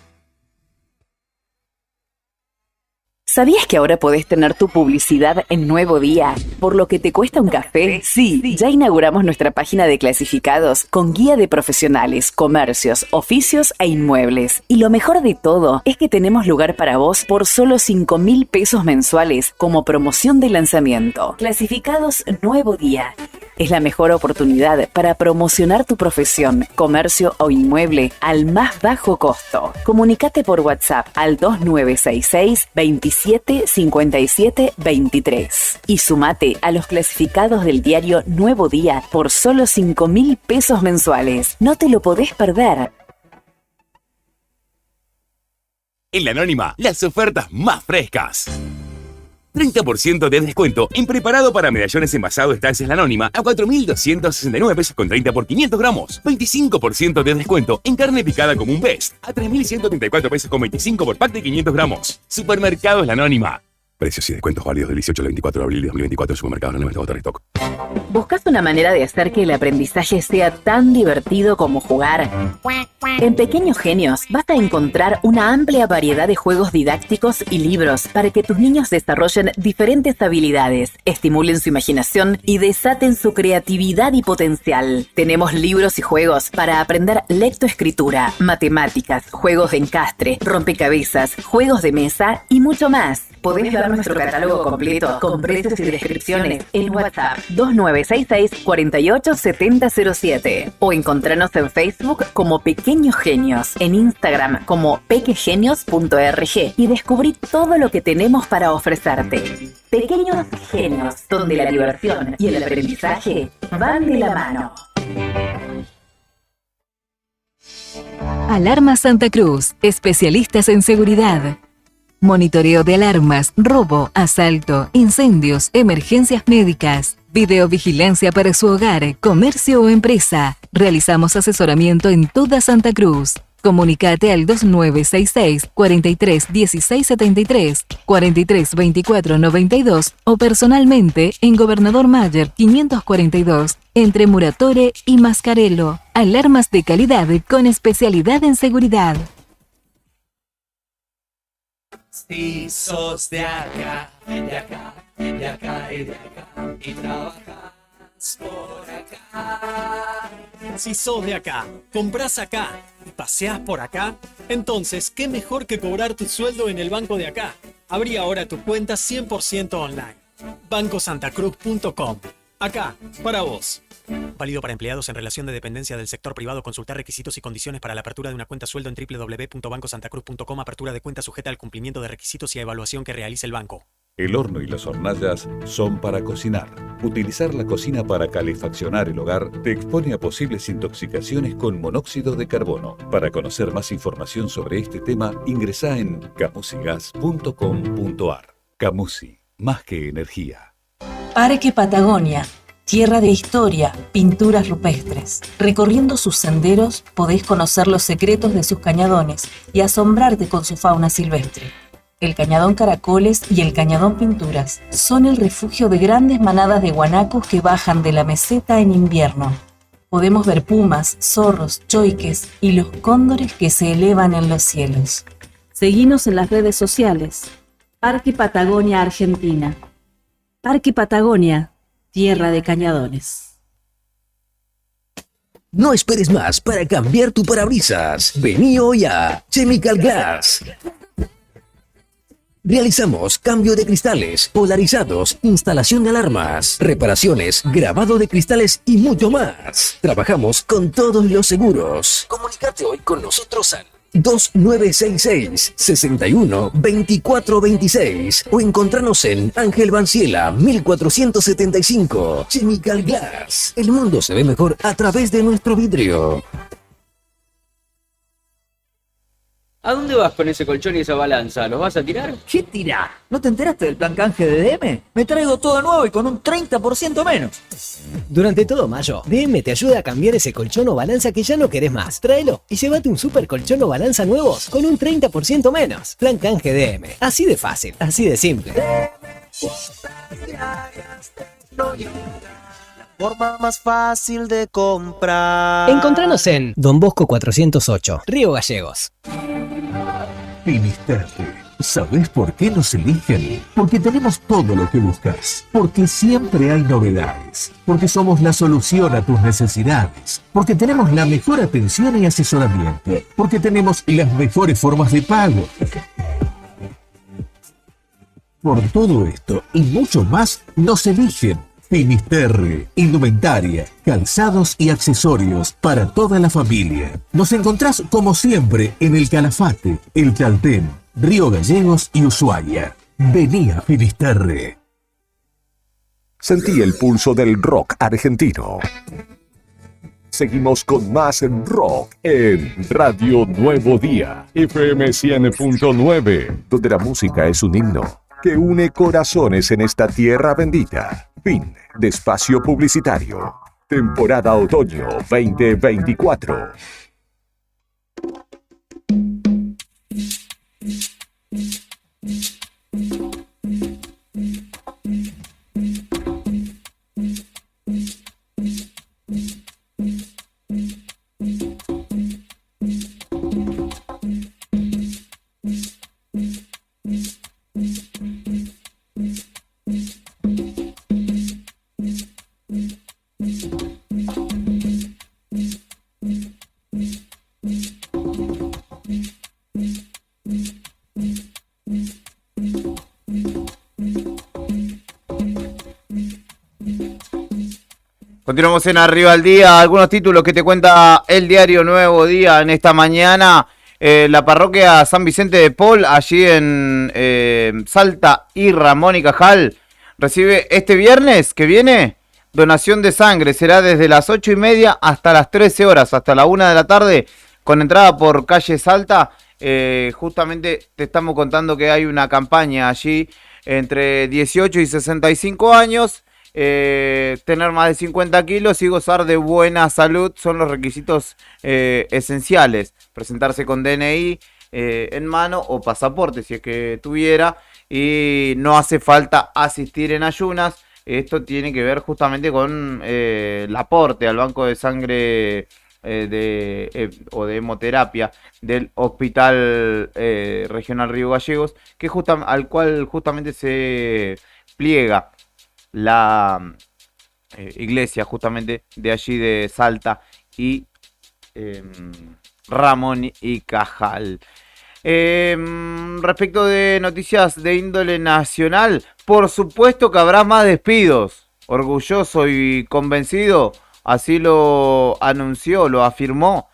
¿Sabías que ahora podés tener tu publicidad en Nuevo Día? ¿Por lo que te cuesta un café? Sí, ya inauguramos nuestra página de clasificados con guía de profesionales, comercios, oficios e inmuebles. Y lo mejor de todo es que tenemos lugar para vos por solo 5.000 pesos mensuales como promoción de lanzamiento. Clasificados Nuevo Día. Es la mejor oportunidad para promocionar tu profesión, comercio o inmueble al más bajo costo. Comunicate por WhatsApp al 2966 27 57 23 y sumate a los clasificados del diario Nuevo Día por solo 5.000 pesos mensuales. No te lo podés perder. En La Anónima, las ofertas más frescas. 30% de descuento en preparado para medallones envasado Estancias La Anónima a 4.269 pesos con 30 por 500 gramos. 25% de descuento en carne picada como un Best a 3.134 pesos con 25 por pack de 500 gramos. Supermercados La Anónima. Precios y descuentos válidos del 18 al 24 de abril de 2024 en Supermercados La Anónima de Stock. ¿Buscas una manera de hacer que el aprendizaje sea tan divertido como jugar? En Pequeños Genios vas a encontrar una amplia variedad de juegos didácticos y libros para que tus niños desarrollen diferentes habilidades, estimulen su imaginación y desaten su creatividad y potencial. Tenemos libros y juegos para aprender lectoescritura, matemáticas, juegos de encastre, rompecabezas, juegos de mesa y mucho más. Podés ver nuestro catálogo completo con precios y descripciones en WhatsApp 2966 487007 o encontranos en Facebook como Pequeños Genios, en Instagram como pequegenios.org y descubrí todo lo que tenemos para ofrecerte. Pequeños Genios, donde la diversión y el aprendizaje van de la mano. Alarma Santa Cruz, especialistas en seguridad. Monitoreo de alarmas, robo, asalto, incendios, emergencias médicas, videovigilancia para su hogar, comercio o empresa. Realizamos asesoramiento en toda Santa Cruz. Comunicate al 2966 43 16 73, 43 24 92 o personalmente en Gobernador Mayer 542, entre Muratore y Mascarello. Alarmas de calidad con especialidad en seguridad. Si sos de acá, de acá, de acá y de acá, y trabajas por acá. Si sos de acá, compras acá y paseás por acá, entonces, ¿qué mejor que cobrar tu sueldo en el banco de acá? Abrí ahora tu cuenta 100% online. bancosantacruz.com. Acá, para vos. Válido para empleados en relación de dependencia del sector privado. Consultar requisitos y condiciones para la apertura de una cuenta sueldo en www.bancosantacruz.com. Apertura de cuenta sujeta al cumplimiento de requisitos y a evaluación que realice el banco. El horno y las hornallas son para cocinar. Utilizar la cocina para calefaccionar el hogar te expone a posibles intoxicaciones con monóxido de carbono. Para conocer más información sobre este tema, ingresá en camusigas.com.ar. Camusi, más que energía. Parque Patagonia, tierra de historia, pinturas rupestres. Recorriendo sus senderos podés conocer los secretos de sus cañadones y asombrarte con su fauna silvestre. El cañadón Caracoles y el cañadón Pinturas son el refugio de grandes manadas de guanacos que bajan de la meseta en invierno. Podemos ver pumas, zorros, choiques y los cóndores que se elevan en los cielos. Seguinos en las redes sociales. Parque Patagonia Argentina. Parque Patagonia, tierra de cañadones. No esperes más para cambiar tu parabrisas. Vení hoy a Chemical Glass. Realizamos cambio de cristales, polarizados, instalación de alarmas, reparaciones, grabado de cristales y mucho más. Trabajamos con todos los seguros. Comunicate hoy con nosotros al 2966 61 24 26 o encontranos en Ángel Banciela 1475. Chemical Glass. El mundo se ve mejor a través de nuestro vidrio. ¿A dónde vas con ese colchón y esa balanza? ¿Los vas a tirar? ¿Qué tirá? ¿No te enteraste del plan canje de DM? Me traigo todo nuevo y con un 30% menos. Durante todo mayo, DM te ayuda a cambiar ese colchón o balanza que ya no querés más. Tráelo y llévate un super colchón o balanza nuevos con un 30% menos. Plan canje DM. Así de fácil, así de simple. Forma más fácil de comprar. Encontranos en Don Bosco 408, Río Gallegos. Finisterre, ¿Sabés por qué nos eligen? Porque tenemos todo lo que buscas. Porque siempre hay novedades. Porque somos la solución a tus necesidades. Porque tenemos la mejor atención y asesoramiento. Porque tenemos las mejores formas de pago. Por todo esto y mucho más, nos eligen. Finisterre, indumentaria, calzados y accesorios para toda la familia. Nos encontrás como siempre en el Calafate, el Chaltén, Río Gallegos y Ushuaia. Vení a Finisterre. Sentí el pulso del rock argentino. Seguimos con más rock en Radio Nuevo Día, FM 100.9, donde la música es un himno que une corazones en esta tierra bendita. Fin de espacio publicitario. Temporada otoño 2024. Continuamos en Arriba al Día, algunos títulos que te cuenta el diario Nuevo Día en esta mañana. La parroquia San Vicente de Paul, allí en Salta y Ramón y Cajal, recibe este viernes que viene donación de sangre. Será desde las 8:30 hasta las 13 horas, hasta la 1 de la tarde, con entrada por calle Salta. Justamente te estamos contando que hay una campaña allí entre 18 y 65 años. Tener más de 50 kilos y gozar de buena salud son los requisitos esenciales. Presentarse con DNI en mano o pasaporte si es que tuviera, y no hace falta asistir en ayunas. Esto tiene que ver justamente con el aporte al banco de sangre o de hemoterapia del Hospital Regional Río Gallegos, que al cual justamente se pliega la iglesia justamente de allí de Salta y Ramón y Cajal. Respecto de noticias de índole nacional, por supuesto que habrá más despidos. Orgulloso y convencido, así lo anunció, lo afirmó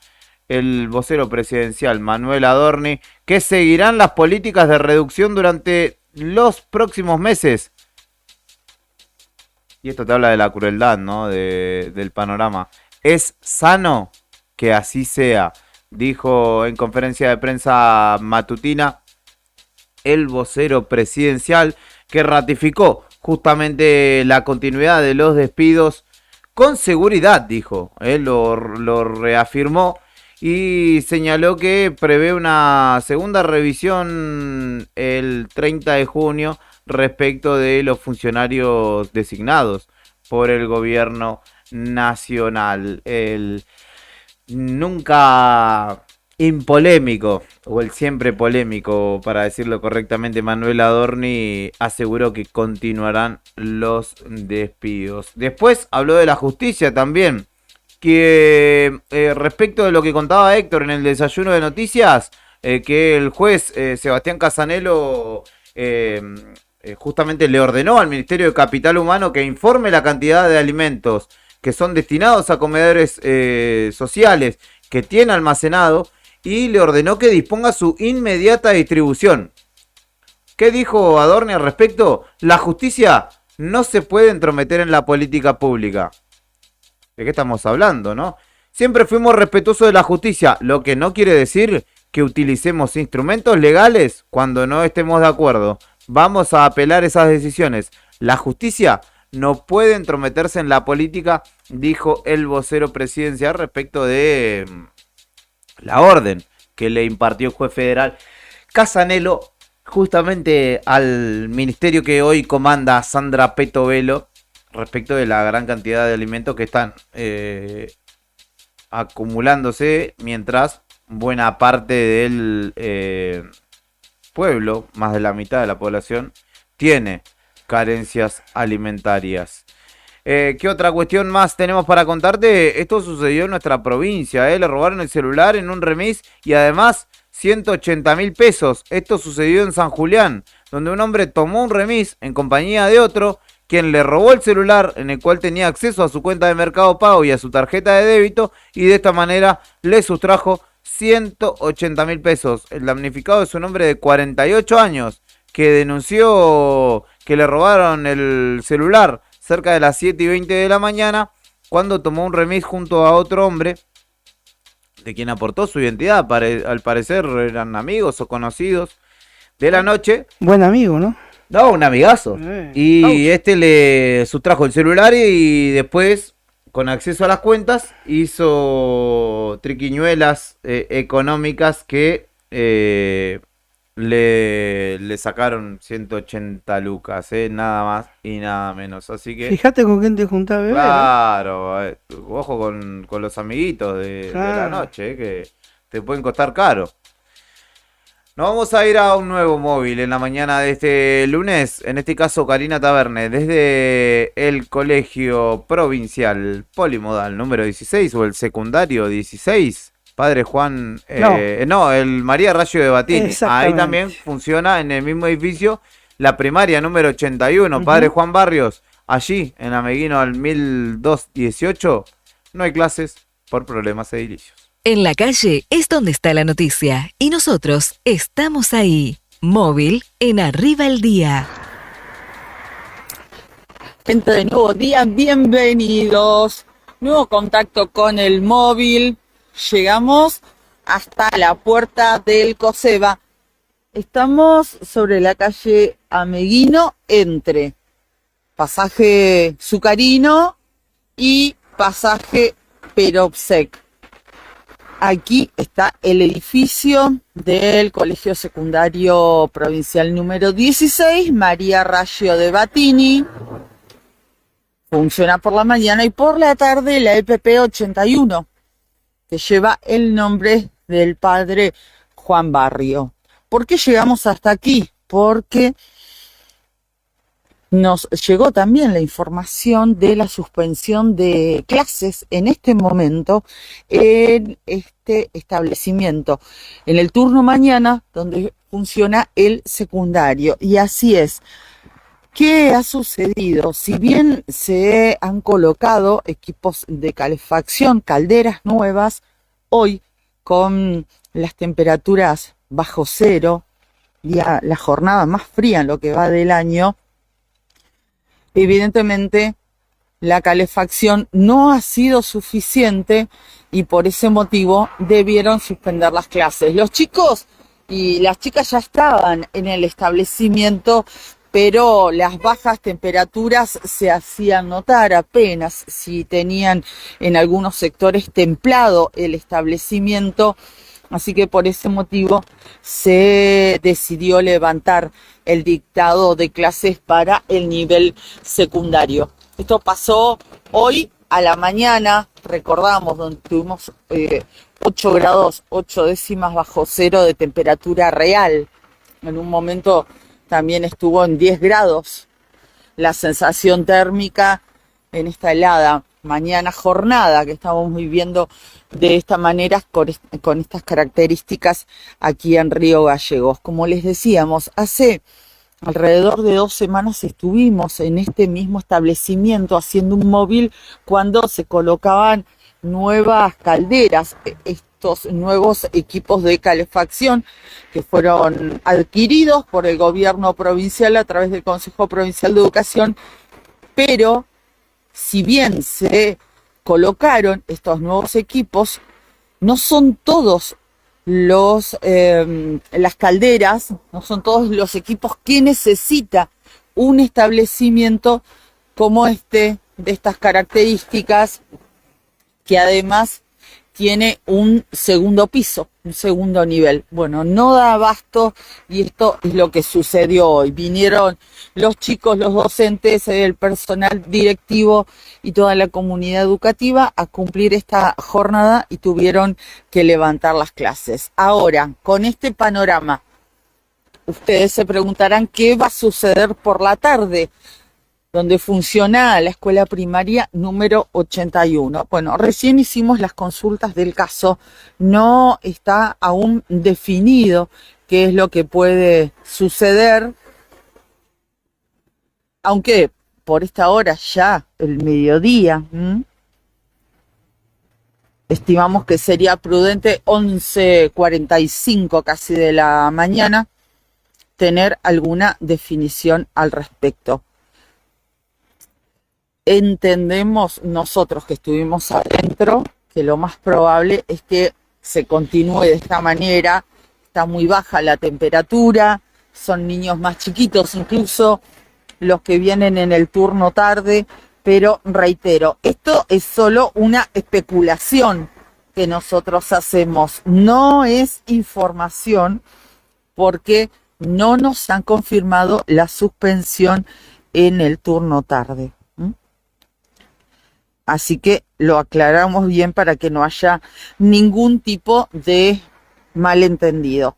el vocero presidencial Manuel Adorni, que seguirán las políticas de reducción durante los próximos meses. Y esto te habla de la crueldad, ¿no? Del panorama. Es sano que así sea, dijo en conferencia de prensa matutina el vocero presidencial, que ratificó justamente la continuidad de los despidos con seguridad, dijo. Él lo reafirmó y señaló que prevé una segunda revisión el 30 de junio respecto de los funcionarios designados por el gobierno nacional. El nunca impolémico, o el siempre polémico, para decirlo correctamente, Manuel Adorni aseguró que continuarán los despidos. Después habló de la justicia también, que respecto de lo que contaba Héctor en el desayuno de noticias, que el juez Sebastián Casanelo justamente le ordenó al Ministerio de Capital Humano que informe la cantidad de alimentos que son destinados a comedores sociales que tiene almacenado, y le ordenó que disponga su inmediata distribución. ¿Qué dijo Adorni al respecto? La justicia no se puede entrometer en la política pública. ¿De qué estamos hablando, no? Siempre fuimos respetuosos de la justicia, lo que no quiere decir que utilicemos instrumentos legales cuando no estemos de acuerdo. Vamos a apelar esas decisiones. La justicia no puede entrometerse en la política, dijo el vocero presidencial respecto de la orden que le impartió el juez federal Casanelo justamente al ministerio que hoy comanda Sandra Petovelo, respecto de la gran cantidad de alimentos que están acumulándose, mientras buena parte pueblo, más de la mitad de la población, tiene carencias alimentarias. ¿Qué otra cuestión más tenemos para contarte? Esto sucedió en nuestra provincia, le robaron el celular en un remis y además 180.000 pesos. Esto sucedió en San Julián, donde un hombre tomó un remis en compañía de otro, quien le robó el celular en el cual tenía acceso a su cuenta de Mercado Pago y a su tarjeta de débito, y de esta manera le sustrajo 180.000 pesos. El damnificado es un hombre de 48 años que denunció que le robaron el celular cerca de las 7:20 de la mañana, cuando tomó un remis junto a otro hombre, de quien aportó su identidad. Al parecer eran amigos o conocidos de la noche. Buen amigo, ¿no? No, un amigazo. Y este le sustrajo el celular y después, con acceso a las cuentas, hizo triquiñuelas económicas que le sacaron 180 lucas, nada más y nada menos. Así que Fíjate con quién te juntás a beber. claro, ojo con los amiguitos de la Claro. noche, que te pueden costar caro. Nos vamos a ir a un nuevo móvil en la mañana de este lunes, en este caso Karina Taverne, desde el Colegio Provincial Polimodal número 16 o el secundario 16, Padre Juan, no, el María Rayo de Batini. Ahí Exactamente. también funciona en el mismo edificio la primaria número 81, Padre Juan Barrios. Allí, en Ameguino al 1218, no hay clases por problemas edilicios. En la calle es donde está la noticia y nosotros estamos ahí. Móvil en Arriba el Día. Gente de Nuevo Día, bienvenidos. Nuevo contacto con el móvil. Llegamos hasta la puerta del COSEBA. Estamos sobre la calle Ameguino entre Pasaje Zucarino y Pasaje Perovsek. Aquí está el edificio del Colegio Secundario Provincial número 16, María Raggio de Batini. Funciona por la mañana y por la tarde la EPP 81, que lleva el nombre del padre Juan Barrio. ¿Por qué llegamos hasta aquí? Porque nos llegó también la información de la suspensión de clases en este momento en este establecimiento, en el turno mañana donde funciona el secundario. Y así es. ¿Qué ha sucedido? Si bien se han colocado equipos de calefacción, calderas nuevas, hoy con las temperaturas bajo cero, la jornada más fría en lo que va del año, evidentemente la calefacción no ha sido suficiente y por ese motivo debieron suspender las clases. Los chicos y las chicas ya estaban en el establecimiento, pero las bajas temperaturas se hacían notar apenas. Si tenían en algunos sectores templado el establecimiento, así que por ese motivo se decidió levantar el dictado de clases para el nivel secundario. Esto pasó hoy a la mañana, recordamos, donde tuvimos 8 grados, 8 décimas bajo cero de temperatura real. En un momento también estuvo en 10 grados la sensación térmica en esta helada mañana jornada que estamos viviendo de esta manera, con estas características aquí en Río Gallegos. Como les decíamos, hace alrededor de 2 semanas estuvimos en este mismo establecimiento haciendo un móvil cuando se colocaban nuevas calderas, estos nuevos equipos de calefacción que fueron adquiridos por el gobierno provincial a través del Consejo Provincial de Educación, pero si bien se colocaron estos nuevos equipos, no son todos las calderas, no son todos los equipos que necesita un establecimiento como este, de estas características, que además tiene un segundo piso, un segundo nivel. Bueno, no da abasto y esto es lo que sucedió hoy. Vinieron los chicos, los docentes, el personal directivo y toda la comunidad educativa a cumplir esta jornada y tuvieron que levantar las clases. Ahora, con este panorama, ustedes se preguntarán qué va a suceder por la tarde, donde funciona la escuela primaria número 81. Bueno, recién hicimos las consultas del caso, no está aún definido qué es lo que puede suceder, aunque por esta hora ya, el mediodía, estimamos que sería prudente 11:45 casi de la mañana tener alguna definición al respecto. Entendemos nosotros que estuvimos adentro que lo más probable es que se continúe de esta manera. Está muy baja la temperatura, son niños más chiquitos incluso los que vienen en el turno tarde, pero reitero, esto es solo una especulación que nosotros hacemos, no es información porque no nos han confirmado la suspensión en el turno tarde. Así que lo aclaramos bien para que no haya ningún tipo de malentendido.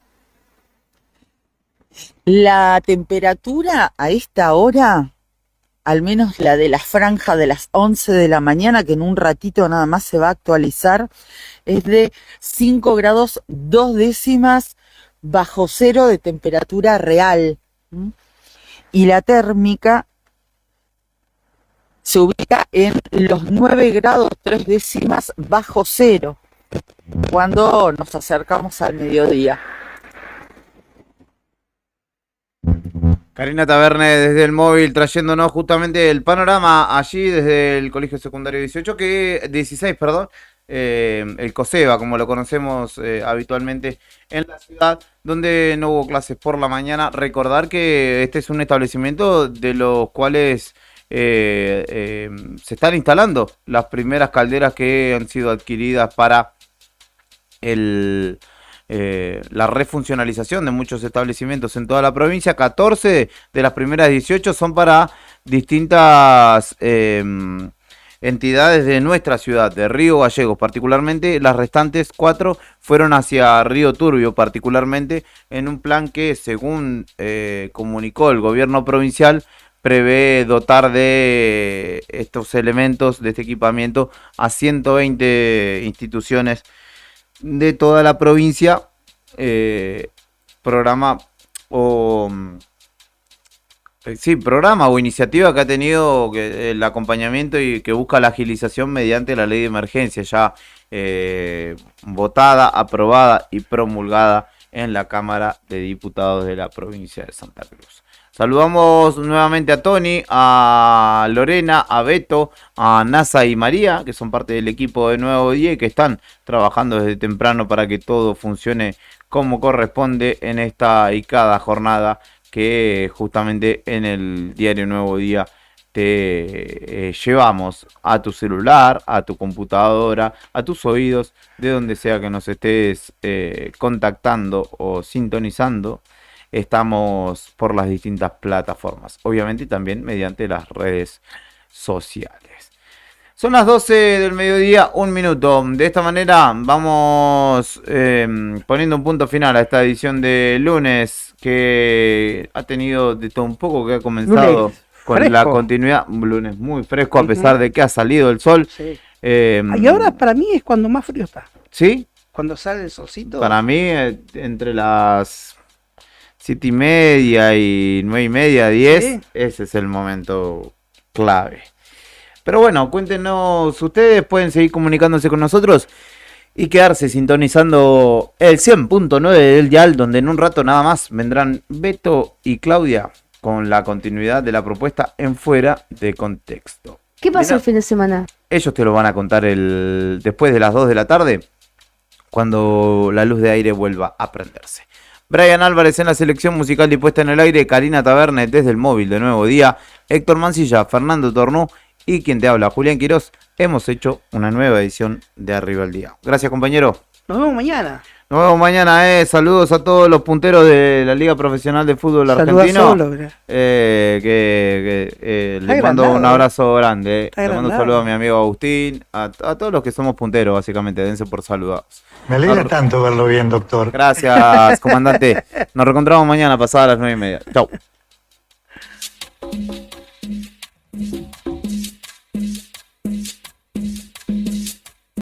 La temperatura a esta hora, al menos la de la franja de las 11 de la mañana, que en un ratito nada más se va a actualizar, es de 5 grados 2 décimas bajo cero de temperatura real. Y la térmica se ubica en los 9 grados 3 décimas bajo cero cuando nos acercamos al mediodía. Karina Taverne desde el móvil trayéndonos justamente el panorama allí desde el Colegio Secundario 16, el COSEBA, como lo conocemos habitualmente en la ciudad, donde no hubo clases por la mañana. Recordar que este es un establecimiento de los cuales se están instalando las primeras calderas que han sido adquiridas para la refuncionalización de muchos establecimientos en toda la provincia. 14 de las primeras 18 son para distintas entidades de nuestra ciudad, de Río Gallegos particularmente. Las restantes 4 fueron hacia Río Turbio particularmente, en un plan que, según comunicó el gobierno provincial, prevé dotar de estos elementos, de este equipamiento, a 120 instituciones de toda la provincia. Programa o iniciativa que ha tenido el acompañamiento y que busca la agilización mediante la ley de emergencia ya votada, aprobada y promulgada en la Cámara de Diputados de la provincia de Santa Cruz. Saludamos nuevamente a Tony, a Lorena, a Beto, a Nasa y María, que son parte del equipo de Nuevo Día y que están trabajando desde temprano para que todo funcione como corresponde en esta y cada jornada que justamente en el diario Nuevo Día te llevamos a tu celular, a tu computadora, a tus oídos, de donde sea que nos estés contactando o sintonizando. Estamos por las distintas plataformas, obviamente, y también mediante las redes sociales. Son las 12 del mediodía, 1 minuto. De esta manera vamos poniendo un punto final a esta edición de lunes, que ha tenido de todo un poco, que ha comenzado lunes con fresco, la continuidad. Un lunes muy fresco, a pesar de que ha salido el sol. Sí. Y ahora para mí es cuando más frío está. ¿Sí? Cuando sale el solcito. Para mí, entre las 7:30 y 9:30, 10, ¿sí? Ese es el momento clave. Pero bueno, cuéntenos ustedes, pueden seguir comunicándose con nosotros y quedarse sintonizando el 100.9 del dial, donde en un rato nada más vendrán Beto y Claudia con la continuidad de la propuesta en Fuera de Contexto. ¿Qué pasó el fin de semana? Ellos te lo van a contar después de las 2 de la tarde, cuando la luz de aire vuelva a prenderse. Brian Álvarez en la selección musical y puesta en el aire, Karina Taverne desde el móvil de Nuevo Día, Héctor Mancilla, Fernando Tornú y quien te habla, Julián Quirós. Hemos hecho una nueva edición de Arriba el Día. Gracias, compañero. Nos vemos mañana. Nos vemos mañana, saludos a todos los punteros de la Liga Profesional de Fútbol Saluda Argentino. solo, mirá. Les mando un abrazo grande. Está Le mando un agrandado. saludo a mi amigo Agustín, a todos los que somos punteros, básicamente. Dense por saludados. Me alegra tanto verlo bien, doctor. Gracias, comandante. Nos reencontramos mañana pasada a las 9:30. Chau.